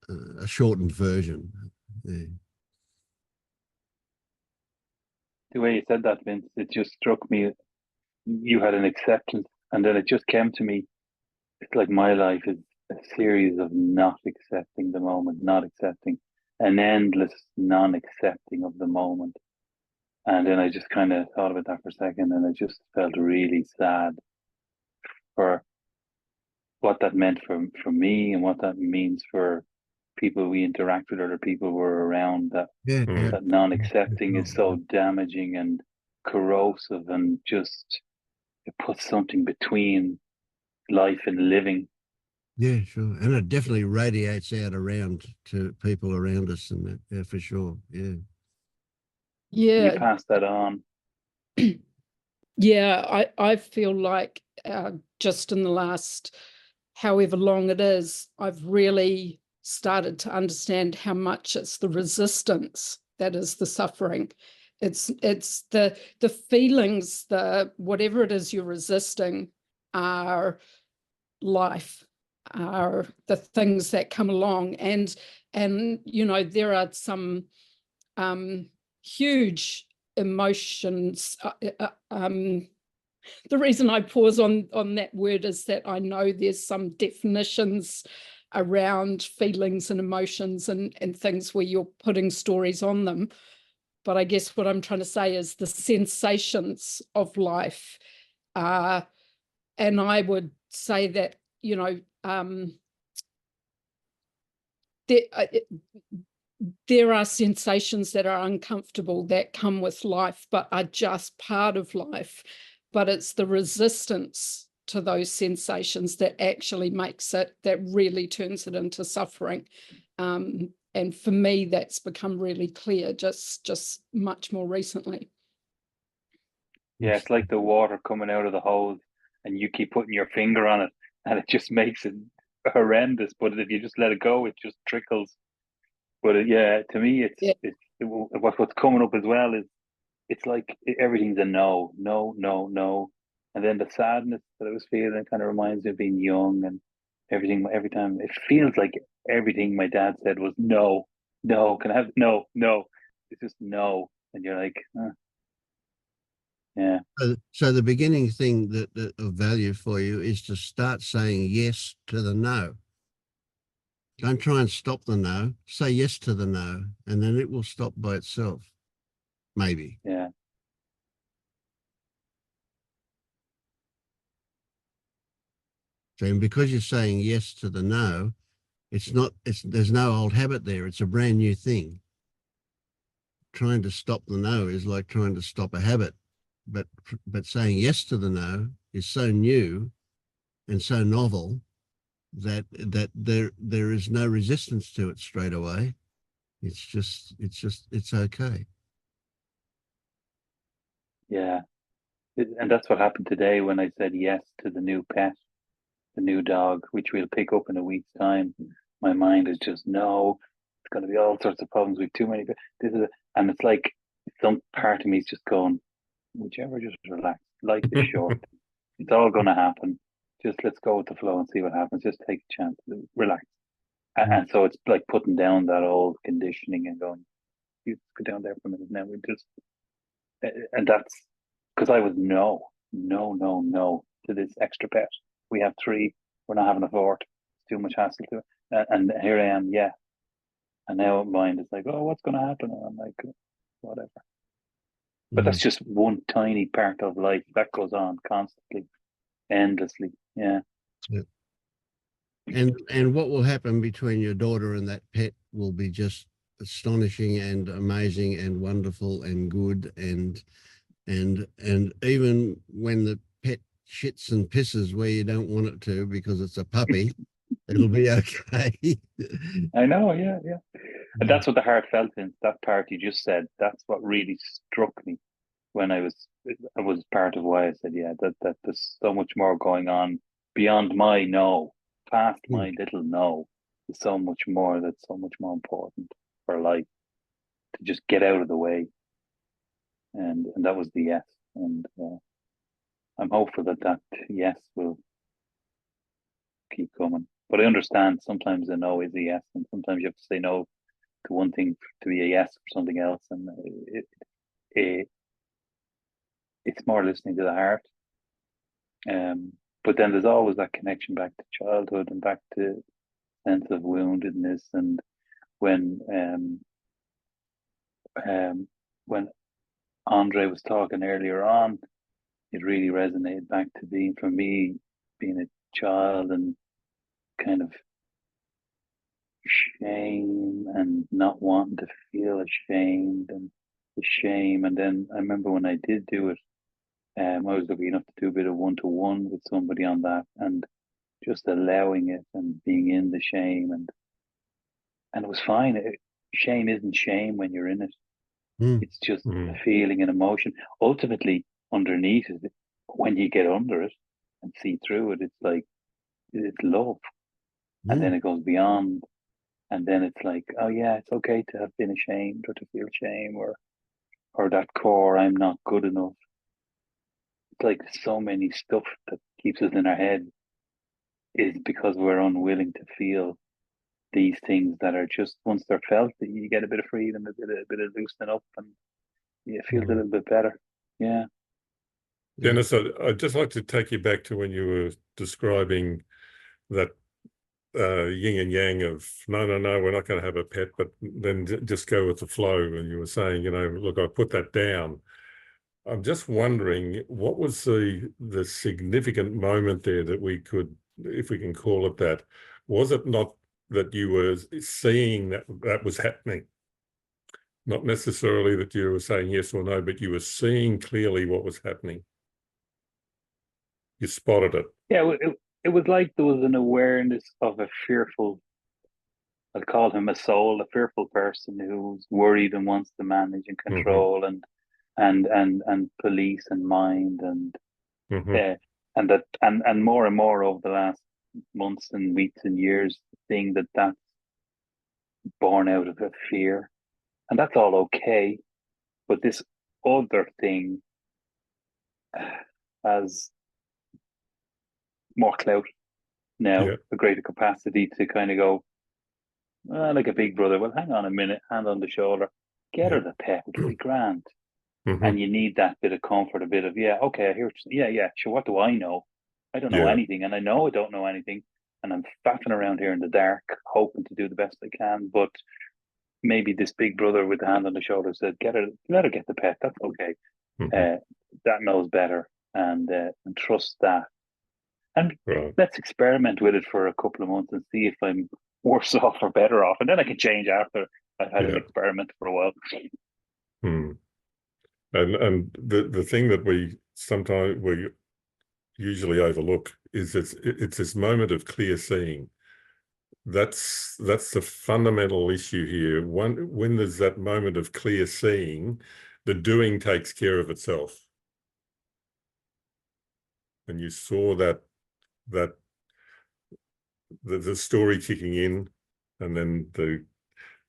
a shortened version. Yeah. The way you said that, Vince, it just struck me. You had an acceptance, and then it just came to me. It's like my life is a series of not accepting the moment, not accepting, an endless non-accepting of the moment. And then I just kind of thought about that for a second, and I just felt really sad for what that meant for me, and what that means for people we interact with, or the people we're around. That Yeah. that non-accepting is so damaging and corrosive, and just it puts something between life and living. Yeah, sure. And it definitely radiates out around to people around us, and that, yeah, for sure. Yeah. You Yeah, pass that on. yeah, I feel like just in the last however long it is, I've really started to understand how much it's the resistance that is the suffering. It's the feelings, the whatever it is you're resisting are life, are the things that come along. And you know, there are some huge emotions. The reason I pause on that word is that I know there's some definitions around feelings and emotions and things where you're putting stories on them. But I guess what I'm trying to say is the sensations of life. And I would say that, you know, there are sensations that are uncomfortable that come with life, but are just part of life. But it's the resistance to those sensations that actually makes it, that really turns it into suffering. And for me, that's become really clear just much more recently. Yeah, it's like the water coming out of the hose, and you keep putting your finger on it, and it just makes it horrendous. But if you just let it go, it just trickles. But yeah, to me, what's coming up as well is it's like everything's a no, no, no, no, and then the sadness that I was feeling kind of reminds me of being young, and everything. Every time it feels like everything my dad said was no, no. Can I have no, no? It's just no, and you're like, yeah. So the beginning thing that of value for you is to start saying yes to the no. Don't try and stop the no. Say yes to the no, and then it will stop by itself. Maybe. Yeah. So because you're saying yes to the no, there's no old habit there. It's a brand new thing. Trying to stop the no is like trying to stop a habit. But saying yes to the no is so new and so novel that there is no resistance to it straight away. It's okay. Yeah. And that's what happened today when I said yes to the new pet, the new dog, which we'll pick up in a week's time. My mind is just, no, it's going to be all sorts of problems with too many. And it's like some part of me is just going, would you ever just relax? Life is short. It's all going to happen. Just let's go with the flow and see what happens. Just take a chance. Relax. And so it's like putting down that old conditioning and going, you go down there for a minute now. And that's because I was no to this extra pet. We have 3. We're not having a 4th. It's too much hassle to it. And here I am, yeah. And now mind is like, oh, what's going to happen? And I'm like, whatever. But that's just one tiny part of life that goes on constantly, endlessly. Yeah. And what will happen between your daughter and that pet will be just astonishing and amazing and wonderful and good, and even when the pet shits and pisses where you don't want it to because it's a puppy, it'll be okay. I know, yeah. And that's what the heart felt in that part you just said. That's what really struck me when I was part of why I said, yeah, that there's so much more going on beyond my no, past my little no. There's so much more that's so much more important for life to just get out of the way. and that was the yes. And I'm hopeful that that yes will keep coming. But I understand sometimes a no is a yes, and sometimes you have to say no to one thing to be a yes for something else, and it's more listening to the heart. But then there's always that connection back to childhood and back to sense of woundedness, and when Andre was talking earlier on, it really resonated back to being, for me, being a child and kind of shame and not wanting to feel ashamed and the shame. And then I remember when I did do it, I was lucky enough to do a bit of one-to-one with somebody on that, and just allowing it and being in the shame, and it was fine. Shame isn't shame when you're in it. It's just a feeling and emotion. Ultimately, underneath it, when you get under it and see through it, it's like, it's love. And then it goes beyond. And then it's like, oh yeah, it's okay to have been ashamed or to feel shame, or that core, I'm not good enough. It's like so many stuff that keeps us in our head is because we're unwilling to feel these things that are just, once they're felt, you get a bit of freedom, a bit of loosening up, and it feels a little bit better. Yeah. Denis, I'd just like to take you back to when you were describing that yin and yang of no, we're not going to have a pet, but then just go with the flow. And you were saying, look, I put that down. I'm just wondering, what was the significant moment there that we could, if we can call it that? Was it not that you were seeing that was happening? Not necessarily that you were saying yes or no, but you were seeing clearly what was happening. You spotted it. Yeah, it was like there was an awareness of a fearful, I'll call him a soul, a fearful person who's worried and wants to manage and control and police and mind and and more over the last months and weeks and years, seeing that that's born out of a fear, and that's all okay. But this other thing has more clout now, a greater capacity to kind of go, like a big brother. Well, hang on a minute, hand on the shoulder, get her the pet, it'll be grand. And you need that bit of comfort, a bit of, okay, I hear, sure, what do I know? I don't know anything, and I know I don't know anything, and I'm faffing around here in the dark, hoping to do the best I can. But maybe this big brother with the hand on the shoulder said, let her get the pet, that's okay. That knows better, and trust that. And let's experiment with it for a couple of months and see if I'm worse off or better off. And then I can change after I've had an experiment for a while. And the thing that we usually overlook is it's this moment of clear seeing. That's the fundamental issue here. When there's that moment of clear seeing, the doing takes care of itself. And you saw that the story kicking in, and then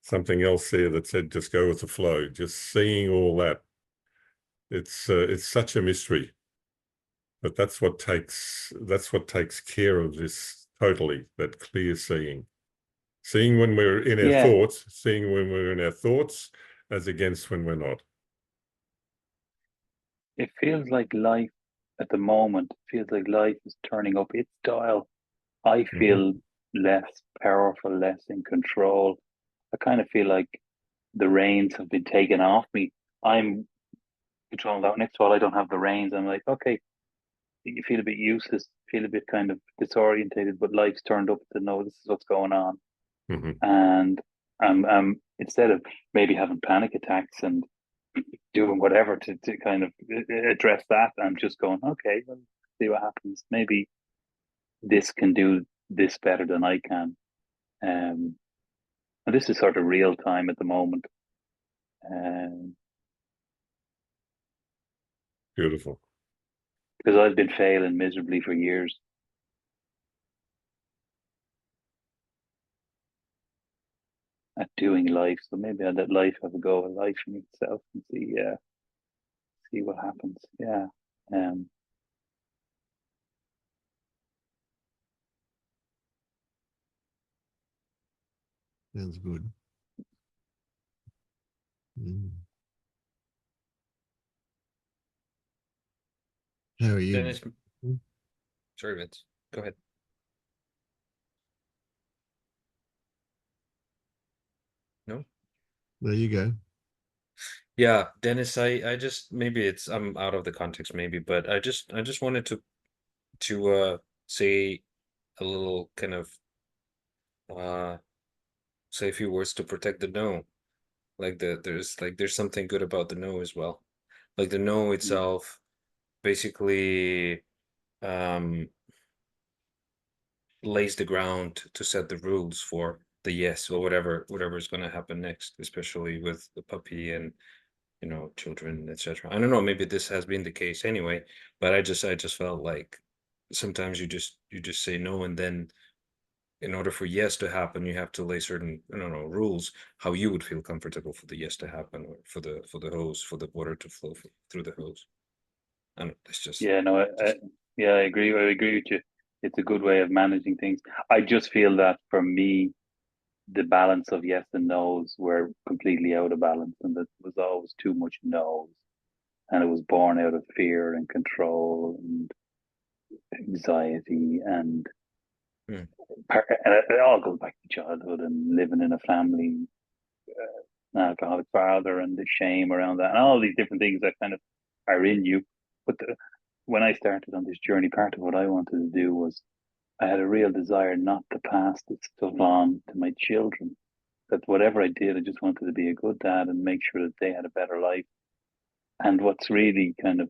something else there that said just go with the flow. Just seeing all that. It's such a mystery, but that's what takes care of this totally. That clear seeing when we're in our thoughts, seeing when we're in our thoughts, as against when we're not. It feels like life at the moment. Feels like life is turning up its dial. I feel less powerful, less in control. I kind of feel like the reins have been taken off me. I'm controlling that. Next to all, I don't have the reins. I'm like, okay, you feel a bit useless, feel a bit kind of disorientated, but life's turned up to know this is what's going on. And instead of maybe having panic attacks and doing whatever to kind of address that, I'm just going, okay, well, see what happens. Maybe this can do this better than I can. And this is sort of real time at the moment. Beautiful. Because I've been failing miserably for years. At doing life. So maybe I'll let life have a go at life in itself and see see what happens. Yeah. Um, Sounds good. Mm. How are you? Dennis, Hmm? sorry, Vince. Go ahead. No? There you go. Yeah, Dennis, I just maybe it's I'm out of the context maybe, but I just wanted to say a little kind of say a few words to protect the no. Like there's something good about the no as well. Like the no itself basically um lays the ground to set the rules for the yes or whatever is going to happen next, especially with the puppy and children, etc. I don't know, maybe this has been the case anyway, but I just felt like sometimes you just say no, and then in order for yes to happen, you have to lay certain, I don't know, rules how you would feel comfortable for the yes to happen, or for the hose, for the water to flow through the hose. I don't know, it's just yeah, no, yeah, I agree. I agree with you. It's a good way of managing things. I just feel that for me, the balance of yes and no's were completely out of balance, and that was always too much no's, and it was born out of fear and control and anxiety, and Hmm. and it all goes back to childhood and living in a family, an alcoholic father, and the shame around that, and all these different things that kind of are in you. But when I started on this journey, part of what I wanted to do was I had a real desire not to pass this stuff on to my children. That whatever I did, I just wanted to be a good dad and make sure that they had a better life. And what's really kind of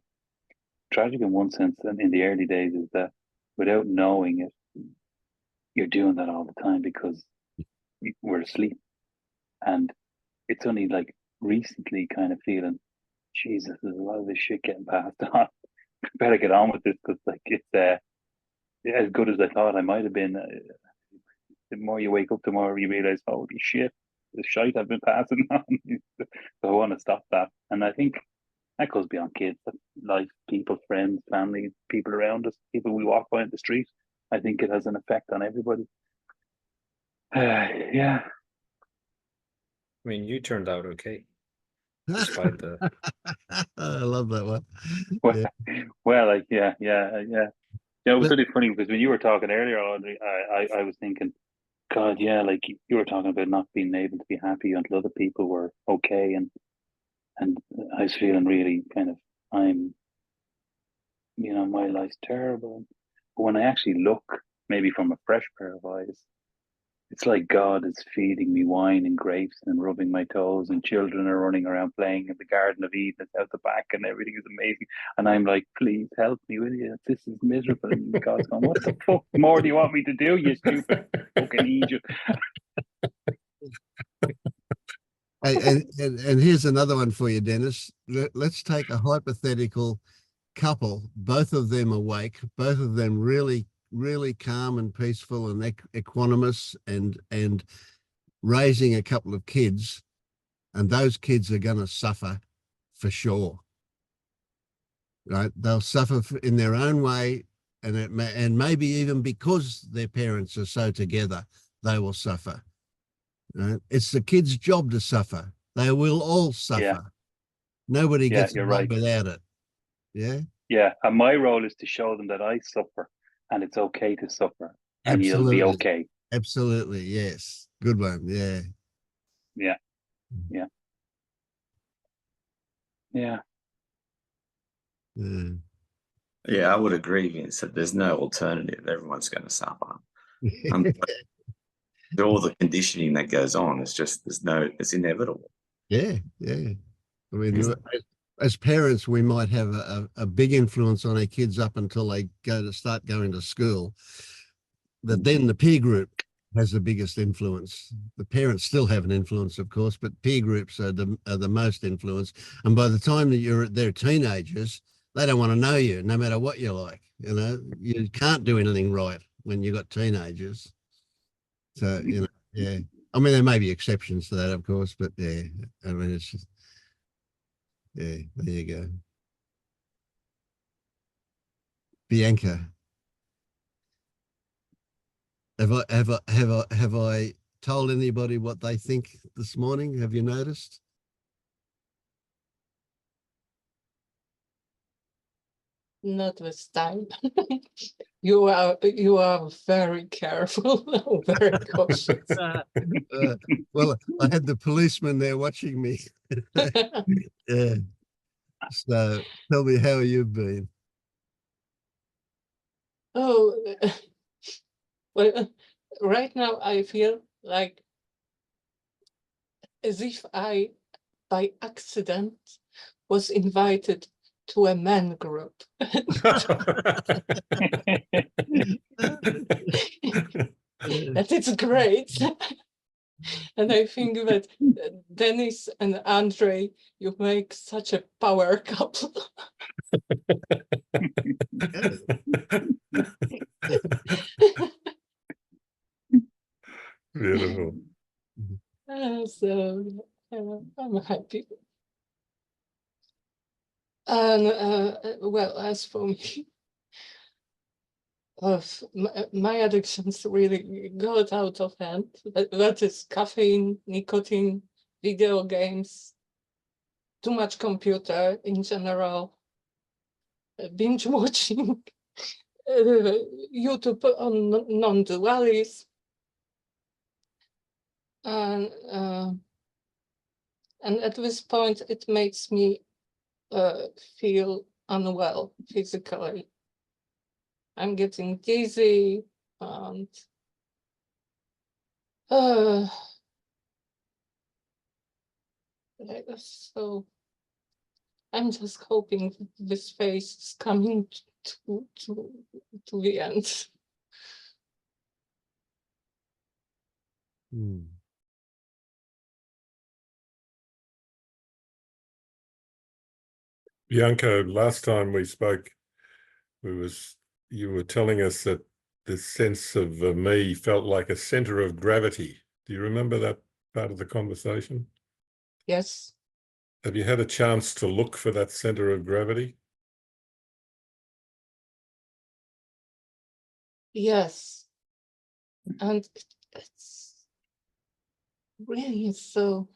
tragic in one sense, and in the early days, is that without knowing it, you're doing that all the time because we're asleep. And it's only like recently kind of feeling, Jesus, there's a lot of this shit getting passed on. Better get on with this, because like it's as good as I thought I might have been. The more you wake up, the more you realize, holy shit, the shite I've been passing on. So I want to stop that. And I think that goes beyond kids, life, people, friends, family, people around us, people we walk by in the street. I think it has an effect on everybody. Yeah. I mean, you turned out okay, despite the I love that one. Well, Yeah. well, like, yeah. Yeah, it was really funny because when you were talking earlier, Audrey, I was thinking, God, yeah, like you were talking about not being able to be happy until other people were okay, and I was feeling really kind of, my life's terrible. But when I actually look, maybe from a fresh pair of eyes, it's like God is feeding me wine and grapes and rubbing my toes, and children are running around playing in the Garden of Eden. It's out the back, and everything is amazing. And I'm like, please help me, will you? This is miserable. And God's going, what the fuck more do you want me to do, you stupid fucking Egypt? And here's another one for you, Dennis. Let's take a hypothetical couple, both of them awake, both of them really, really calm and peaceful and equanimous, and raising a couple of kids, and those kids are going to suffer for sure. Right? They'll suffer in their own way, and maybe even because their parents are so together, they will suffer. Right? It's the kids' job to suffer. They will all suffer. Yeah. Nobody Yeah, gets you're away right. without it. Yeah. Yeah, and my role is to show them that I suffer, and it's okay to suffer, and you'll be Absolutely. okay. Absolutely. Yes. Good one. Yeah. Yeah. Yeah. Yeah. Yeah. Yeah, I would agree, Vince, that there's no alternative. Everyone's going to suffer. All the conditioning that goes on, it's inevitable. Yeah. Yeah. I mean, as parents, we might have a big influence on our kids up until they start going to school. But then the peer group has the biggest influence. The parents still have an influence, of course, but peer groups are the most influence. And by the time that they're teenagers, they don't want to know you, no matter what you're like. You can't do anything right when you've got teenagers. So, yeah. I mean, there may be exceptions to that, of course, but yeah, I mean, it's just, yeah, there you go. Bianca, have I told anybody what they think this morning? Have you noticed? Not this time. You are very careful, very cautious. Well, I had the policeman there watching me. Yeah. So tell me how you've been. Oh, well, right now I feel like as if I, by accident, was invited to a men group. That it's great. And I think that Denis and Andre, you make such a power couple. Beautiful. So I'm happy. And well, as for me, my addictions really got out of hand. That is caffeine, nicotine, video games, too much computer in general, binge watching, YouTube on non-dualism, and at this point it makes me feel unwell physically. I'm getting dizzy and so I'm just hoping that this phase is coming to the end. Hmm. Bianca, last time we spoke, you were telling us that the sense of me felt like a center of gravity. Do you remember that part of the conversation? Yes. Have you had a chance to look for that center of gravity? Yes. And it's really so.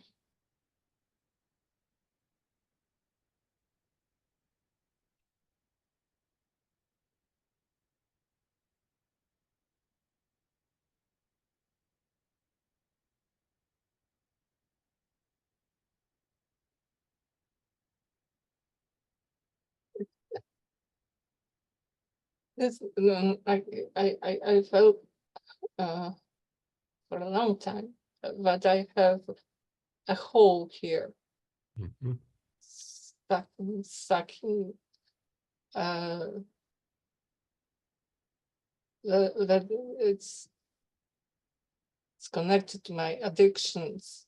This, I felt for a long time that I have a hole here, Mm-hmm. sucking that it's connected to my addictions.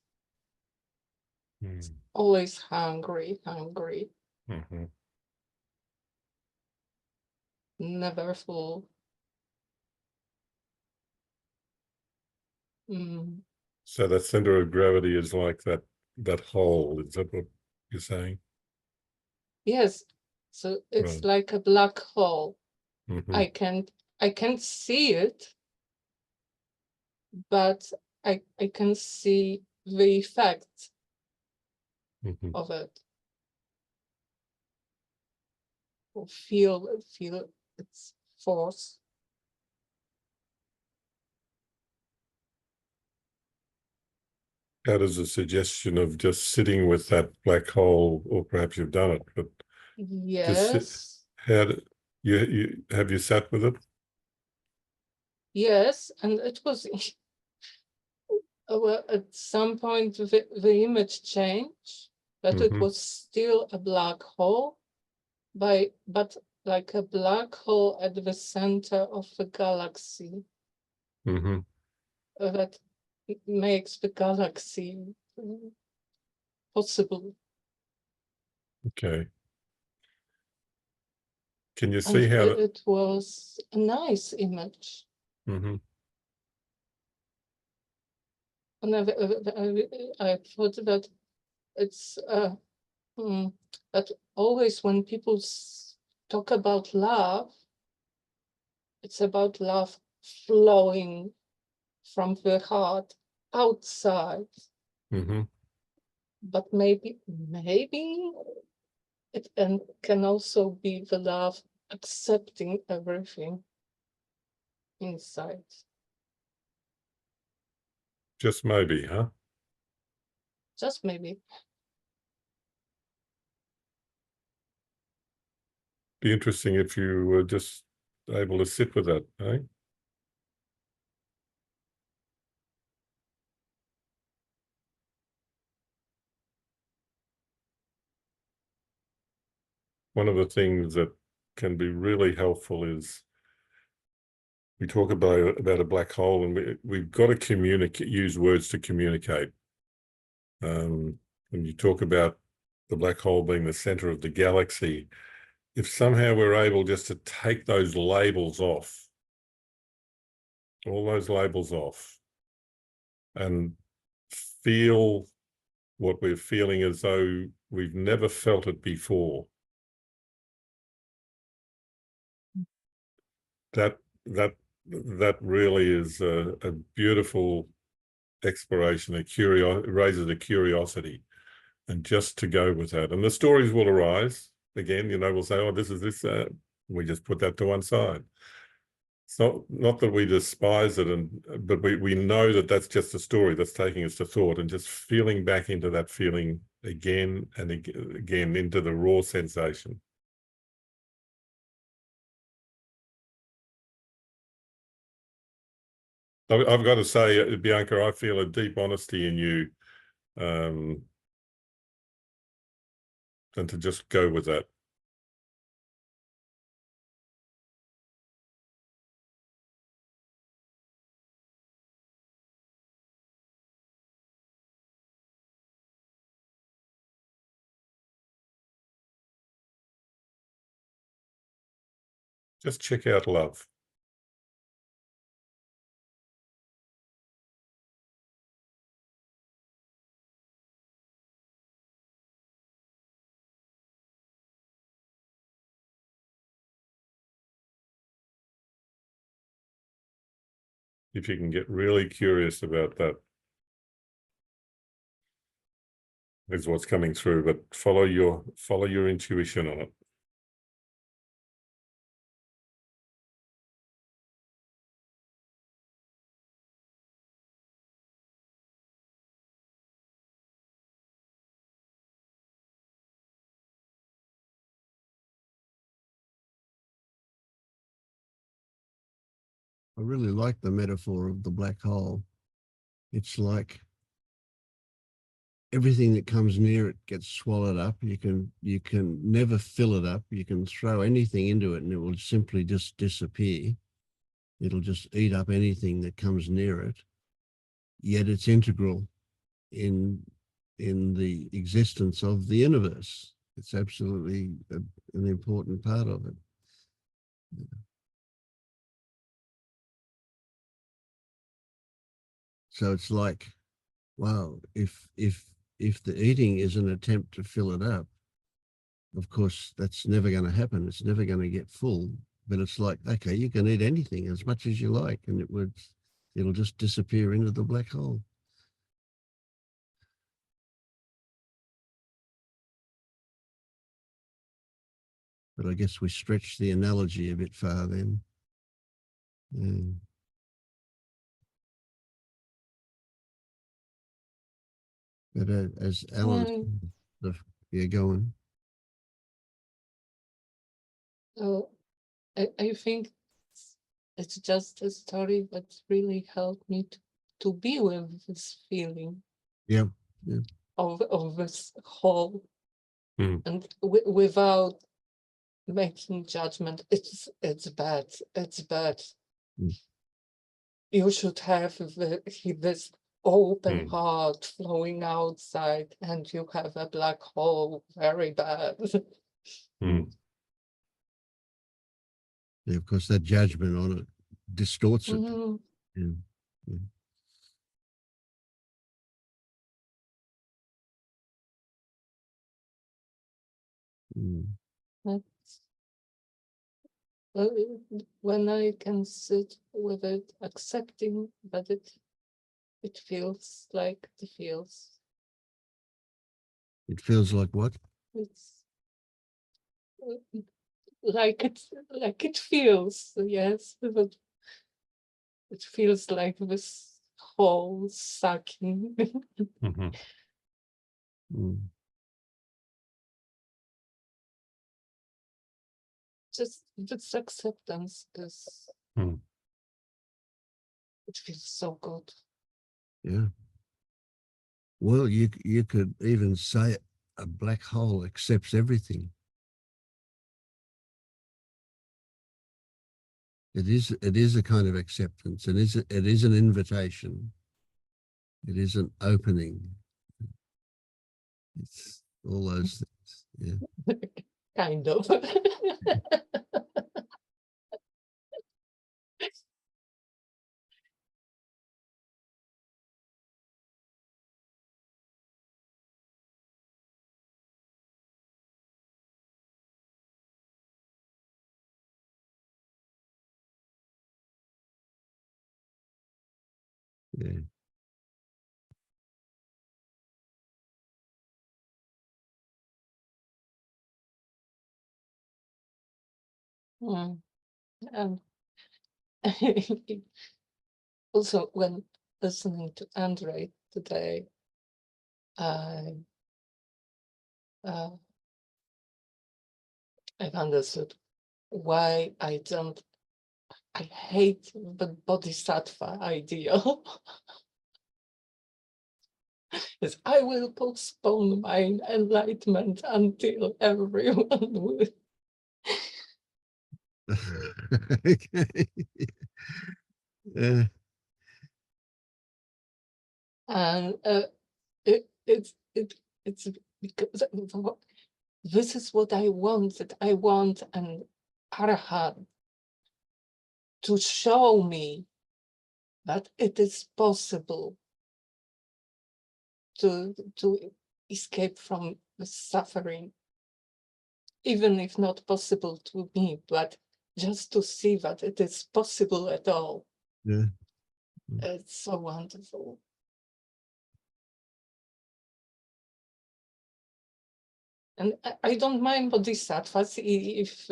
Mm. Always hungry, Mm-hmm. never full. So that center of gravity is like that hole. Is that what you're saying? Yes. So it's Right. like a black hole. Mm-hmm. I can't see it, but I can see the effect Mm-hmm. of it. Or feel its force. How does a suggestion of just sitting with that black hole, or perhaps you've done it, but Yes. how do you have you sat with it? Yes, and it was well, at some point the image changed, but it Mm-hmm. was still a black hole, but like a black hole at the center of the galaxy. Mm-hmm. That makes the galaxy possible. Okay. Can you And see how it was a nice image. Mm-hmm. And I thought that it's that always when people talk about love, It's about love flowing from the heart outside. Mm-hmm. But maybe it can also be the love accepting everything inside. Just maybe, huh? Just maybe. Be interesting if you were just able to sit with that, eh? One of the things that can be really helpful is we talk about a black hole, and we've got to communicate, use words to communicate. When you talk about the black hole being the center of the galaxy, if somehow we're able just to take those labels off, all those labels off, and feel what we're feeling as though we've never felt it before, that really is a beautiful exploration. It raises a curiosity, and just to go with that. And the stories will arise again. We'll say, "Oh, this is this." We just put that to one side. It's not that we despise it, but we know that that's just a story that's taking us to thought, and just feeling back into that feeling again and again into the raw sensation. I've got to say, Bianca, I feel a deep honesty in you, and to just go with that. Just check out love. If you can get really curious about that, is what's coming through, but follow your intuition on it. I really like the metaphor of the black hole. It's like everything that comes near it gets swallowed up. You can never fill it up. You can throw anything into it and it will simply just disappear. It'll just eat up anything that comes near it. Yet it's integral in the existence of the universe. It's absolutely an important part of it. So it's like, wow, if the eating is an attempt to fill it up, of course, that's never going to happen. It's never going to get full. But it's like, okay, you can eat anything as much as you like, and it'll just disappear into the black hole. But I guess we stretch the analogy a bit far then. Yeah. But as Alan, yeah, go on. I think it's just a story that really helped me to be with this feeling. Yeah. Of this whole, and without making judgment. It's bad. It's bad. You should have this open heart flowing outside, and you have a black hole. Very bad. Yeah, of course, that judgment on it distorts it. Yeah. when I can sit with it, accepting that it feels like it feels. It feels like what? It's like it feels, yes, but it feels like this whole sucking. Mhm. Mm. Just this acceptance is Mm. it feels so good. Yeah. Well, you could even say a black hole accepts everything. It is a kind of acceptance. It is an invitation. It is an opening. It's all those things. Yeah. Kind of. Yeah. Mm. And also, when listening to Andre today, I uh, I've understood why I hate the bodhisattva idea. Is I will postpone my enlightenment until everyone will. Okay. Yeah. And it's because this is what I want, that I want an arhat to show me that it is possible to escape from the suffering, even if not possible to me, but just to see that it is possible at all. Yeah. It's so wonderful. And I don't mind bodhisattvas if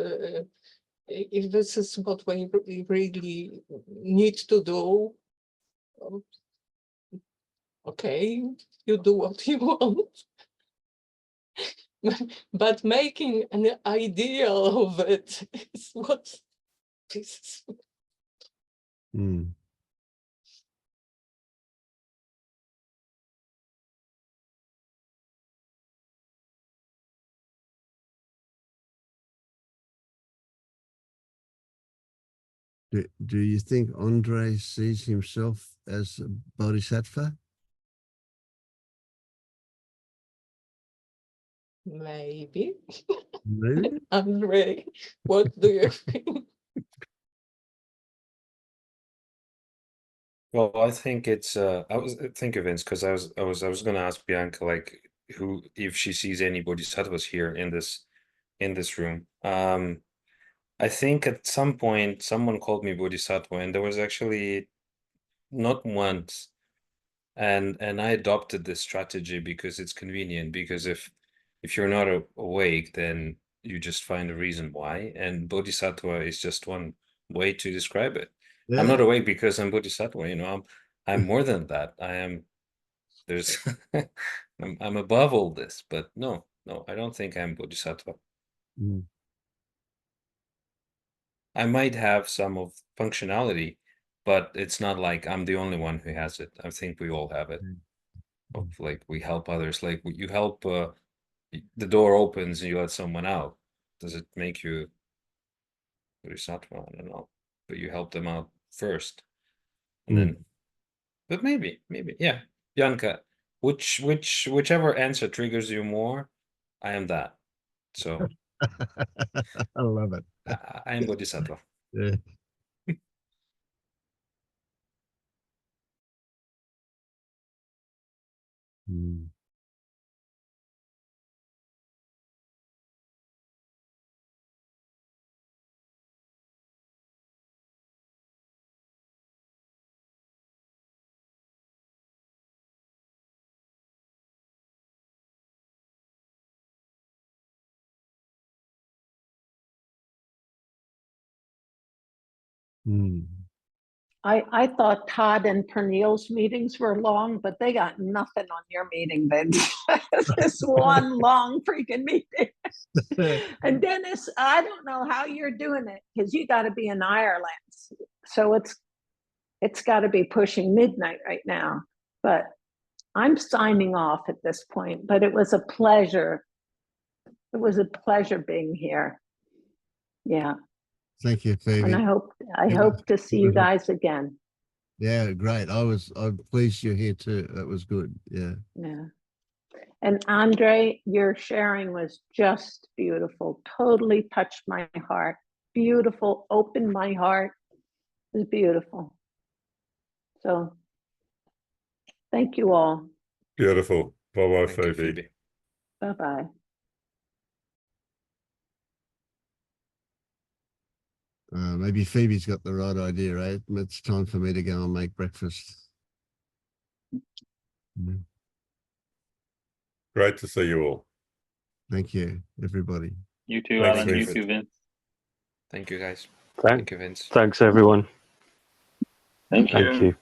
this is what we really need to do. Okay, you do what you want. But making an ideal of it is what this. Mm. Do you think Andre sees himself as a bodhisattva? Maybe. Maybe. Andre, what do you think? Well, I think it's I was thank you, Vince, because I was gonna ask Bianca like who if she sees any bodhisattvas here in this room. I think at some point someone called me bodhisattva, and there was actually not once, and I adopted this strategy because it's convenient. Because if you're not awake, then you just find a reason why, and bodhisattva is just one way to describe it. I'm Yeah. not awake because I'm bodhisattva. You know, I'm more than that. I am. There's. I'm above all this, but no, I don't think I'm bodhisattva. Mm. I might have some of functionality, but it's not like I'm the only one who has it. I think we all have it. Of like we help others. Like you help. The door opens and you let someone out. Does it make you bodhisattva? I don't know, but you help them out first, and Mm. then. But maybe, yeah. Bianca, whichever answer triggers you more, I am that. So I love it. I am bodhisattva. Yeah. Mm. Mm. I thought Todd and Pernille's meetings were long, but they got nothing on your meeting, Vince. This one long freaking meeting. And Dennis, I don't know how you're doing it because you got to be in Ireland. So it's got to be pushing midnight right now. But I'm signing off at this point, but it was a pleasure. It was a pleasure being here. Yeah. Thank you, Phoebe. And I It hope was- to see it you was- guys again. Yeah, great. I'm pleased you're here too. That was good. Yeah. Yeah. And Andre, your sharing was just beautiful. Totally touched my heart. Beautiful, opened my heart. It was beautiful. So thank you all. Beautiful. Bye-bye, Thank you, Phoebe. Phoebe. Bye-bye. Maybe Phoebe's got the right idea, right? It's time for me to go and make breakfast. Yeah. Great to see you all. Thank you, everybody. You too, Thanks, Alan. You Vince. too, Vince. Thank you, guys. Thank Thank you, Vince. Thanks, everyone. Thank you. Thank you.